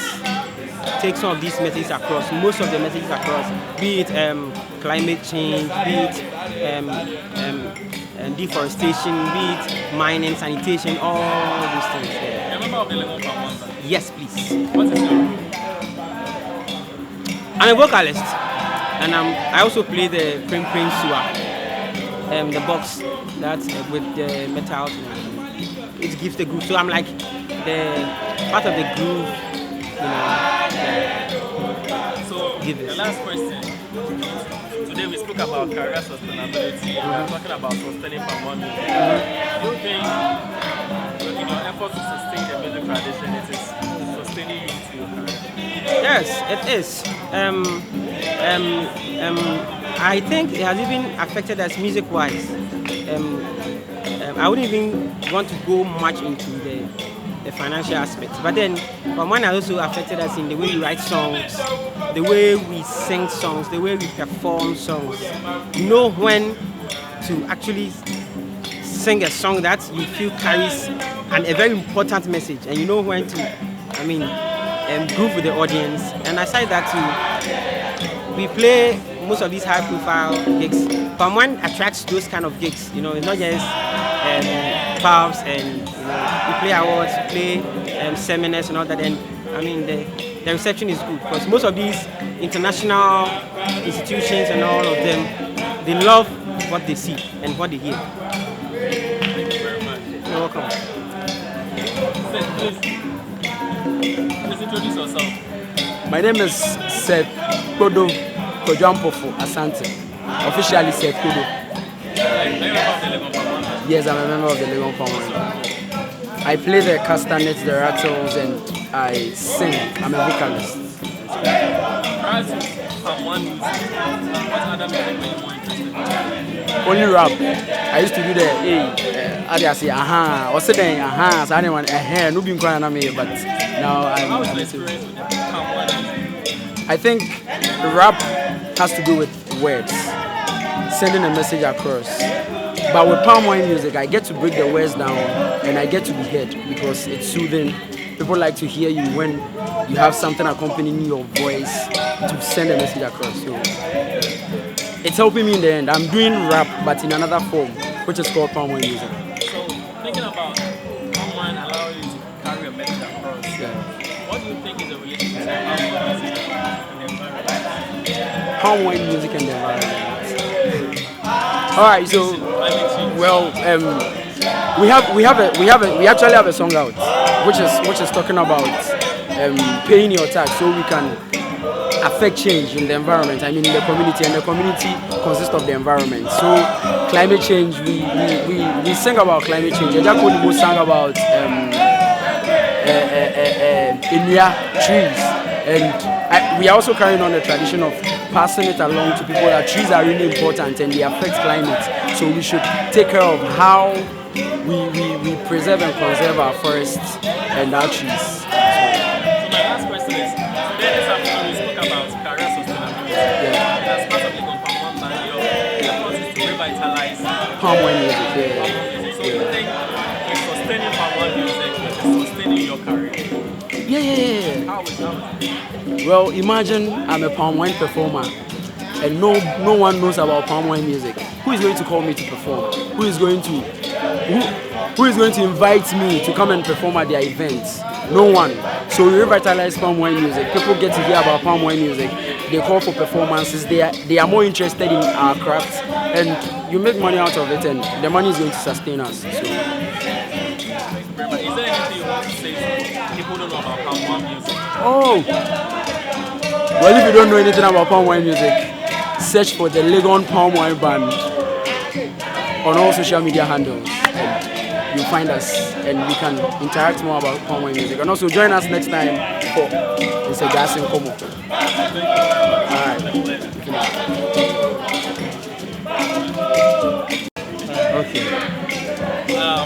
take some of these messages across, most of the messages across, be it climate change, be it deforestation, be it mining, sanitation, all those things. You're a member of the Lemon Palm Wine Band? Yes, please. What is your role? I'm a vocalist, and I also play the Prim Prim Sua, the box that's with the metal. It gives the groove. So I'm like the part of the groove, you know. So the last question. Today we spoke about career sustainability. We are talking about sustaining palm wine music. Do you think in your effort to sustain the music tradition, it is sustaining you to your career? Yes, it is. I think it has even affected us music-wise. I wouldn't even want to go much into the financial aspects, but then palm wine has also affected us in the way we write songs, the way we sing songs, the way we perform songs. You know when to actually sing a song that you feel carries a very important message, and you know when to, groove with the audience. And aside that too, we play most of these high-profile gigs. Palm wine attracts those kind of gigs. You know, it's not just pubs and we play awards, we play seminars and all that. And the reception is good because most of these international institutions and all of them, they love what they see and what they hear. Thank you very much. You're welcome. Please introduce yourself. My name is Seth Kodo Kojampofo Asante. Officially Seth Kodo. Are you a member of the Lemon Palm Wine Band? Yes, I'm a member of the Lemon Palm Wine Band. I play the castanets, the rattles, and I sing. I'm a vocalist. Prior to palm wine music, what other music were you more interested in? Only rap. I used to do the how do I say or say so anyone no being crying at me, but now I'm. How was your experience with the palm wine music? I think rap has to do with words, sending a message across. But with palm wine music, I get to break the words down and I get to be heard because it's soothing. People like to hear you when you have something accompanying your voice to send a message across. So it's helping me in the end. I'm doing rap, but in another form, which is called palm wine music. So thinking about palm wine allowing you to carry a message across, what do you think is the relationship between palm wine music and the environment? Palm wine music and the environment. All right, so we actually have a song out, which is talking about paying your tax so we can affect change in the environment. I mean, in the community, and the community consists of the environment. So climate change, we sing about climate change. Ejakodimo sang about Inia trees, and we are also carrying on the tradition of passing it along to people that trees are really important and they affect climate. So we should take care of how we preserve and conserve our forests and our trees. So my last question is, today this afternoon we spoke about career sustainability. And as part of the Palm Wine Band, your effort is to revitalize palm wine music. So you think in sustaining palm wine music is sustaining your career? Yeah. How is that? Well, imagine I'm a palm wine performer and no one knows about palm wine music. Who is going to call me to perform? Who is going to invite me to come and perform at their events? No one. So we revitalize palm wine music. People get to hear about palm wine music. They call for performances. They are more interested in our craft, and you make money out of it, and the money is going to sustain us. So. Is there anything you want to say to people who don't know about palm wine music? Oh, well, if you don't know anything about palm wine music, search for the Legon Palm Wine Band on all social media handles. And you'll find us, and we can interact more about palm wine music. And also join us next time for It's a Gas in Como. All right. Okay.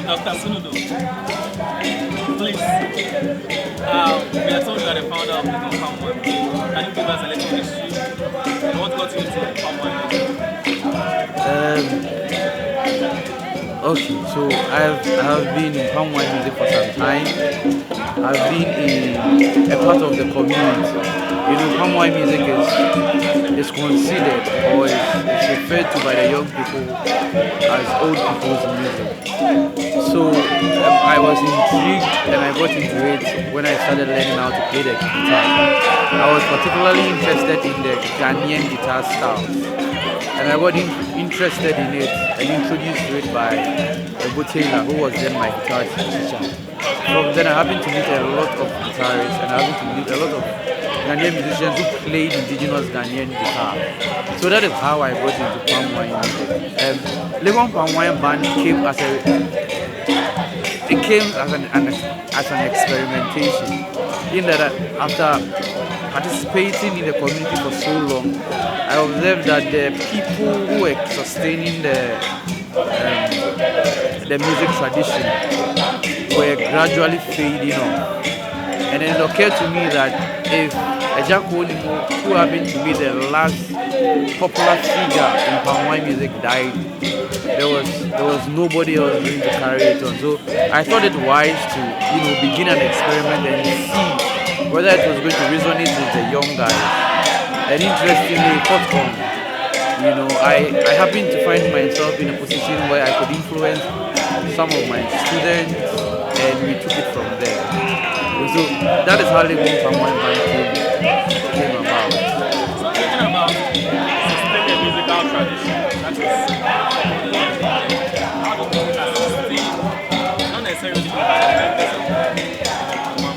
Dr. Sunudo, please, we are told you are the founder of Little Palm Wine. Can you give us a little history? What got you into Palm Wine? Okay, so I have been in palm wine music for some time. I've been a part of the community. You know, palm wine music is considered or is referred to by the young people as old people's music. So I was intrigued and I got into it when I started learning how to play the guitar. I was particularly interested in the Ghanaian guitar style. And I got interested in it and introduced to it by Ebo Taylor, who was then my guitar teacher. From then I happened to meet a lot of guitarists and I happened to meet a lot of Ghanaian musicians who played indigenous Ghanaian guitar. So that is how I got into palm wine music. Legon Palm Wine Band came as an experimentation. In that after participating in the community for so long, I observed that the people who were sustaining the music tradition were gradually fading off. And then it occurred to me that if Ejako Onimo, who happened to be the last popular figure in palm wine music, died, there was nobody else going to carry it on. So I thought it wise to begin an experiment and see whether it was going to resonate with the young guys. And interestingly, I happened to find myself in a position where I could influence some of my students, and we took it from there. And so that is how the Palm Wine Band came about. Speaking about sustaining musical tradition, that is how do you sustain, not necessarily by the members of the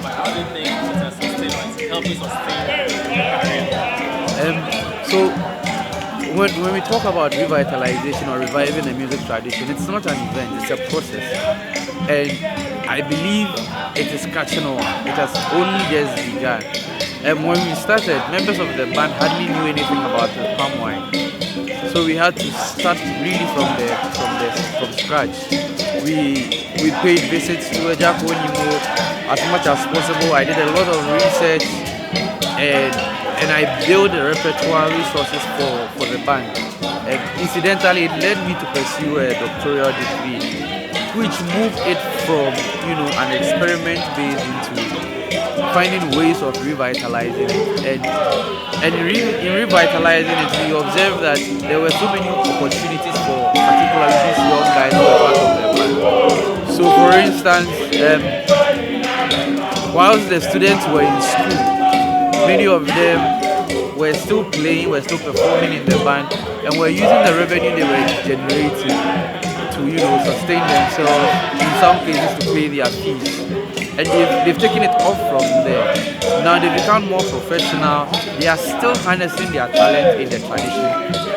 but how do you think it has sustained, it helps you sustain your career? So when we talk about revitalization or reviving a music tradition, it's not an event, it's a process. And I believe it is catching on. It has only just begun. And when we started, members of the band hardly knew anything about the palm wine. So we had to start really from scratch. We paid visits to Ejako Onimo as much as possible. I did a lot of research and I built the repertoire resources for the band. And incidentally, it led me to pursue a doctoral degree, which moved it from an experiment based into finding ways of revitalizing it. And in revitalizing it, we observed that there were so many opportunities for particularly these young guys who were part of the band. So for instance, whilst the students were in school, many of them were still playing, were still performing in the band, and were using the revenue they were generating to sustain themselves, in some cases to pay their fees. And they've taken it off from there. Now they become more professional. They are still harnessing their talent in the tradition.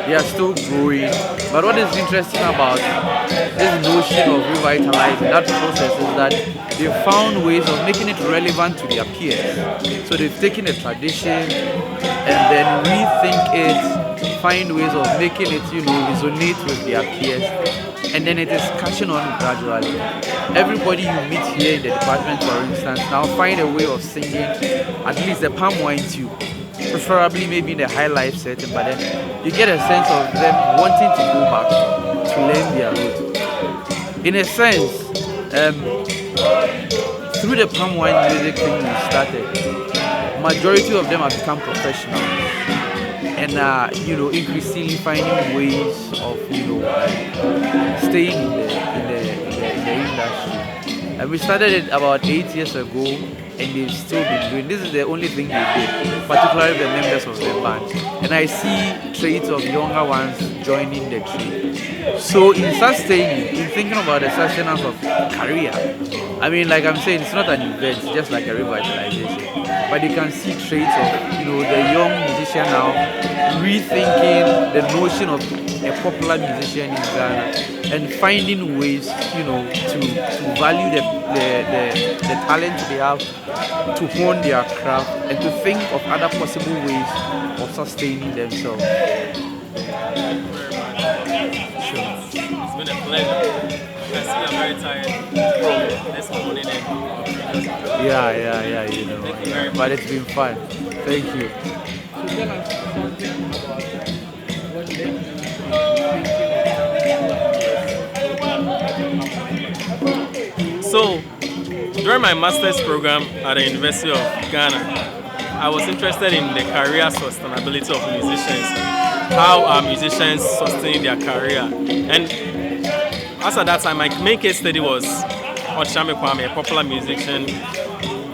They are still growing. But what is interesting about this notion of revitalizing that process is that they found ways of making it relevant to their peers. So they've taken a tradition and then rethink it, find ways of making it, resonate with their peers. And then it is catching on gradually. Everybody you meet here in the department, for instance, now find a way of singing at least the palm wine tune, preferably maybe in the high life setting, but then you get a sense of them wanting to go back to learn their root. In a sense, through the palm wine music thing we started, majority of them have become professionals and increasingly finding ways of staying in the industry. And we started it about 8 years ago, and they've still been doing. This is the only thing they did, particularly the members of the band. And I see traits of younger ones joining the tree. So in sustaining, in thinking about the sustenance of career, I mean, like I'm saying, it's not an event, it's just like a revitalization. But you can see traits of the young musician now rethinking the notion of a popular musician in Ghana and finding ways, to value the talent they have, to hone their craft, and to think of other possible ways of sustaining themselves. Sure. It's been a pleasure. I see I'm very tired from this morning and Yeah, you know. Thank you very much. But it's been fun. Thank you. So tell us something about what So, during my master's program at the University of Ghana, I was interested in the career sustainability of musicians. How are musicians sustaining their career? And as at that time, my main case study was Ochame Kwame, a popular musician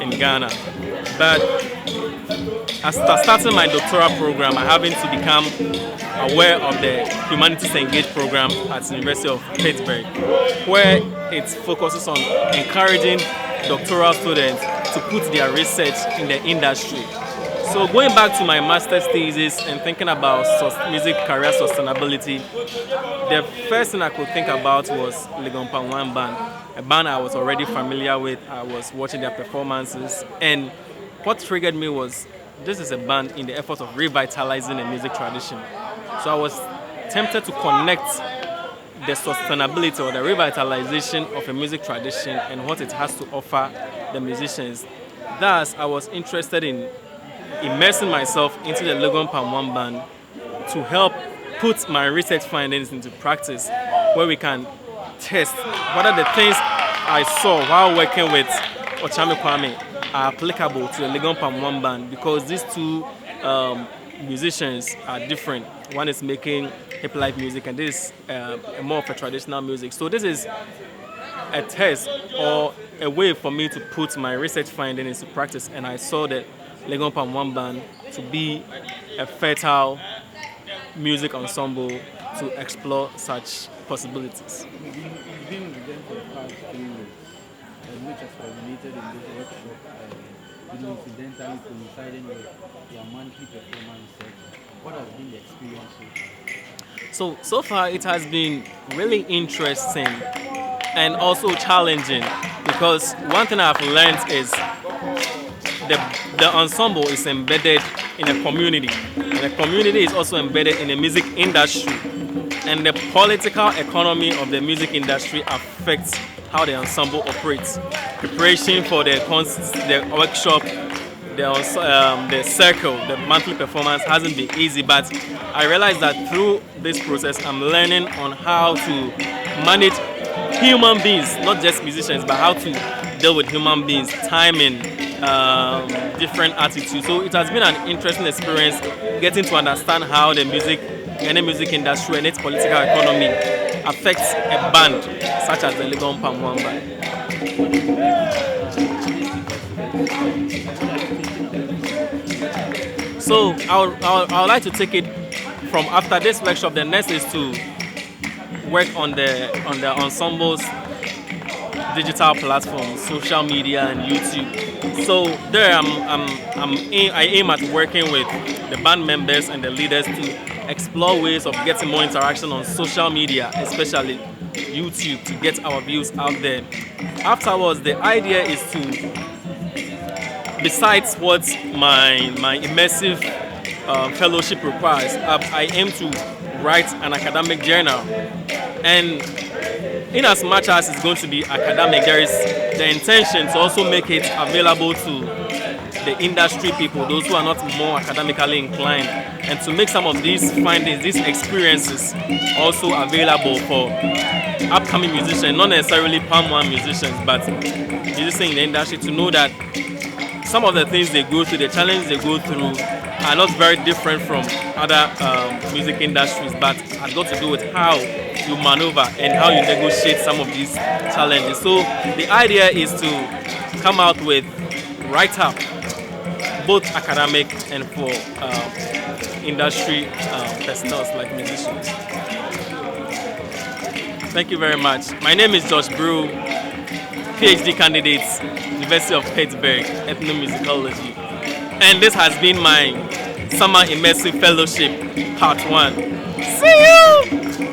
in Ghana. But after starting my doctoral program, I happened to become aware of the Humanities Engaged program at the University of Pittsburg, where it focuses on encouraging doctoral students to put their research in the industry. So going back to my master's thesis and thinking about music career sustainability, the first thing I could think about was Legompa One Band, a band I was already familiar with. I was watching their performances, and what triggered me was this is a band in the effort of revitalizing the music tradition. So I was tempted to connect the sustainability or the revitalization of a music tradition and what it has to offer the musicians. Thus, I was interested in immersing myself into the Legon Palm One Band to help put my research findings into practice, where we can test whether the things I saw while working with Ochame Kwame are applicable to the Legon Palm One Band, because these two musicians are different. One is making hip life music and this is more of a traditional music. So this is a test or a way for me to put my research findings into practice, and I saw that Legon Palm One Band to be a fertile music ensemble to explore such possibilities. You've been with them for the past 3 years, which has culminated in this workshop, incidentally coinciding with your monthly performance section. What has been the experience so far? So far it has been really interesting and also challenging, because one thing I've learned is the ensemble is embedded in a community, and the community is also embedded in the music industry, and the political economy of the music industry affects how the ensemble operates. Preparation for the workshop, the circle, the monthly performance hasn't been easy, but I realized that through this process I'm learning on how to manage human beings, not just musicians, but how to deal with human beings, timing, different attitudes. So it has been an interesting experience getting to understand how the music industry and its political economy affects a band such as the Legon Palm One Band. So I would like to take it from after this workshop. The next is to work on the ensemble's digital platforms, social media and YouTube. So there I aim at working with the band members and the leaders to explore ways of getting more interaction on social media, especially YouTube, to get our views out there. Afterwards, the idea is to, besides what my immersive fellowship requires, I aim to write an academic journal. And in as much as it's going to be academic, there is the intention to also make it available to the industry people, those who are not more academically inclined, and to make some of these findings, these experiences also available for upcoming musicians, not necessarily Palm One musicians, but musicians in the industry, to know that some of the things they go through, the challenges they go through, are not very different from other music industries, but has got to do with how you maneuver and how you negotiate some of these challenges. So the idea is to come out with write-up, both academic and for industry personnel like musicians. Thank you very much. My name is Josh Brew, PhD candidate, University of Pittsburg, ethnomusicology. And this has been my Summer Immersive Fellowship, Part 1. See you!